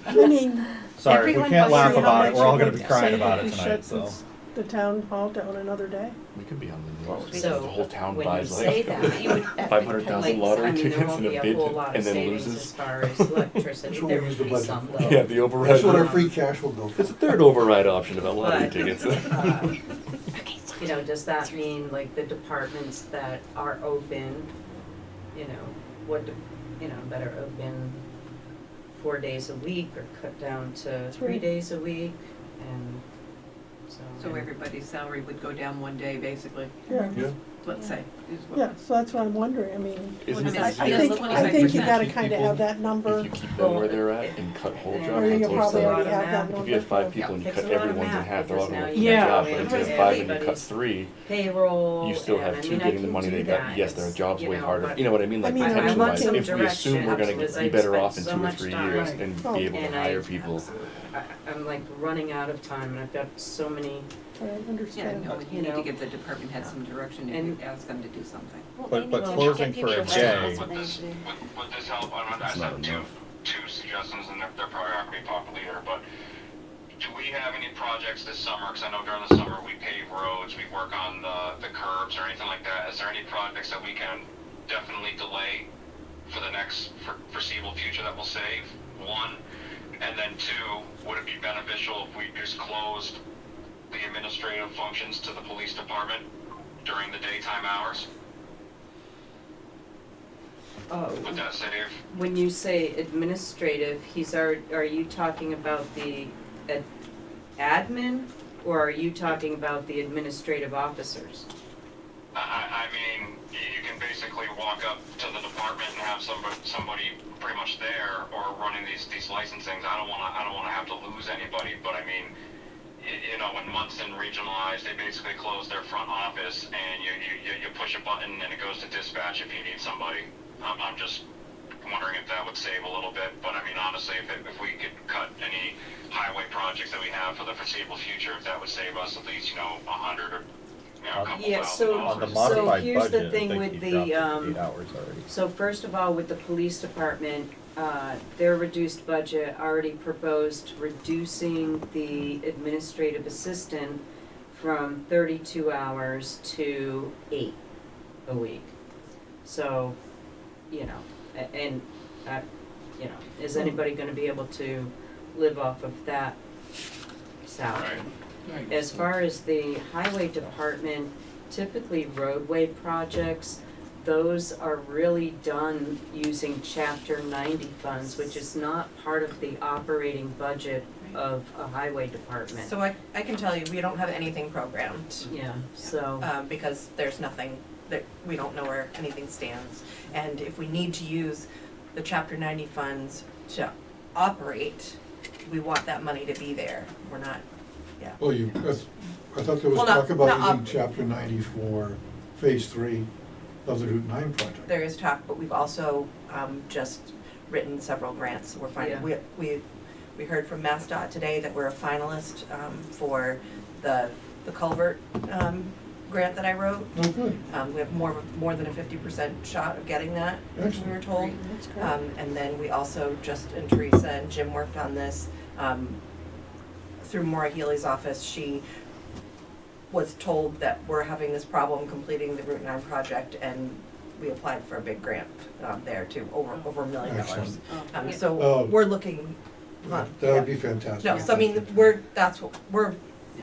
I mean, Sorry, we everyone can't must laugh see how about it, much we're all it gonna would be crying save about if it we tonight, shut so. the town hall down another day. We could be on the news. So, The whole town when you buys say like that, you would, 500,000 lottery I mean, there tickets won't and be a a bid whole lot and of then savings loses. as far as electricity, That's what there we use would the be budget some for. though. Yeah, the override. That's what our free cash will go for. It's a third override option about lottery But, tickets. You know, does that mean like the departments that are open, you know, that are open 4 days a week or cut down to 3 days a week, and So everybody's salary would go down one day, basically, Yeah, Yeah. let's say, is what. yeah, so that's what I'm wondering, I mean, Isn't I mean, it I it's easier think, to I think you 25%. gotta keep kinda people- have that number, If you keep them where they're at and cut whole Yeah. jobs, or you opposed probably to- already have math. that number. if you have 5 people and you Takes cut a lot of everyone's in math, half, they're all because gonna now keep you their Yeah. job, but if you have 5 and you cut everybody's 3, payroll, you still have and, 2 I mean, I getting the can money they do got, that, yes, their it's, job's you way know, harder, but you know what I mean, like I mean, I potential want wise, some if we assume we're gonna direction, be better because off in I 2 or spent so 3 much years time. and Oh. be able to And hire people. I'm like running out of time, and I've got so many, I Yeah, understand. no, You you need to know. give the department head some direction and And- ask them to do something. Well, But- they but need to closing get for a people J- to- that's what Would they need this, to do. would this help? I It's just not have enough. two suggestions, and they're probably not gonna be popular, but do we have any projects this summer? Because I know during the summer we pave roads, we work on the curbs or anything like that. Is there any projects that we can definitely delay for the next foreseeable future that will save? One. And then two, would it be beneficial if we just closed the administrative functions to the police department during the daytime hours? Would that save? When you say administrative, are you talking about the admin, or are you talking about the administrative officers? I mean, you can basically walk up to the department and have somebody pretty much there or running these licensings. I don't wanna have to lose anybody, but I mean, you know, when Munson regionalized, they basically closed their front office and you push a button and it goes to dispatch if you need somebody. I'm just wondering if that would save a little bit, but I mean, honestly, if we could cut any highway projects that we have for the foreseeable future, if that would save us at least, you know, 100 or, you know, a couple Yeah, thousand On the dollars. modified here's the budget, I thing think with you the, dropped it to 8 hours already. So first of all, with the police department, their reduced budget already proposed reducing the administrative assistant from 32 hours to 8 a week. So, you know, and, you know, is anybody gonna be able to live off of that salary? As far as the highway department, typically roadway projects, those are really done using chapter 90 funds, which is not part of the operating budget of a highway department. So I can tell you, we don't have anything programmed, Yeah, so, because there's nothing, that we don't know where anything stands. And if we need to use the chapter 90 funds to operate, we want that money to be there. We're not, yeah. Well, I thought there was Well, not- talk about not using op- chapter 90 for phase 3 of the Route 9 project. There is talk, but we've also just written several grants. We're finding, we heard from MassDOT today that we're a finalist for the culvert grant that I wrote. Oh, good. We have more than a 50% shot of getting that, we were Excellent. told. That's great. And then we also just, and Teresa and Jim worked on this through Maura Healy's office. She was told that we're having this problem completing the Route 9 project, and we applied for a big grant there too, over $1 million. Excellent. So Oh. we're looking. That would be fantastic. No, so I mean, that's what, we're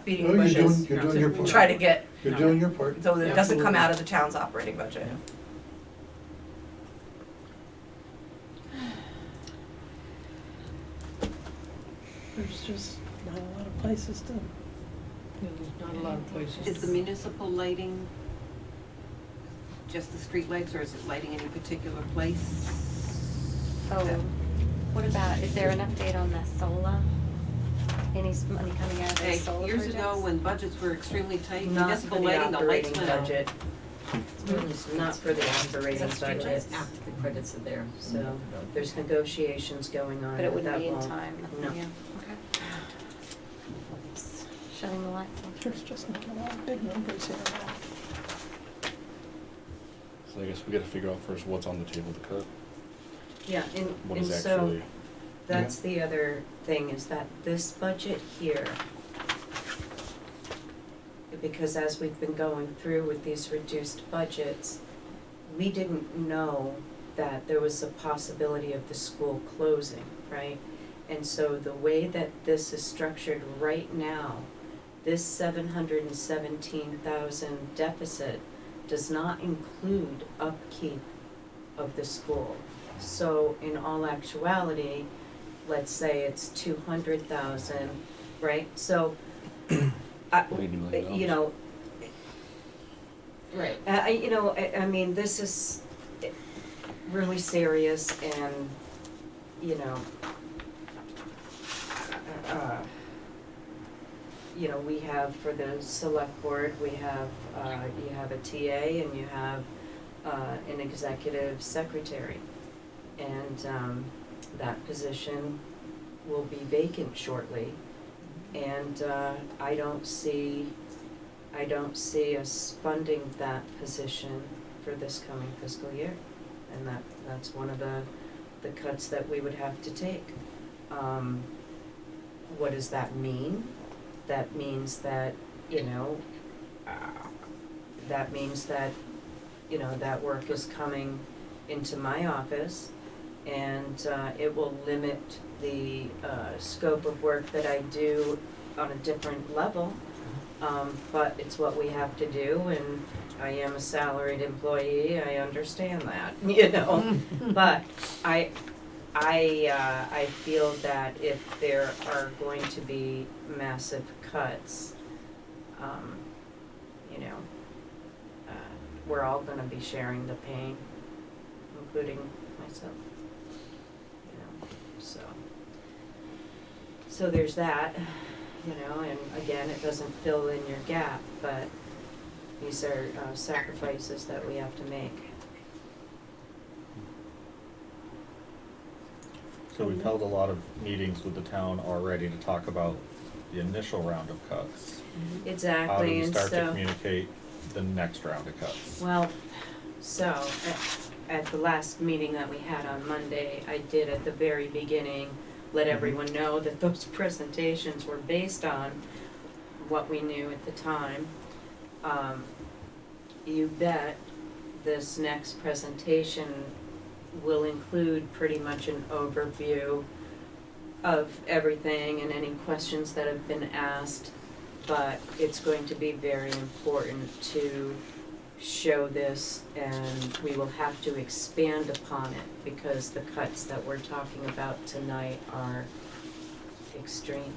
beating No, the you're bushes doing your to part. try to get, You're doing your part. so that it doesn't come Absolutely. out of the town's operating budget. There's just not a lot of places to, There's not a lot of places. Is the municipal lighting just the street lights, or is it lighting any particular place? Oh, what about, is there an update on the solar? Any money coming out of the Hey, solar years projects? ago, when budgets were extremely tight, not for municipal the lighting, the lights operating went out. budget. Not for the operating budget, After the credits are there. so there's negotiations going on, But it but wouldn't that be in won't. time, No. yeah, okay. Just shutting the lights off. there's just not a lot of big numbers here. So I guess we gotta figure out first what's on the table to cut. Yeah, What and is so, actually, that's the other thing, is that this budget here, because as we've been going through with these reduced budgets, we didn't know that there was a possibility of the school closing, right? And so the way that this is structured right now, this 717,000 deficit does not include upkeep of the school. So in all actuality, let's say it's 200,000, right? So, $80 million. you know, right, you know, I mean, this is really serious, and, you know, we have for the select board, we have, you have a TA and you have an executive secretary. And that position will be vacant shortly. And I don't see us funding that position for this coming fiscal year. And that's one of the cuts that we would have to take. what does that mean? That means that, you know, that means that, you know, that work is coming into my office, and it will limit the scope of work that I do on a different level. But it's what we have to do, and I am a salaried employee, I understand that, you know. But I feel that if there are going to be massive cuts, you know, we're all gonna be sharing the pain, including myself, you know, so there's that, you know, and again, it doesn't fill in your gap, but these are sacrifices that we have to make. So we've held a lot of meetings with the town already to talk about the initial round of cuts. Exactly, How do we and start to so, communicate the next round of cuts? well, so, at the last meeting that we had on Monday, I did at the very beginning let everyone know that those presentations were based on what we knew at the time. You bet this next presentation will include pretty much an overview of everything and any questions that have been asked, but it's going to be very important to show this, and we will have to expand upon it because the cuts that we're talking about tonight are extreme.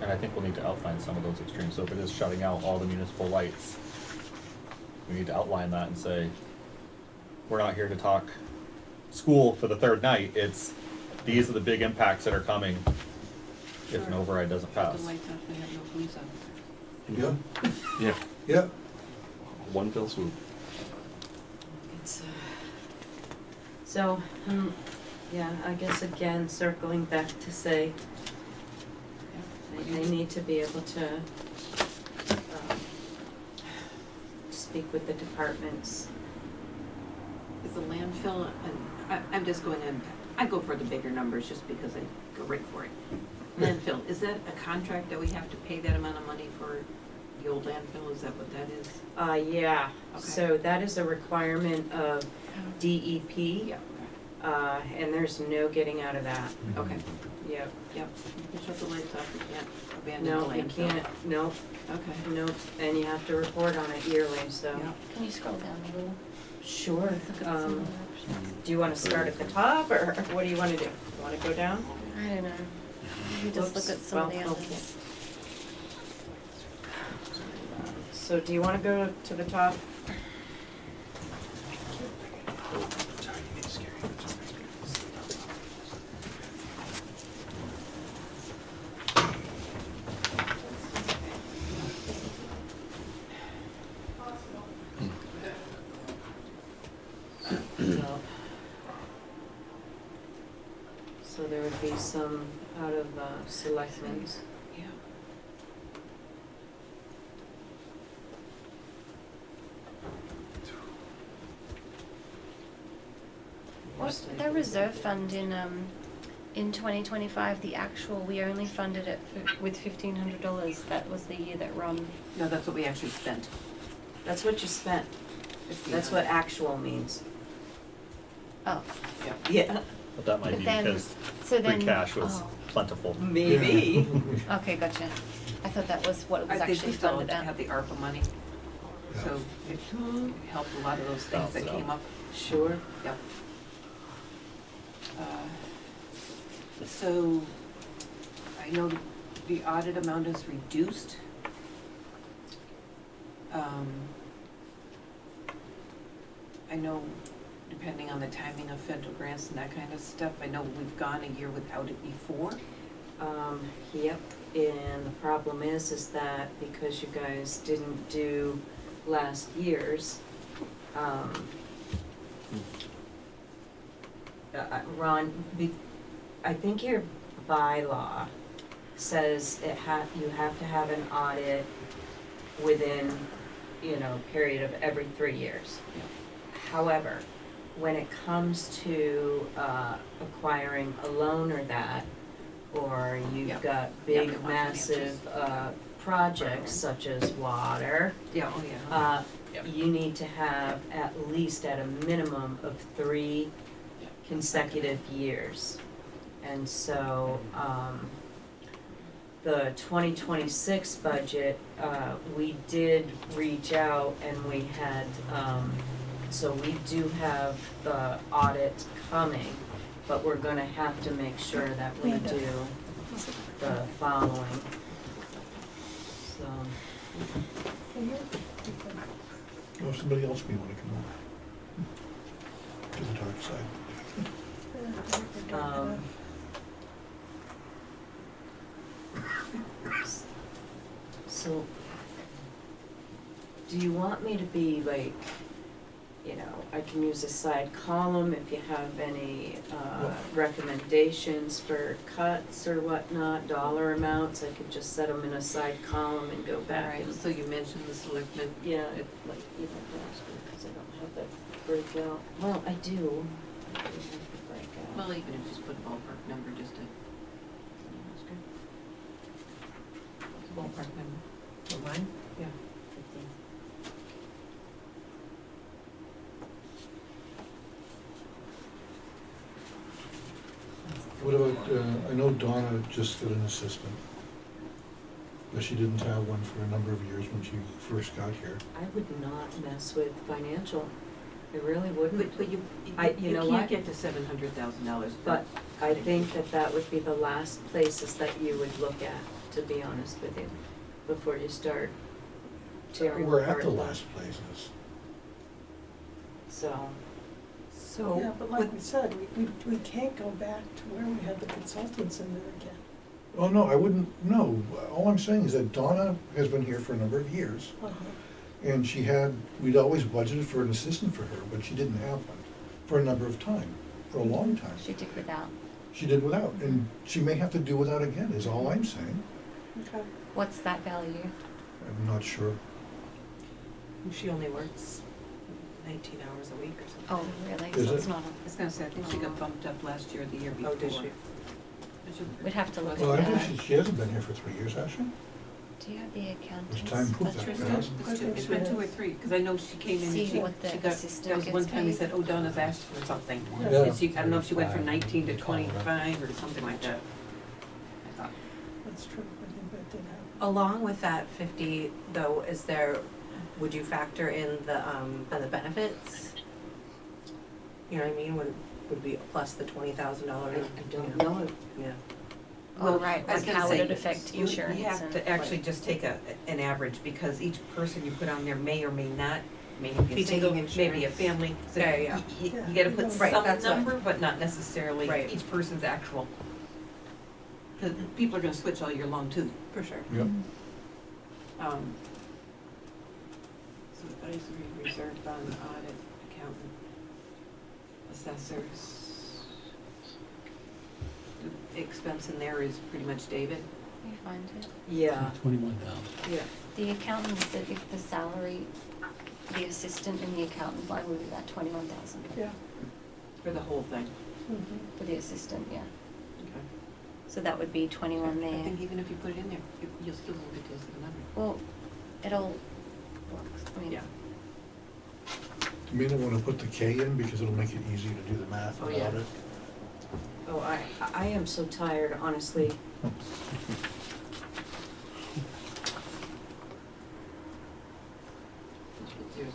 And I think we'll need to outline some of those extremes. So if it is shutting out all the municipal lights, we need to outline that and say, we're not here to talk school for the third night. It's, these are the big impacts that are coming if an override doesn't pass. The lights off, we have no police on. Yeah, Yeah, yeah. one fell swoop. It's, so, yeah, I guess again, circling back to say, they need to be able to speak with the departments. Is the landfill, and I'm just going in, I go for the bigger numbers just because I go right for it. Landfill, is that a contract that we have to pay that amount of money for the old landfill, is that what that is? Yeah, Okay. so that is a requirement of DEP, Yeah, and there's no getting out of that. okay, Yep. yep, you can shut the lights off, you can't abandon the No, landfill. you can't, nope, Okay. nope, and you have to report on it yearly, so. Yeah. Can you scroll down a little? Sure. Let's look at some other options. Do you wanna start at the top, or what do you wanna do? You wanna go down? I don't know. Maybe just look Whoops. at some of the Well, others. okay. So do you wanna go to the top? So there would be some out of selectmen's. Yeah. What's the reserve fund in 2025, the actual, we only funded it with $1,500. That was the year that Ron, No, that's what we actually spent. That's what you spent. That's what actual means. oh, Yeah. But that might But be then- because so free then, cash was oh. plentiful. Maybe. Okay, gotcha. I thought that was what it was I think actually we still funded at. have the ARPA money, so it helped a lot of those things Balance that it came out. up. Sure. Yep. So, I know the audit amount is reduced. I know depending on the timing of federal grants and that kind of stuff, I know we've gone a year without it before. Yep, and the problem is that because you guys didn't do last year's, Ron, I think your bylaw says you have to have an audit within, a period of every 3 years. However, when it comes to acquiring a loan or that, or you've Yep. got Yep, big, lots of massive, projects such as water, Yeah, oh yeah. Yep. you need to have at least at a minimum of 3 consecutive years. And so, the 2026 budget, we did reach out and we had, so we do have the audit coming, but we're gonna have to make sure that we do the following. So, Or somebody else may wanna come over to the dark side. So, do you want me to be like, you know, I can use a side column if you have any recommendations for cuts or whatnot, dollar amounts, I could just set them in a side column and go back Alright, and, so you mentioned the selectmen. yeah, it, like, you don't have to, because I don't have that breakout. Well, I do. I do have the breakout. Well, even if you just put a ballpark number, just to. Ballpark number. For mine? Yeah. 15. What about, I know Donna just got an assistant, but she didn't have one for a number of years when she first got here. I would not mess with financial, I really wouldn't. But you You know can't what? get to $700,000. But I think that that would be the last places that you would look at, to be honest with you, before you start tearing We're apart. at the last places. So, So. Yeah, but like we said, we can't go back to where we had the consultants in there again. Oh, no, I wouldn't, no, all I'm saying is that Donna has been here for a number of years, and she had, we'd always budgeted for an assistant for her, but she didn't have one for a number of time, for a long time. She did without. She did without, and she may have to do without again, is all I'm saying. Okay. What's that value? I'm not sure. She only works 19 hours a week or something. Oh, really? Is So it's it? not I was gonna say, I think she got bumped up last year or the year before. Oh, did she? we'd have to look Well, I at think that. she hasn't been here for 3 years, has she? Do you have the accountant's There's time to put budget? that down. It's been 2 or 3, because I know she came in and See she what the got, assistant there was one gets time they paid. said, oh, Donna's asked for something. Yeah. And she, I don't know if she went from 19 to 25 or something like that. I thought, That's true, I think that did happen. Along with that 50 though, is there, would you factor in the benefits? You know what I mean, would be plus the $20,000? I don't know. Yeah. Oh, right, I was like gonna how say, would it affect you insurance have and? to actually just take an average, because each person you put on there may or may not, maybe Be a single, taking maybe a insurance. family. So Yeah. You gotta put Right, some that's what- number, but not necessarily Right. each person's actual. Because people are gonna switch all year long too. For sure. Yep. So advisory, reserve fund, audit, accountant, assessors. The expense in there is pretty much David. Can you find it? Yeah, 21,000. yeah. The accountant, if the salary, the assistant and the accountant line would be about 21,000 Yeah. For the whole thing. Mhm. for the assistant, yeah. Okay. So that would be 21 I there. think even if you put it in there, you'll still won't get to the number. Well, it all works, I mean. Yeah. You may not wanna put the K in, because it'll make it easy to do the math Oh, about yeah. it. Oh, I am so tired, honestly. Just put 000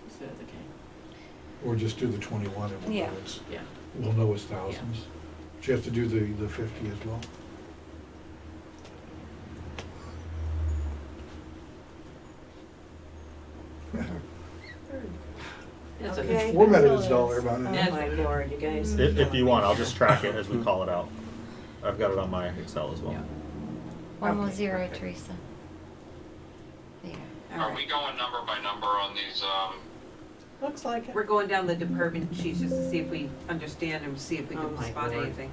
instead of the K. Or just do the 21 and we'll Yeah. know it's, Yeah. we'll know it's thousands. Do you have to do the 50 as well? That's Okay. okay. Formatted as dollar amount. Oh my lord, you guys. If you want, I'll just track it as we call it out. I've got it on my Excel as well. Yeah. One more Okay, zero, perfect. Teresa. There. All Are right. we going number by number on these, Looks like it. We're going down the department sheets just to see if we understand and see if we Oh can my spot Lord. anything.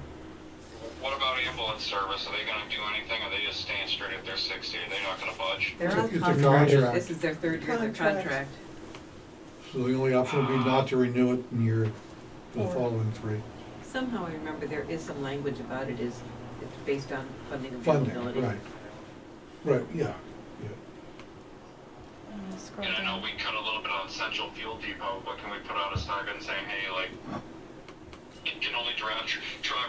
what about ambulance service? Are they gonna do anything? Are they just staying straight at their 60? Are they not gonna budge? They're It's a- on it's a contract. contract. This is their third year of their Contract. contract. So the only option would be not to renew it in the Or- following 3. Somehow I remember there is some language about it is it's based on funding Funding, availability. right. Right, yeah, yeah. Scroll And I know down. we cut a little bit on Central Fuel Depot, but can we put out a stipend saying, hey, like, you can only drive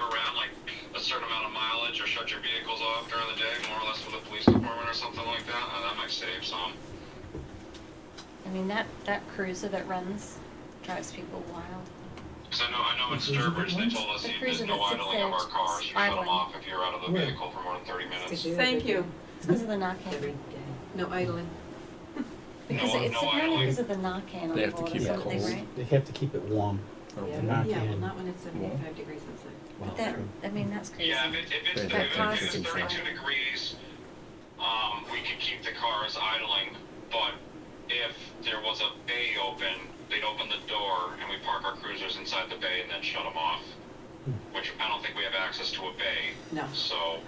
around like a certain amount of mileage or shut your vehicles off during the day, more or less with the police department or something like that? That might save some. I mean, that cruiser that runs drives people wild. Because I know in Sturbridge they told us The there's cruiser no that sits idling there of our cars. You shut them idling. off if you're out of the Right. vehicle for more than 30 minutes. Thank you. It's because of the Narcan. Every day. No idling. Because it's No apparently idling. because of the Narcan on They have to board or keep it something, cold. right? They have to keep it warm. Yeah. The Yeah, well, Narcan. not when it's 75 degrees outside. But that, I mean, that's crazy. Yeah, if it's That cost is 32 high. degrees, we could keep the cars idling, but if there was a bay open, they'd open the door and we park our cruisers inside the bay and then shut them off, which I don't think we have access to a bay. No. So,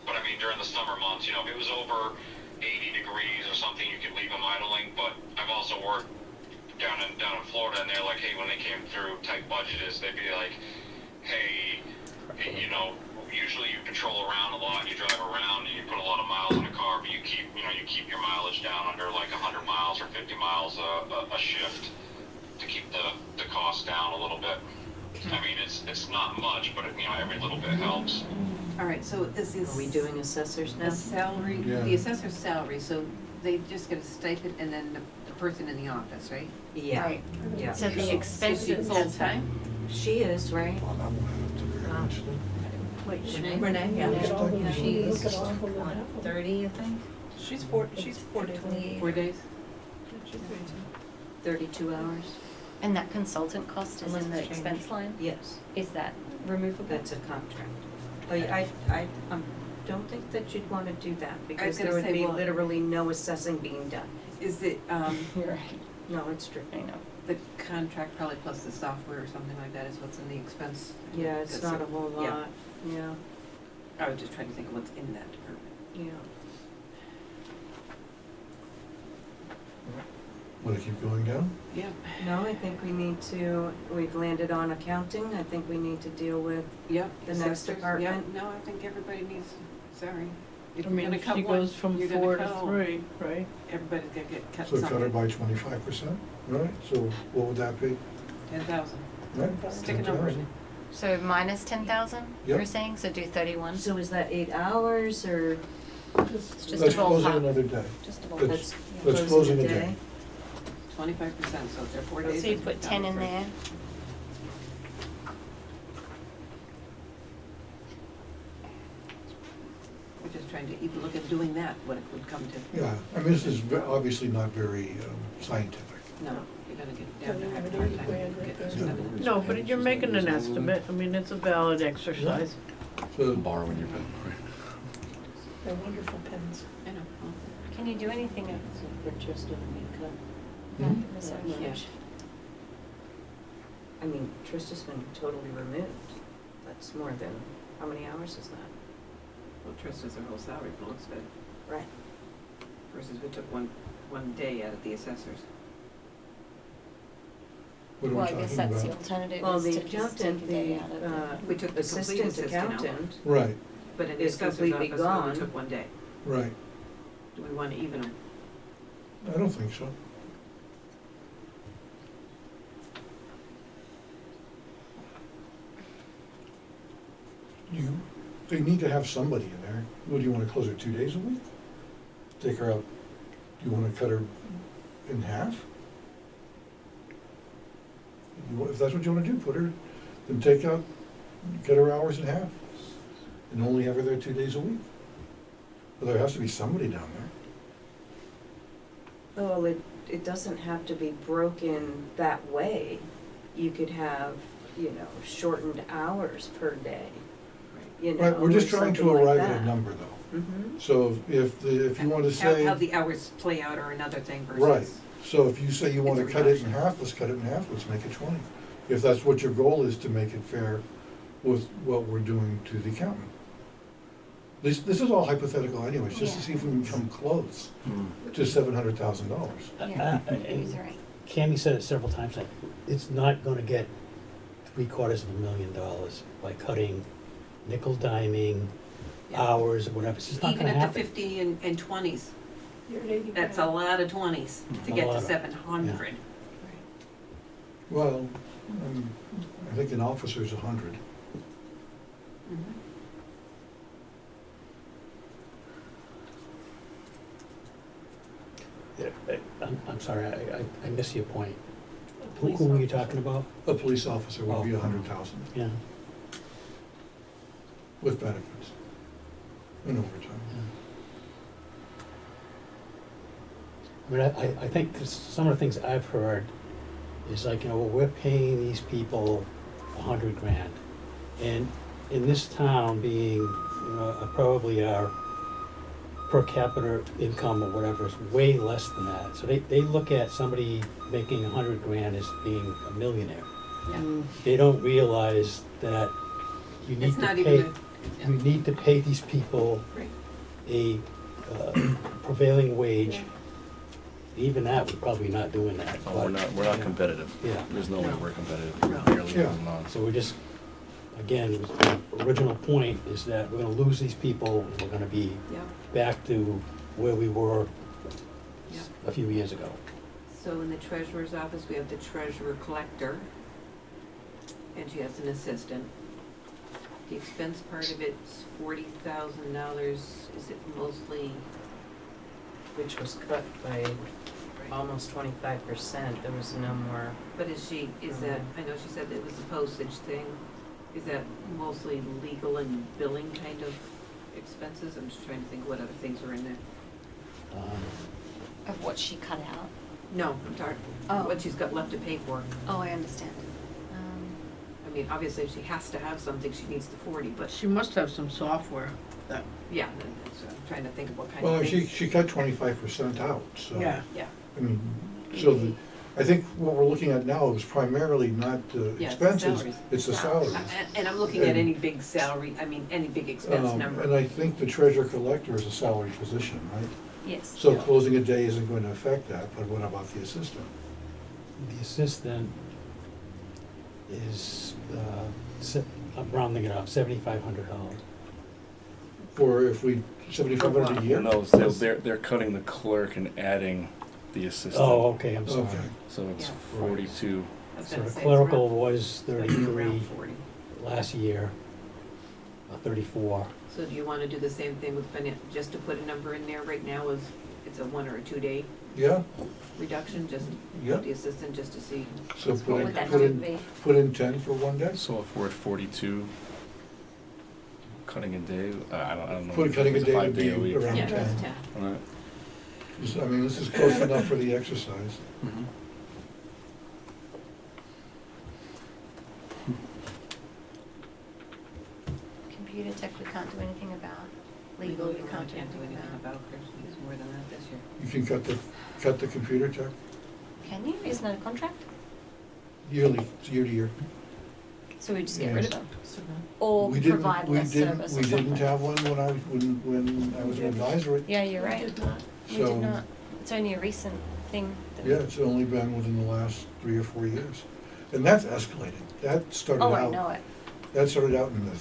but I mean, during the summer months, if it was over 80 degrees or something, you could leave them idling, but I've also worked down in Florida, and they're like, hey, when they came through tight budgets, they'd be like, hey, usually you patrol around a lot, you drive around, and you put a lot of miles in a car, but you keep your mileage down under like 100 miles or 50 miles a shift to keep the cost down a little bit. I mean, it's not much, but every little bit helps. All right, so this is. Are we doing assessors now? The salary, Yeah. the assessor's salary, so they just get a stipend and then the person in the office, right? Yeah, Right. yeah. So the Is expenses. she full-time? She is, right? Well, that won't have to very much then. Wait, Renee, yeah. Look at all the, She's, look at all of them that what, have them. 30, I think? She's 420. 4 days? 32 hours? And that consultant cost is Unless in the it's changed. expense line? Yes, Is that removable? that's a contract. But I don't think that you'd want to do that because gonna there would say, be well- literally no assessing being done. Is it, You're right. No, it's true. I know. the contract probably plus the software or something like that is what's in the expense? Yeah, it's That's not a whole yeah. lot. Yeah, I was just trying to think of what's in that department. yeah. Want to keep going down? Yeah. No, I think we've landed on accounting. I think we need to deal with, Yep. The next assessors, department. Yep, no, I think everybody needs, sorry. If I you're mean, gonna cut she one, goes from you're gonna 4 to cut all. 3, right? Everybody's gonna get cut So cut her something. by 25%, right? So what would that be? 10,000. Right? Stick a number in 10,000. it. So minus 10,000, Yep. you're saying? So do 31? So is that 8 hours or It's just Let's a close it ballpark. another day. Just a Let's- ballpark. that's Let's closing close a it a day? day. 25%, so if they're 4 days. So you it's put 10 in down there. We're just trying to even look at doing that, what it would come to. Yeah, I mean, this is obviously not very scientific. No, you're gonna get down Doesn't to have having an a hard 80 time grand getting right stuff there. in. No, but you're making an estimate. I mean, it's a valid exercise. So Borrowing your pen. They're wonderful pens. I know. Can you do anything of for just a makeup? Hmm? massage? Yeah. I mean, Trista's been totally removed. That's more than, how many hours is that? Well, Trista's her whole salary for looks good, Right. versus we took one day out of the assessors. what are Well, we I guess talking that's the about? alternative Well, is the to just take accountant, a day the out of it. We took the complete assistant assistant out. accountant, Right, But in the is assessor's completely office, we gone. only took one day. right. Do we wanna even them? I don't think so. They need to have somebody in there. What, do you want to close her 2 days a week? Take her out, do you want to cut her in half? If that's what you want to do, put her, then cut her hours in half. And only have her there 2 days a week. But there has to be somebody down there. well, it doesn't have to be broken that way. You could have, shortened hours per day. Right, we're just trying to arrive at a number though. Mm-hmm. So if you want to say. How the hours play out are another thing versus. Right, so if you say you want to It's a cut it in reduction. half, let's cut it in half, let's make it 20. If that's what your goal is, to make it fair with what we're doing to the accountant. This is all hypothetical anyways, just to see if we can come close to $700,000. Yeah, he's right. Cammy said it several times, like, it's not gonna get $750,000 by cutting nickel diming, Yeah. hours, or whatever, it's just not Even gonna at the happen. 50 and 20s, You're at 80 that's a grand. lot of 20s to A get lot to of- 700. Well, I think an officer's 100. Mhm. I'm sorry, I missed your point. Who Police were you officer. talking about? A police officer would be Oh. 100,000 Yeah. with benefits and overtime. I mean, I think 'cause some of the things I've heard is like, well, we're paying these people 100 grand. And in this town being, probably our per capita income or whatever is way less than that. So they look at somebody making 100 grand as being a millionaire. Yeah. They don't realize that you need It's to not pay, even a, you need to pay these people right. a prevailing wage. Even that, we're probably not doing that. Oh, we're not competitive. Yeah. There's no way No. we're competitive. No. Barely Yeah. holding on. So we're just, again, the original point is that we're gonna lose these people, and we're gonna be Yeah. back to where we were Yeah. a few years ago. So in the treasurer's office, we have the treasurer collector, and she has an assistant. The expense part of it's $40,000. Is it mostly, Which was cut by almost 25%, there was no more. but is that, I know she said it was a postage thing. Is that mostly legal and billing kind of expenses? I'm just trying to think what other things are in there. Of what she cut out. No, I'm sorry, Oh. what she's got left to pay for. Oh, I understand. I mean, obviously, if she has to have something, she needs the 40, but She must have some software that, yeah, so I'm trying to think of what kind Well, of things. she cut 25% out, so. yeah. Yeah, I mean, so I think what we're looking at now is primarily not the Yeah, it's the expenses, salaries. it's the Salaries. salaries. And I'm looking at And- any big salary, I mean, any big expense And number. I think the treasurer collector is a salary position, right? Yes. So Yeah. closing a day isn't going to affect that, but what about the assistant? The assistant is, I'm rounding it up, $7,500. For if we, 7,500 a year? No, so they're cutting the clerk and adding the assistant. Oh, okay, I'm sorry. Okay. So it's Yeah. 42. I was So gonna the say it's clerical around- was it's like 33 around 40. last year, 34. So do you wanna do the same thing with just to put a number in there right now, is it's a 1 or a 2 day Yeah, reduction, just yeah. the assistant, just to see? So What put would that put number in, be? put in 10 for one day? So if we're at 42, cutting a day, I don't know. Cutting a It's day would 5-day a be week. around Yeah, 10. that's 10. All right. I mean, this is close enough for the exercise. Mhm. Computer tech we can't do anything about. Legal we can't do anything about. There's more than that this year. You can cut the computer check Can you? Isn't it a contract? yearly, it's year to year. So we just get rid of Yes. them? Or We didn't- provide we less didn't- service or We didn't something? have one when I was an advisory. Yeah, you're right. We So- did not. It's only a recent thing. that- Yeah, it's only been within the last 3 or 4 years. And that's escalated. That started Oh, I out, know it. that started out in the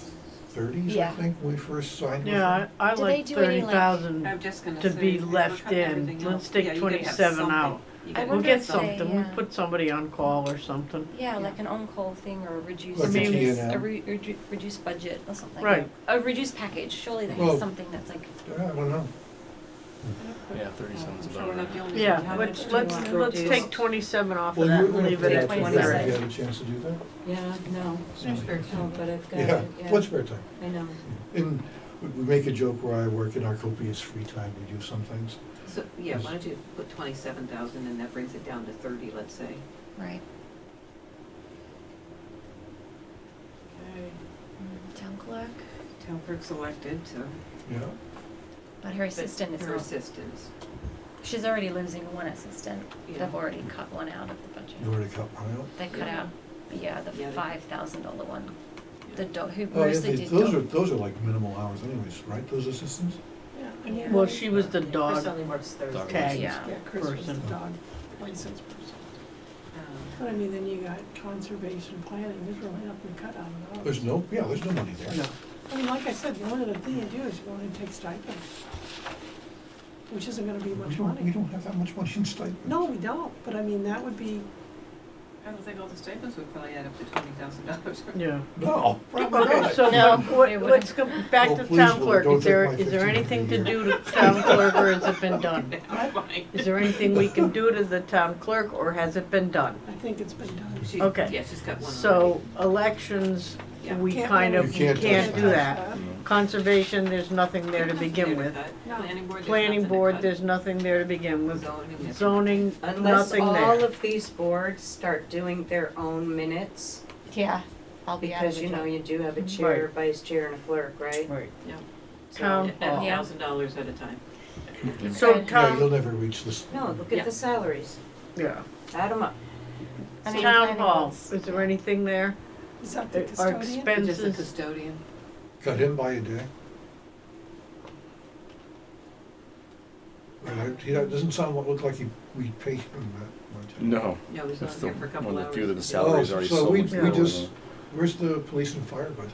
30s, I Yeah. think, when we first signed with Yeah, them. I Do they like do any, like- 30,000 I'm just gonna to say, be we're left cutting in. everything Let's out. take Yeah, you gotta have 27 something. out. You I gotta We'll wonder get if they, something, we'll yeah. put somebody on call or something. Yeah, like an on-call thing or a reduced, Like a service, T&M. a reduced budget or something. Right. A reduced package. Surely they Well- have something that's like, I don't know. Yeah, 30 sounds I'm sure about we're not right. the only. Yeah, one. let's take 27 off of Well, that you and leave it at have 23. you had a chance to do that? Yeah, no, no, but I've got, Yeah, yeah, what's spare time? I know. And we make a joke where I work in our copious free time, we do some things. So, yeah, why don't you put 27,000 and that brings it down to 30, let's say. right. Okay. Town clerk, Town clerk selected, so. Yeah, but her assistant is Her not. assistants. She's already losing one assistant. Yeah. They've already cut one out of the budget. you've already cut one out. They cut Yeah. out, yeah, the Yeah, they- $5,000 one. The who Oh, yeah, mostly did those dog. those are like minimal hours anyways, right, those assistants? Yeah. Well, she was the Chris dog only works Thursdays. tag Yeah. Yeah, Chris was the Person. dog license person. But I mean, then you got conservation planning, there's really nothing to cut out of those. There's no, yeah, there's no money there. No. I mean, like I said, the only other thing you do is you go in and take stipends, which isn't gonna be We much don't, money. we don't have that much money in stipends. No, we don't, but I mean, that would be, I don't think all the stipends would probably add up to $20,000. Yeah. No, probably Okay, not. so No, what, it let's go back Oh, to please, town Will, clerk. don't Is there, take my is there 15 anything to a do to town clerk or has it been done? Fine. Is there anything we can do to the town clerk or has it been done? I think it's been done. Okay. Yeah, she's got one So elections, Yeah. we Can't kind really- of, You we can't can't touch do that. that. Conservation, there's nothing there to begin with. No. Planning board, there's nothing there to begin with. Zoning. Zoning, Unless nothing all there. of these boards start doing their own minutes, Yeah, I'll be out of because a you know, job. you do have a chair, vice chair, and a clerk, right? Right. Yeah. So- Town At hall. $1,000 at a time. So Okay. Yeah, you'll town, never reach this. No, look Yeah. at the salaries, yeah. add them up. I mean, Town planning hall, was- is there anything there? Is that the Our custodian? Just a expenses, custodian. Cut him by a day. He doesn't look like we pay him that much. No. No, he's not That's the, here for a couple one of hours. the few that the salary is already so so we, much we lower just, than- where's the police and fire budgets?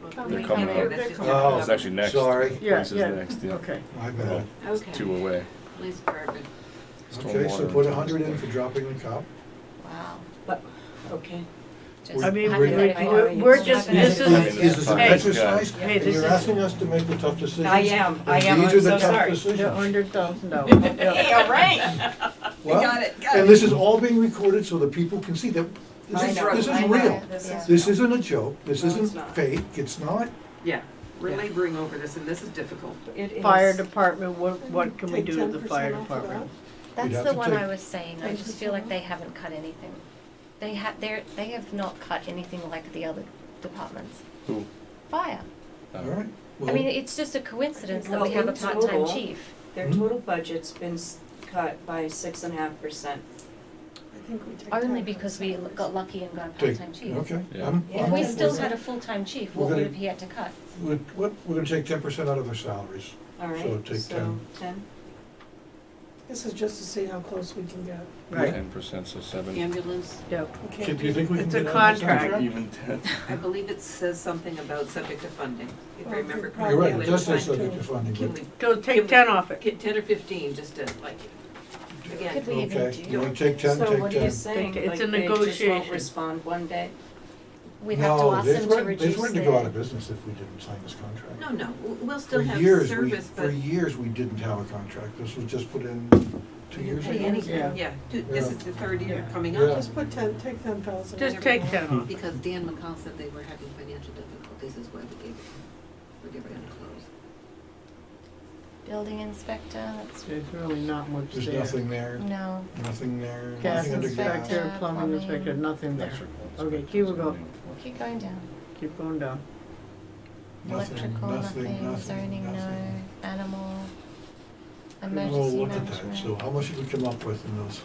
Well, They're we coming can't do up. that, just Oh. have It's actually next. Sorry. Yeah, Police is yeah. next, yeah. Okay. My Well, bad. it's Okay. 2 away. Police department. Okay, so Stormwater put and 100 in for dropping the cop. Wow. But, okay. Just I mean, We're- we're just, this I mean, is, This is an hey, exercise, hey, and this you're is- asking us to make the tough decisions. I am, and I'm these are the so tough sorry. decisions. $100,000. Yeah. Yeah, right. Well, got it. And this is all being recorded so that people can see that this I is, know, this is I know. real. Yeah. This isn't a joke, this No, it's isn't not. fake, it's not. Yeah, we're Yeah. laboring over this and this is difficult. It is. Fire department, what can we Take do to the 10% fire off of department? That's have the to one take- I was saying. I just feel like they haven't cut anything. They have not cut anything like the other departments. Who? Fire. All right. I Well, mean, it's just a coincidence that Well, we have a in part-time total- chief. Their Hmm? total budget's been cut by 6.5%. I think we take Only that because for we salaries. got lucky and got a take, part-time chief. okay. Yeah. I'm Yeah. If we okay still with had a that. full-time chief, We're what gonna- would he had to cut? We're gonna take 10% out of their salaries. All So right, take so 10. 10. This is just to see how close we can get. Right, 10%, so 7. Ambulance, yep. We can't Do you think we can It's a get out of this contract. Even 10. I believe it says something about subject to funding, if I Well, remember it correctly. You're right, probably it does say would subject too. to funding, Can but, we So take 10 off it. get 10 or 15, just to like, again, Could we even okay, do? you wanna take 10, So take what are you 10. saying? It's Like, a they just won't negotiation. respond one day? We'd have to ask them to They reduce threatened to go out of their. business if we didn't sign this contract. no, we'll For still have years, service, for but. years, we didn't have a contract. This was just put in 2 years Pay ago. anything, Yeah. yeah, this Yeah. is the third year Yeah. coming Yeah. up. Just put 10, take 10,000. Just take 10 off. Because Dan McCall said they were having financial difficulties, is why we gave it, we're giving it a close. Building inspector, that's, There's really not much There's there. nothing there, no. nothing there, Gas nothing under gas. inspector, plumbing plumbing. inspector, nothing there. Electrical Okay, inspectors, keep it going. everything. We'll keep going down. Keep going down. Nothing, Electrical, nothing, nothing, zoning, no, nothing. animal, We'll emergency look at that. So management. how much did we come up with in those?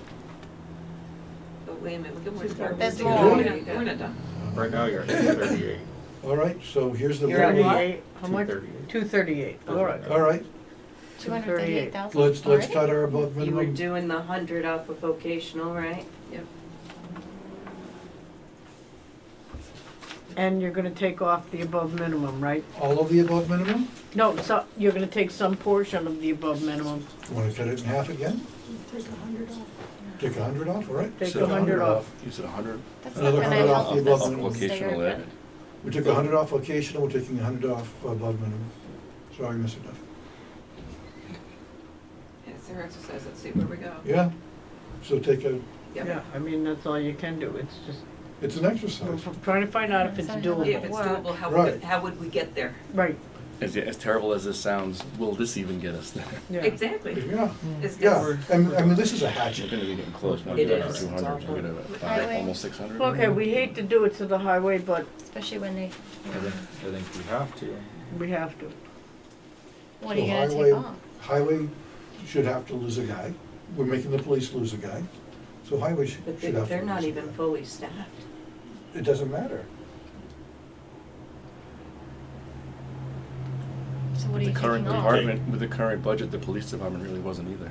But wait a minute, we She's got- can There's we're more. we're not done. Right now, you're at 38. All right, so here's the. You're at what? 38, how much? 238, all right. All right, 238,000 let's already? cut our above You were minimum. doing the 100 off of vocational, right? And you're gonna take off the above minimum, right? All of the above minimum? No, so, you're gonna take some portion of the above minimum. You wanna cut it in half again? Take 100 off. Take 100 off, all right? Take Take 100 off. You said 100? That's not Another gonna 100 off help the the above schools stay vocational ed. open. We took 100 off vocational, we're taking 100 off above minimum. Sorry, Mr. Duff. Yeah, it's their exercise, let's see where we go. Yeah, so take a, Yep. Yeah, I mean, that's all you can do, it's just, it's an we're exercise. trying to find out if it's So how doable. If it's doable, Right. how would we get there? Right, As terrible as this sounds, will this even get us there? yeah. Exactly. Yeah, It's yeah, just- I mean, this is a We're hatchet. gonna be getting close, now It we're at is. 200, It's we're gonna awful. have Highway. almost 600. Okay, we hate to do it to the highway, but Especially when they, I think we have to. we have to. what are you So gonna highway- take off? Highway should have to lose a guy. We're making the police lose a guy. So highway should But should have to they're not lose a even guy. fully staffed. It doesn't matter. So what are The you current taking off? department, with the current budget, the police department really wasn't either.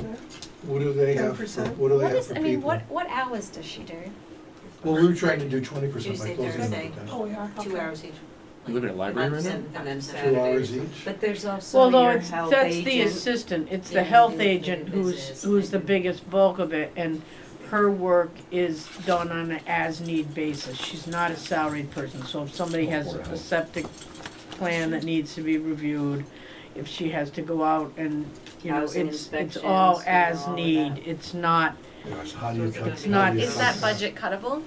What do they have for, 10%? what do they What have is, for I mean, people? what hours does she do? Well, we were trying to do 20% by Tuesday, closing the Thursday. town. Oh, we are? 2 hours each. You live in a library right now? And then 2 Saturdays. hours each. But there's also Well, no, your it's, health that's the agent. assistant, it's the and health the agent who's, business who's the and- biggest bulk of it, and her work is done on an as-need basis. She's not a salaried person, so if somebody has a septic plan that needs to be reviewed, if she has to go out and, you know, Housing it's inspections, all you know, as all of need, that. it's not, Yes, how do you cut? It's not- how do you Is cut that budget cuttable?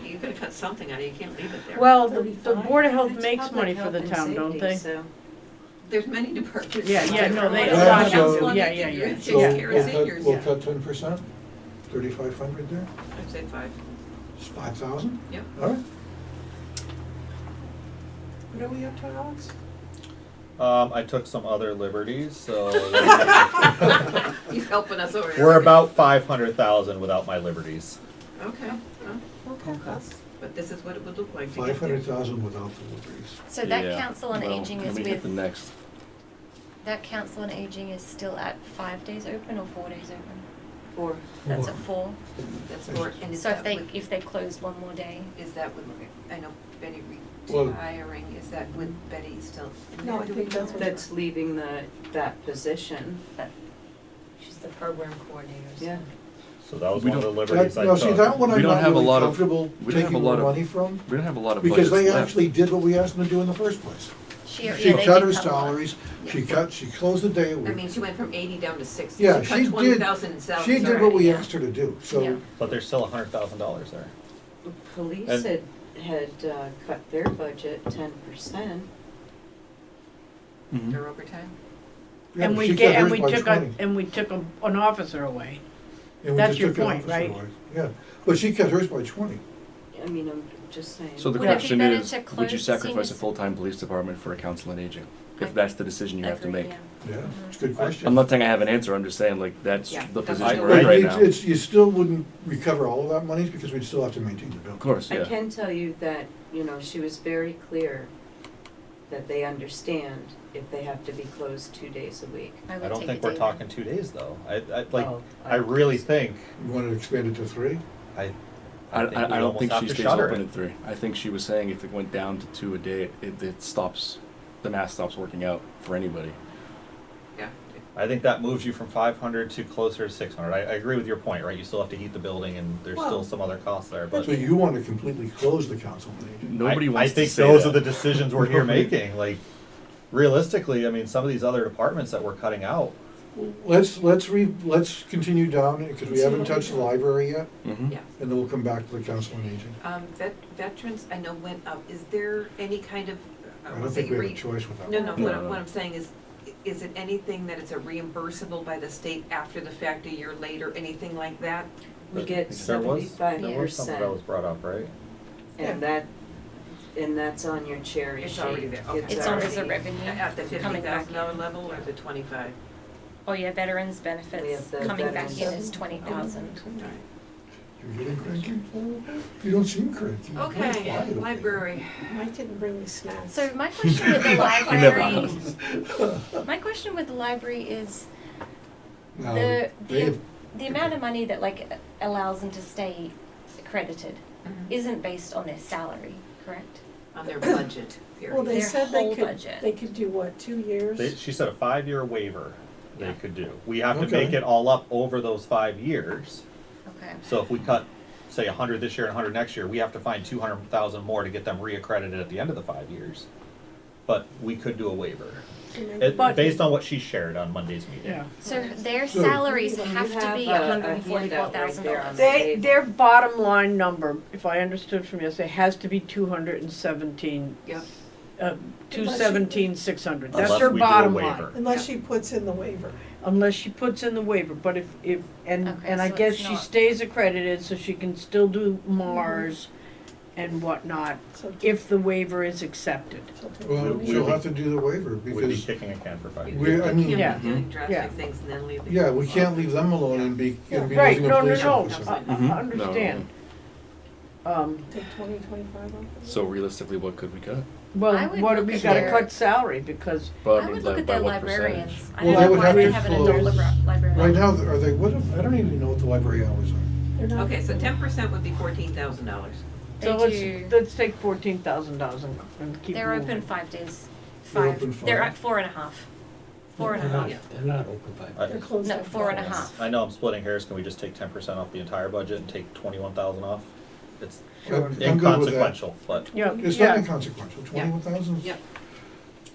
You could cut something out of it, you can't leave it there. well, the 35? Board of Health It's makes public money for health the and town, don't safety, they? so- There's many departments. Yeah, yeah, no, they, Yeah, yeah, so- yeah, yeah. Takes So care of we'll cut, seniors. we'll cut 10%, 3,500 there, I'd say 5. it's 5,000, Yep. all right. What are we up to, Alex? I took some other liberties, so He's helping us over here. we're about 500,000 without my liberties. Okay, well, Okay, that's, but this is what it would look like to get there. 500,000 without deliveries. So that Yeah. council on Well, aging is let me hit the with, next. that council on aging is still at 5 days open or 4 days open? Or, That's at 4. That's for, and is So if that they, with, if they closed one more day, is that with, I know Betty Well- retiring, is that with Betty still in there? no, I Do think we that's know? what. that's leaving that position, she's the program coordinator. so- yeah. So that was We one of the don't- liberties I No, see, took. that one We I'm don't not have a really lot of- comfortable we don't have taking a lot more of- money from, We don't have a lot of because budgets they left. actually did what we asked them to do in the first place. She, She yeah, they cut did her cut a lot. salaries, she closed the day a I mean, week. she went from 80 down to 60. Yeah, She she cut did, 20,000 in salaries she did what already, we yeah. asked her to do, Yeah. so, But there's still $100,000 there. Police And- had cut their budget 10%. Mhm. Their overtime? yeah, And but we she get, cut and hers we by took 20. an officer away. And we that's just your took an point, officer right? away. Yeah, but she cut hers by 20. I mean, I'm just saying. So the Would it be question better is, to would close you the sacrifice a seniors- full-time police department for a council on aging? I- If that's the decision you have to Agree, make. yeah. Yeah, it's a good question. I'm not saying I have an answer, I'm just saying like that's Yeah, the that's position what we're in But right it's- now. it's, you still wouldn't recover all of that money because we'd still have to maintain the building. Of course, I yeah. can tell you that, you know, she was very clear that they understand if they have to be closed 2 days a week. I I would don't take think a we're day talking 2 days though. Oh, I really think, You want to expand it to 3? I I think we don't almost think have she to stays shutter open it. at 3. I think she was saying if it went down to 2 a day, it stops, the math stops working out for anybody. Yeah. I think that moves you from 500 to closer to 600. I agree with your point, right? You still have to heat the building and there's Well- still some other costs there, but So you want to completely close the council on aging? Nobody wants I to think say those that. are the decisions we're here making, like realistically, I mean, some of these other departments that we're cutting out, Let's continue down, because we haven't touched the library yet, Mhm. Yeah. and then we'll come back to the council on aging. Veterans, I know went up, is there any kind of, I won't don't say think we have a re- choice with that. No, no, one. what I'm saying is it anything that it's a reimbursable by the state after the fact, a year later, anything like that? We get there was 75%, something that was brought up, right? and that's on your cherry sheet. It's already there, okay. It's on as a already- revenue At the coming back $50,000 in. level or the 25? Oh yeah, veterans We benefits have the coming back veterans. in is 20,000. You're getting cranky? You don't seem cranky. You're very Okay, quiet over there. library. Mike didn't bring me snacks. So my question with the library, my question with the library is No, the they have- the amount of money that like allows them to stay accredited Mhm. isn't based on their salary, correct? On their budget, Well, period. they Their said whole budget. they could do what, 2 years? She said a 5-year waiver they Yeah. could do. We have to Okay. make it all up over those 5 years. Okay. So if we cut, say, 100 this year and 100 next year, we have to find 200,000 more to get them reaccredited at the end of the 5 years. But we could do a waiver, But- based on what she shared on Monday's meeting. Yeah. So their So- salaries You have to be have a $144,000. handout Their bottom line number, if I understood from yesterday, has to be 217, Yep. 217,600. That's Unless her we do a bottom waiver. line. Unless she puts in the waiver. Unless she puts in the waiver, but if, and Okay, I so guess it's she not- stays accredited, so she can still do Mars and whatnot, So if the waiver is accepted. Well, We- she'll we- have to do the waiver, We'd be because, kicking a can for 5 You years. I mean- can't Yeah. be doing Yeah. drastic things and then leave the. yeah, we can't leave them alone and be Right, losing a no, no, police no, officer. Mhm. I understand. take 20, 25 off of it? So realistically, what could we cut? Well, I would what, look we at gotta their- cut salary, because, But I would like, look at by their what percentage? librarians. I Well, don't they know would why have they to have an adult close- librarian. Right now, are they, I don't even know what the library hours are. They're not- Okay, so 10% would be $14,000. They so do- let's take $14,000 and keep They're moving. open 5 days. They're 5. open They're five? at 4.5. 4.5. They're not open 5 They're closed No, at 4.5. I know I'm splitting hairs, can we just take 10% off the entire budget and take 21,000 off? It's I'm good with that. inconsequential, but Yeah, It's not yeah, inconsequential, 21,000? Yep.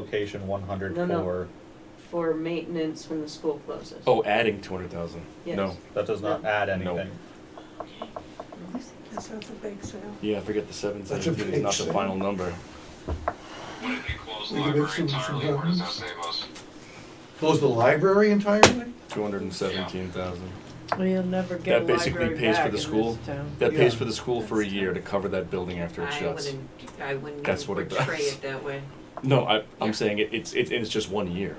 vocation, 100 No, no. for, For maintenance when the school closes. Oh, adding 200,000. Yes. No. that does not add anything. Guess that's a big sale. Yeah, I forget the That's a 717 is big not the sale. final number. Would it be closed We can make library some entirely, or does that copies. save us? Close the library entirely? 217,000. Well, you'll never get a That basically library pays for back the in school. this town. That pays Yeah. for the school for a That's year to cover that building after it I shuts. wouldn't That's even what it portray does. it that way. No, Yeah. I'm saying it's just 1 year.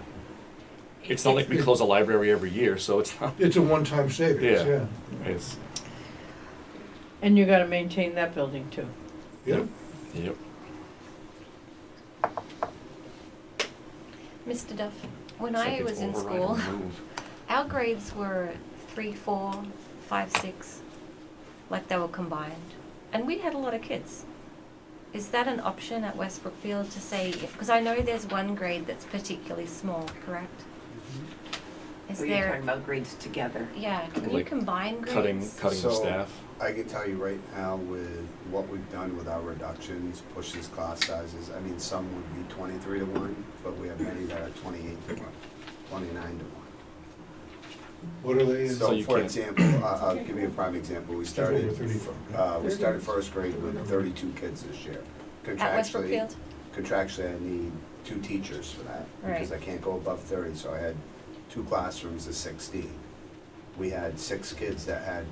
It's not like we close a library every year, so it's not. It's a one-time savings, Yeah. yeah. It's, And you gotta maintain that building too. Yep. yep. Mr. Duff, when It's like I it's was in override school, or move. our grades were 3, 4, 5, 6, like they were combined. And we had a lot of kids. Is that an option at West Brookfield to say, because I know there's one grade that's particularly small, correct? Is Were you there, talking about grades together? yeah, can you Like combine Cutting grades? the So- staff. I can tell you right now with what we've done with our reductions, pushes class sizes, I mean, some would be 23 to 1, but we have many that are 28 to 1, 29 to 1. What are they in? So So you for can't- example, I'll give you a prime example, we started, over 35. we started first grade with 32 kids this year. At West Contractually, Brookfield? contractually, I need 2 teachers for that, because I Right. can't go above 30, so I had 2 classrooms of 16. We had 6 kids that had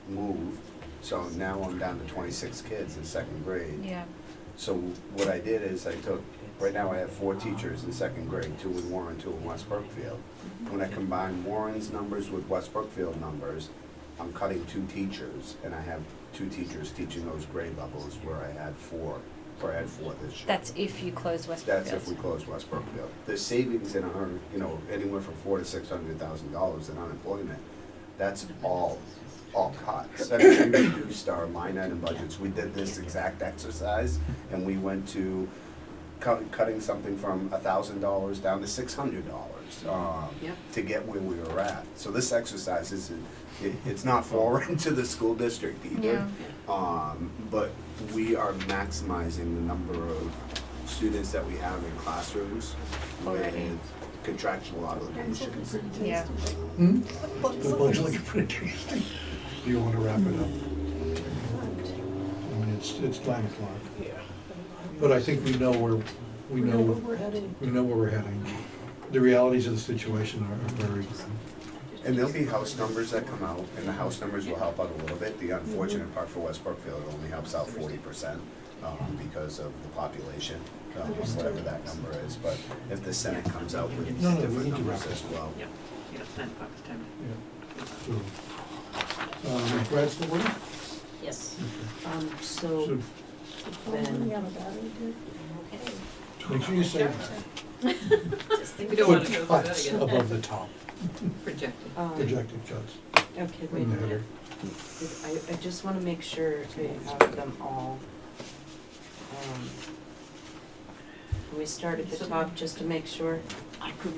moved, so now I'm down to 26 kids in second grade. Yeah, So what I did is I took, right now I have 4 teachers in second grade, 2 in Warren, 2 in West Brookfield. When I combine Warren's numbers with West Brookfield numbers, I'm cutting 2 teachers, and I have 2 teachers teaching those grade levels where I had 4 this year. that's if you close West That's Brookfield. if we close West Brookfield. The savings in anywhere from $400,000 to $600,000 in unemployment, that's all cuts. I mean, we reduced our line item budgets. We did this exact exercise, and we went to cutting something from $1,000 down to $600 Yep. to get where we were at. So this exercise it's not foreign to the school district either. But we are maximizing the number of students that we have in classrooms Already. with contractual obligations. Yeah. Hmm? The budget looking pretty tasty. Do you want to wrap it up? I mean, it's 9 o'clock. Yeah. But I think we know where we're heading. we're heading. The realities of the situation are very good. And there'll be house numbers that come out, and the house numbers will help out a little bit. The unfortunate part for West Brookfield, it only helps out 40%, because of the population, whatever that number is. But if the Senate comes out with No, we different need to numbers wrap as well. Yeah, 9 o'clock is time. So, Brad's the word? Yes. So, So then, make sure you say We don't want to go through that cuts again. above the top, Projected. projected cuts. okay, wait a in the minute. header. I just wanna make sure I have them all. Can we start at the top just to make sure?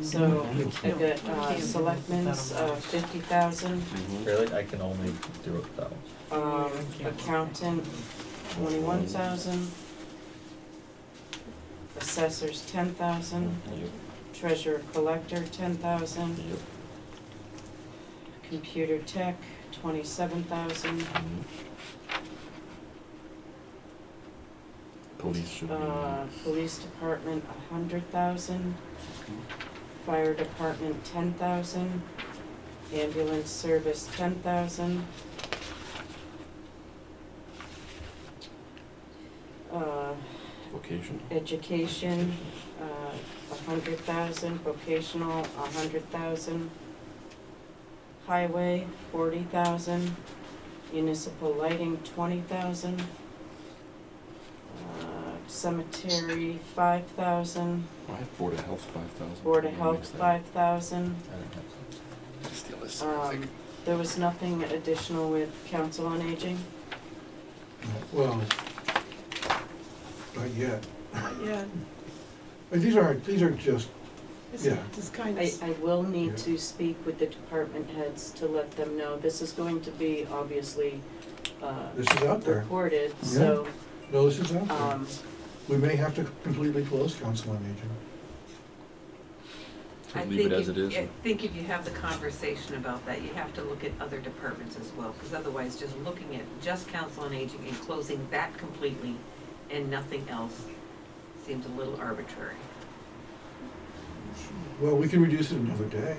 So I've got selectmen's 50,000, Really, I can only do it though. accountant 21,000, assessors 10,000, treasurer collector 10,000, computer tech 27,000, Police should be. police department 100,000, fire department 10,000, ambulance service 10,000. Vocation. Education, 100,000, vocational 100,000, highway 40,000, municipal lighting 20,000, cemetery 5,000, I have Board of Health 5,000. board of health 5,000. Steal this. There was nothing additional with council on aging. Well, not yet. Yeah, But these are just, this Yeah. is kind I of, will need Yeah. to speak with the department heads to let them know, this is going to be obviously, this is out there. recorded, so, No, this is out there. um, We may have to completely close council on aging. I Leave it think as if- it is. I think if you have the conversation about that, you have to look at other departments as well, because otherwise, just looking at just council on aging and closing that completely and nothing else seems a little arbitrary. Well, we can reduce it another day.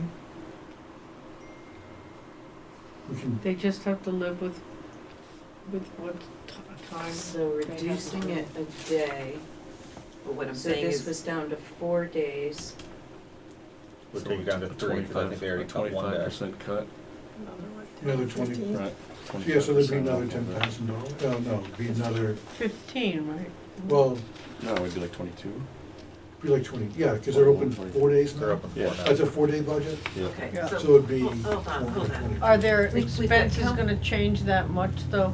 We can, They just have to live with what time. So they have to reducing do. it a day, But what I'm so saying this is, was down to 4 days. We'll take it down to 3, because I think they already cut one day. 25% cut, another 20. 15. right? Yeah, so there'd be 25% another off of that. $10,000. No, it'd be another, 15, right? well, No, it'd be like 22. it'd be like 20, yeah, because they're open 4 days They're now. open Yeah. 4 now. That's a 4-day budget, Yeah. okay, Yeah. so so, it'd be hold on, hold 20. on. Are their We've got expenses count- gonna change that much, though?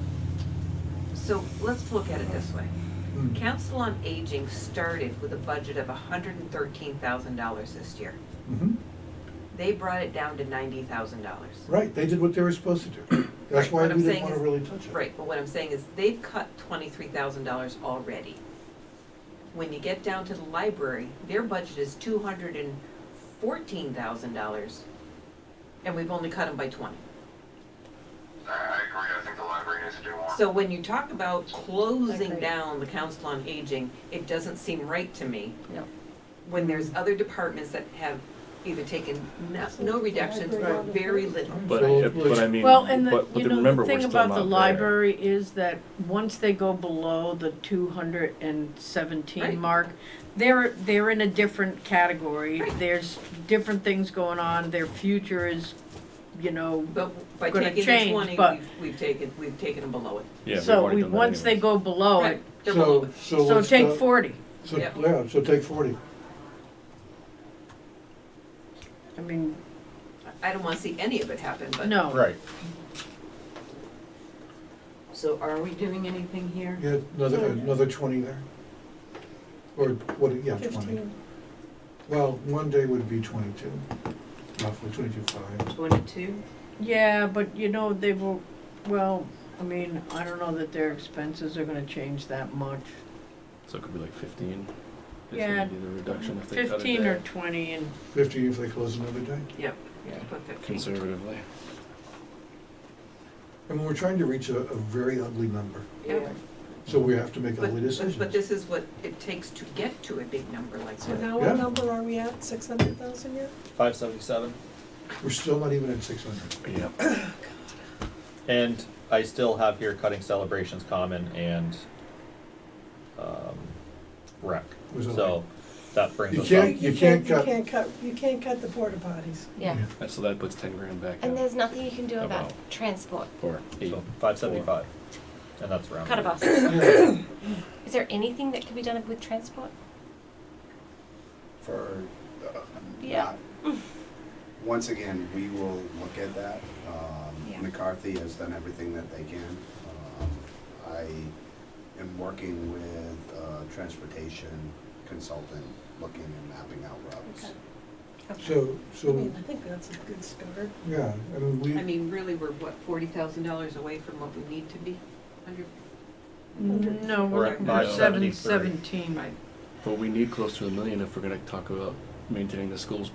So let's look at it this way. Hmm. Council on Aging started with a budget of $113,000 this year. Mhm. They brought it down to $90,000. Right, they did what they were supposed to do. That's Right, why what I'm we didn't saying wanna is- really touch it. Right, but what I'm saying is they've cut $23,000 already. When you get down to the library, their budget is $214,000, and we've only cut them by 20. I agree, I think the library needs to do more. So when you talk about closing Agree. down the Council on Aging, it doesn't seem right to me. No. When there's other departments that have either taken no reductions or very little. But, So, but I mean, Well, and the, but you know, remember, the we're thing still about the not there. library is that once they go below the 217 Right. mark, they're in a different category. Right. There's different things going on, their future is, you know, But by Gonna taking the change, 20, but- we've taken them below it. Yeah, we've so already we, done that once they anyways. go below Right, it, they're below So, it. so so let's take start- 40. So, Yep. yeah, so take 40. I mean, I don't wanna see any of it happen, but. no. Right. So are we doing anything here? Yeah, another 20 there? Or what, yeah, 20. 15. Well, one day would be 22, roughly 22.5. 22? Yeah, but you know, they will, well, I mean, I don't know that their expenses are gonna change that much. So it could be like 15. If Yeah, they need a reduction if they cut it 15 or there, 20 and, 50 if they close another day. Yep, yeah. put 15. conservatively. I mean, we're trying to reach a very ugly number, Yeah. so we have to make But, ugly decisions. but this is what it takes to get to a big number like So that. now Yeah. what number are we at, 600,000 yet? 577. We're still not even at 600. Yeah. And I still have here cutting celebrations common and rec. Was it So that brings You us can't- up. You can't cut- You can't cut the porta potties. Yeah. So that puts 10 grand back And in. there's nothing you can do about About. transport. Or 8. So 575. And that's round. Cut a bus. Yeah. Is there anything that can be done with transport? For, Yeah. once again, we will look at that. Yeah. McCarthy has done everything that they can. I am working with a transportation consultant, looking and mapping out routes. Okay. So, I mean, so, I think that's a good start. yeah, I mean, we. I mean, really, we're what, $40,000 away from what we need to be? 100? No, We're we're at looking for 573. 717. Right. But we need close to $1 million if we're gonna talk about maintaining the school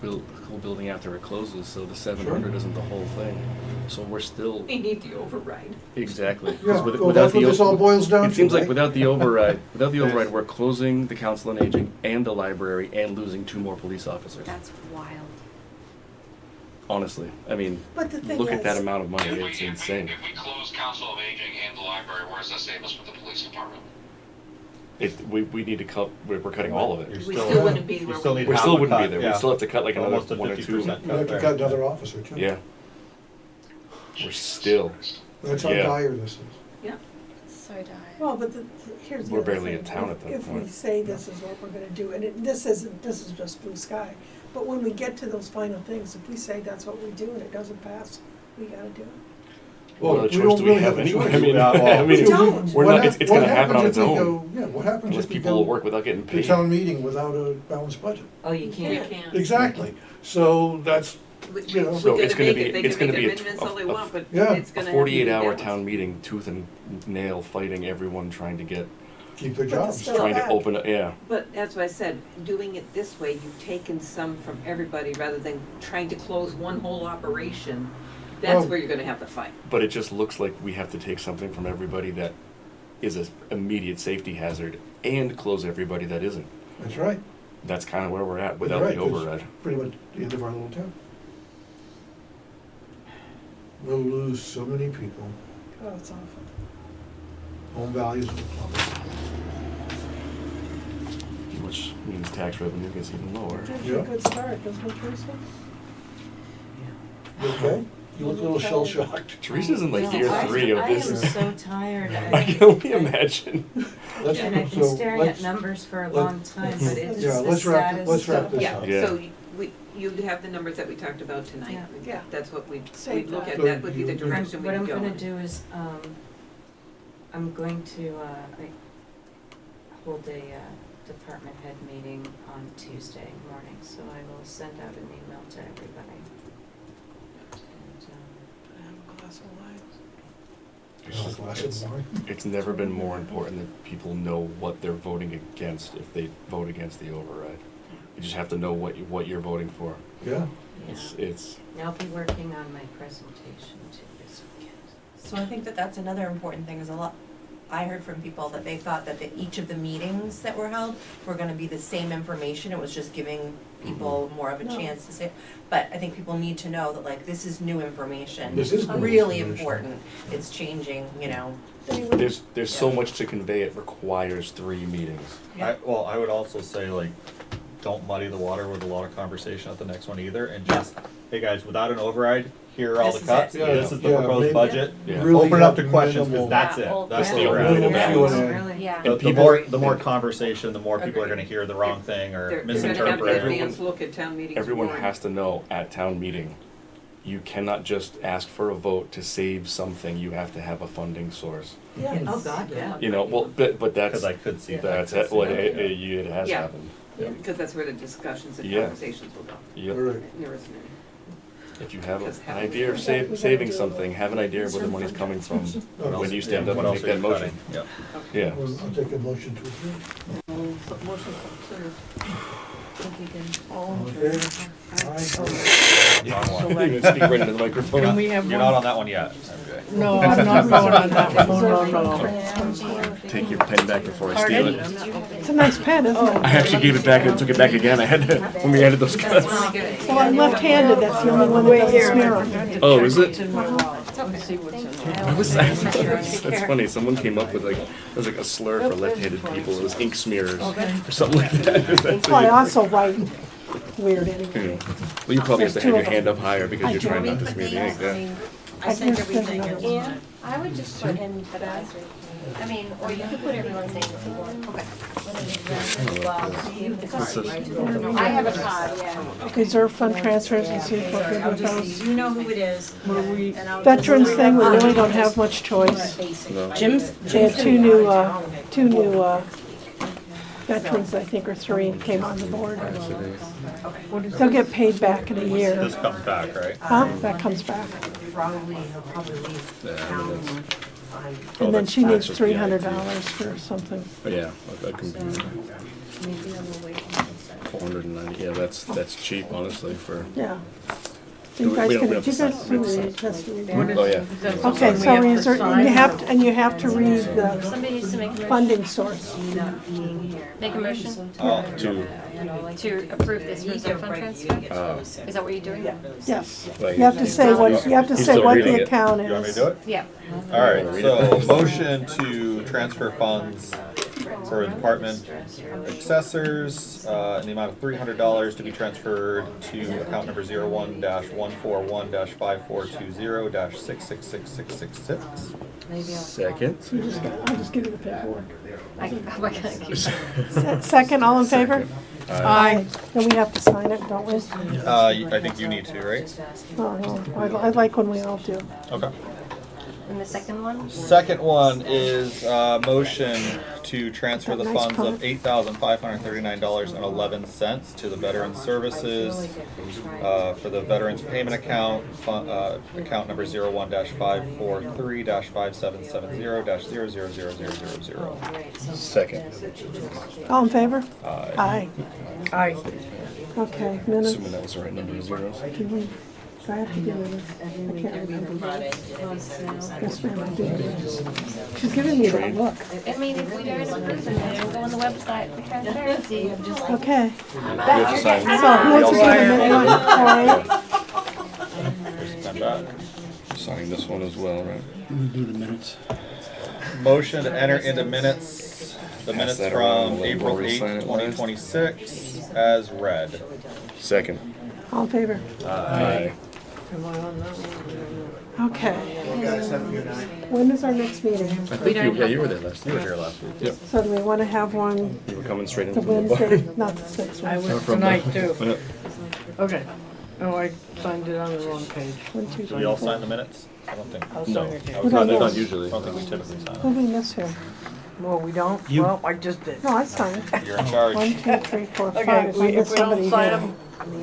building after it closes, so the 700 isn't the whole thing. So we're still, We need the override. exactly. 'Cause Yeah, with- well, without that's what the this all boils down to, It seems like right? without the override, we're closing the Council on Aging and the library and losing 2 more police officers. That's wild. Honestly, I mean, But the thing look at that is, amount of money, If we, it's if we, insane. if we close Council of Aging and the library, where does that save us with the police department? We need to cut, we're cutting all of You're it. We still- still wouldn't be you where still we need We half still a wouldn't be cut, there, yeah. we still have to cut like another Almost a 1 or 2. 50% We have to there. cut another officer too. Yeah, we're still, That's how Yeah. dire this is. So dire. well, but here's the We're other barely thing. in town at that If we point. say this is what we're gonna do, and this is just blue sky, but when we get to those final things, if we say that's what we do and it doesn't pass, we gotta do it. what other we choice don't do we really have a anyway? choice. I mean, Yeah, well, I mean, We don't. we're What not, hap- it's what gonna happen on happens its if we own. go- Yeah, what happens Unless if we people will go work without getting to paid. town meeting without a balanced budget? Oh, you We can't. can't. Exactly, so that's, you know. So it's gonna be- They it's can gonna make be a amendments tw- all they a- want, but yeah. it's A gonna have to be 48-hour balanced. town meeting, tooth and nail, fighting everyone, trying to get, keep their But the jobs. stuff- trying to back. open up, yeah. But that's what I said, doing it this way, you've taken some from everybody rather than trying to close one whole operation. That's Well- where you're gonna have to fight. But it just looks like we have to take something from everybody that is an immediate safety hazard and close everybody that isn't. That's right. That's kind of where we're at without Right, the 'cause override. Pretty much the end of our little town. We'll lose so many people. Oh, it's awful. Home values will plummet. Which means tax revenue gets even lower. Gives you a good start, doesn't it, Teresa? You okay? You look a little shell shocked. Teresa's in like No, year 3 of I this. am so tired. I can only imagine. And I've been staring at numbers for a long time, but it's Yeah, just the let's wrap, saddest. let's wrap this Yeah, up. Yeah. so you have the numbers that we talked about tonight. Yeah. Yeah. That's what we'd Save look that. at, So that would be the you- direction we'd What I'm go gonna in. do is, I'm going to, hold a, department head meeting on Tuesday morning, so I will send out an email to everybody. And, Have a glass of wine. It's, Oh, just- glass of it's- wine. it's never been more important that people know what they're voting against if they vote against the override. You just have to know what you're voting for. Yeah. It's I'll be working on my presentation too this weekend. So I think that that's another important thing, is a lot, I heard from people that they thought that each of the meetings that were held were gonna be the same information, it was just giving people more of a No. chance to say, but I think people need to know that like, this is new information. This is It's new really information. important, it's changing, you know. there's so much to convey. It requires 3 meetings. Well, I would also say, like, don't muddy the water with a lot of conversation at the next one either, and just, hey guys, without an override, here are all This the is cuts, it. Yeah, this is the yeah, proposed maybe- budget. Yeah. Really Open it up to have questions, minimal- cause that's Yeah, it, all- that's yeah. where we're at. Minimal Yeah. Q&A. Really? Yeah. The people- more conversation, the more people are Agreed. gonna hear the wrong thing or They're gonna have misinterpret. an advance look at town meetings. Everyone warrant. has to know at town meeting, you cannot just ask for a vote to save something. You have to have a funding source. Yeah. Oh, God, yeah. You know, well, but that's Cause I could see that. that's it. Well, it has Yeah. happened. Because that's where the discussions and Yeah. conversations will go. Yep. All right. And there isn't any. If you have Because an having- idea of We gotta saving do something, have an idea of where the money's coming from What when you stand up What and else make are that you motion. cutting? Yep. Yeah. Well, I'll take a motion to adjourn. Motion considered. All in favor? Wrong one. You can speak right into the microphone. Can we have You're one? not on that one yet. Okay. No, I'm not going on that one, no. Take your pen back before I steal it. It's a nice pen, isn't it? I actually gave it back and took it back again. I had to, when we added those cuts. Well, I'm left-handed, that's the only one that doesn't smear on me. Oh, is it? Let's see what's in there. What was that? That's funny. Someone came up with like, it was like a slur for left-handed people. It was ink smearers or something like that. Well, I also write weird anyway. Well, you probably have to There's have two your of them. hand up higher because I you're do. trying not to smear the ink. Yeah. I sent everything. Yeah, I would just put in advisory. I mean, or you could put everyone's name if you want. Okay. I have a card, yeah. Reserve fund transfers and see if we're good with those. You know who it is. Veterans thing, we really don't have much choice. No. Jim's, They had two new veterans, I think, or 3, came on the board. They'll get paid back in a year. This comes back, right? Huh? That comes back. Probably, he'll probably leave town. Oh, And then that's she needs just the IT. $300 for something. Oh, yeah, a computer. Maybe I will wait. 490. Yeah, that's cheap, honestly. For Yeah. We You guys don't- can, we you don't guys have to can sign. read, just read. oh yeah. Okay, so reserve, and you have to read the Somebody needs to make a motion. funding source. Not being here. Make a motion To to approve this reserve fund transfer? Is that what you're doing? Yes. like, You have to say what, you have to He's say still what reading the it. account You want me to is. do it? Yeah. Alright, Read so it. motion to transfer funds for department accessors, in the amount of $300 to be transferred to account number 01-141-5420-6666666. Second. I'll just give you the paperwork. We're gonna keep. Second, all in favor? Aye. Then we have to sign it, don't we? I think you need to, right? Oh, no, I like when we all do. Okay. And the second one? Second one is motion to transfer the That nice funds part. of $8,539.11 to the Veteran Services for the Veterans Payment Account, account number 01-543-5770-0000000. Second. All in favor? Aye. Aye. Aye. Okay, minutes. Assuming that was the right number of zeros. Can we Do I have to give her this? I can't remember. Yes, ma'am, I do. She's giving me that look. I mean, if we don't approve them, then we'll go on the website for transparency. Okay. You have to sign. So who wants to do the minute? All right. Stand back. Signing this one as well, right? We do the minutes. Motion to enter into minutes, the Pass minutes that around, from let April Lori sign 8th, it, Lance. 2026, as read. Second. All in favor? Aye. Am I on that one? Okay. When is our next meeting? I think you were there last. You were here last week. Yep. So do we want to have one You were coming straight the into the bar. Wednesday, not the 6th I one? was tonight too. Yep. Okay. Oh, I signed it on the wrong page. 1, 2, Do 3, we all 4. sign the minutes? I don't think. I'll No, sign it. I was Not gonna- not usually. I don't think we typically sign Who it. did we miss here? Well, we don't? You. Well, I just did. No, I signed. You're in charge. 1, 2, 3, 4, 5. Okay, I if missed we don't somebody sign here. them,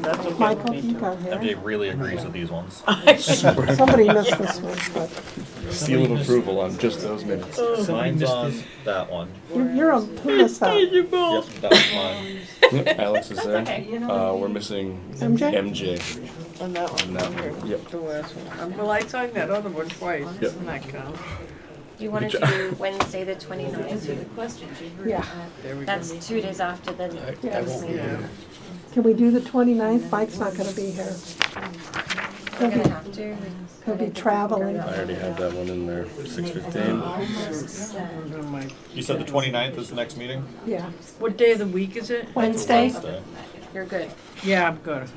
that's okay with Michael, me you too. got here. MJ really agrees with these ones. Somebody missed this one, but Seal of approval on just those minutes. Mine's missed on this. that one. you're on, who missed that? Yep, that was mine. Alex is there. okay. We're missing MJ? MJ. On that one. On that one, yep. The last one. Well, I signed that other one twice. Yep. Doesn't that count? Do you want to do Wednesday the 29th? Yeah. There we go. That's 2 days after the I Yes. won't be here. Can we do the 29th? Mike's not gonna be here. We're gonna have to. He'll be traveling. I already had that one in there. 6:15. Oh, my- You said the 29th is the next meeting? Yeah. What day of the week is it? Wednesday? Wednesday. You're good. Yeah, I'm good.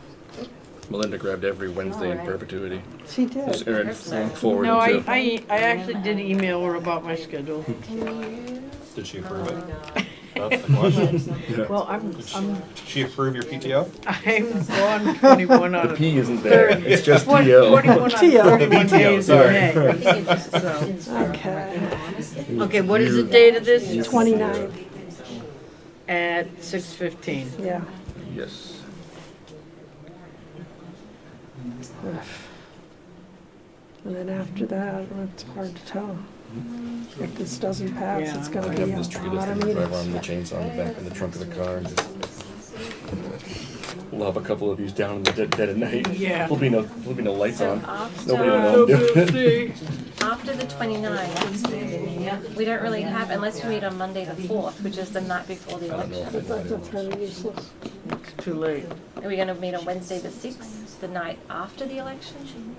Melinda grabbed every Wednesday in perpetuity. She Just did. forward No, it to. I actually did email her about my schedule. Can you? Did she approve it? That's the question. Well, I'm Did she approve your PTO? gone 21 out of P isn't there. It's just 20 TO. 21 out of 31 days in sorry. May. So, Okay. okay, what is the date of this? 29th, At 6:15. yeah. Yes. And then after that, it's hard to tell. If this doesn't pass, it's gonna I be have a this tree lot list of and drive around meetings. the chainsaw in the back in the trunk of the car and just lob a couple of these down in the dead of night. Yeah. There'll be no lights So on. after, Nobody will know I'm doing it. after the 29th, we don't really have, unless we meet on Monday the 4th, which is the night before the I don't know if election. That's kind of useless. It's too late. Are we gonna meet on Wednesday the 6th, the night after the election?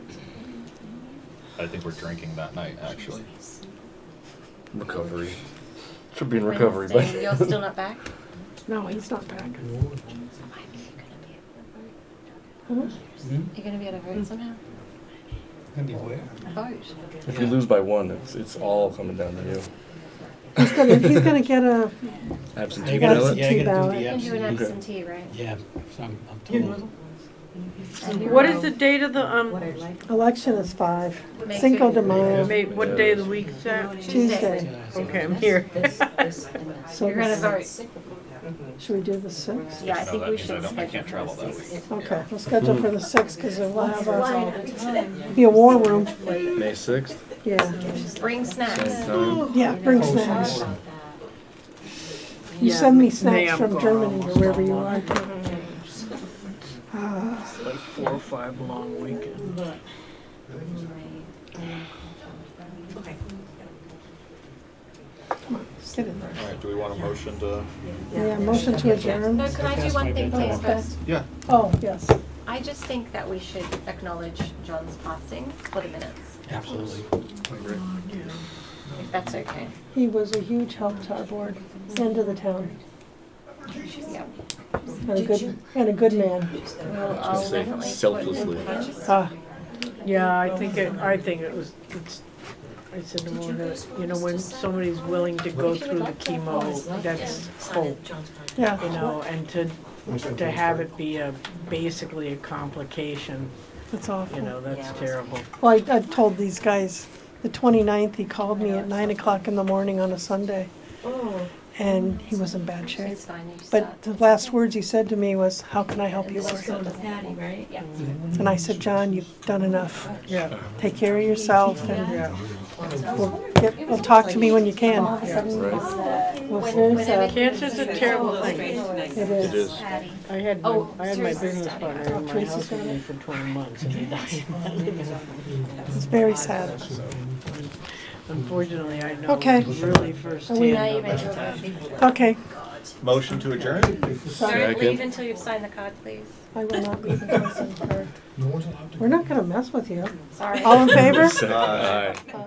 I think we're drinking that night, actually. Recovery. Should be in recovery, Wednesday, but. you're still not back? No, he's not back. You're gonna be able to vote somehow? Gonna be where? Vote. If you lose by one, it's all coming down to you. He's gonna get a Absentee gotta ballot? see- Yeah, I gotta do ballot. the You can do an Okay. absentee, right? Yeah, so I'm told. What is the date of the, election is 5. May Cinco de 5th. Mayo, May, what day of the week is that? Tuesday. Okay, I'm here. So You're gonna this- vote. should we do the 6th? Yeah, I No, think that we means should I schedule can't travel for that this. week. Okay, we'll schedule for the 6th, because it will have be a war room. May 6th, Yeah, Bring snacks. same time. yeah, bring snacks. You Yeah, send me May snacks I'm from gone Germany or also. wherever you are. Ah, Like 4 or 5 long weekends. Get in there. All right, do we want a motion to? Yeah, motion to adjourn. No, can I do one thing please first? Yeah. Oh, yes. I just think that we should acknowledge John's passing for the minutes, Absolutely. if that's okay. He was a huge help to our board and to the town, Yeah. and a good man. Well, I'll Say definitely selflessly. Ah, Yeah, I think it was, I said to Mona, you know, when somebody's willing to go through the chemo, that's hope, yeah. you know, and to have it be basically a complication, That's awful. you know, that's terrible. Well, I told these guys, the 29th, he called me at 9 o'clock in the morning on a Sunday. and he was in bad shape. It's fine, you But start. the last words he said to me was, "How can I help you, Lord?" Patty, right? Yeah. And I said, "John, you've done enough. Yeah, Take care of yourself, and yeah. we'll talk to me when you can." All of a sudden, Well, when- very whenever sad. he- Cancer's a terrible thing. It It is. is. Patty. I had Oh, my seriously, business study. partner in my Tracy's house got with me it. for 20 months and he died. It's very sad. Unfortunately, I know Okay. really firsthand. Now you're about ready to that. Okay, Motion to adjourn? Don't leave until you've signed the card, please. I will not leave until I send card. No one's allowed to. We're not gonna mess with you. Sorry. All in favor? Aye. Aye.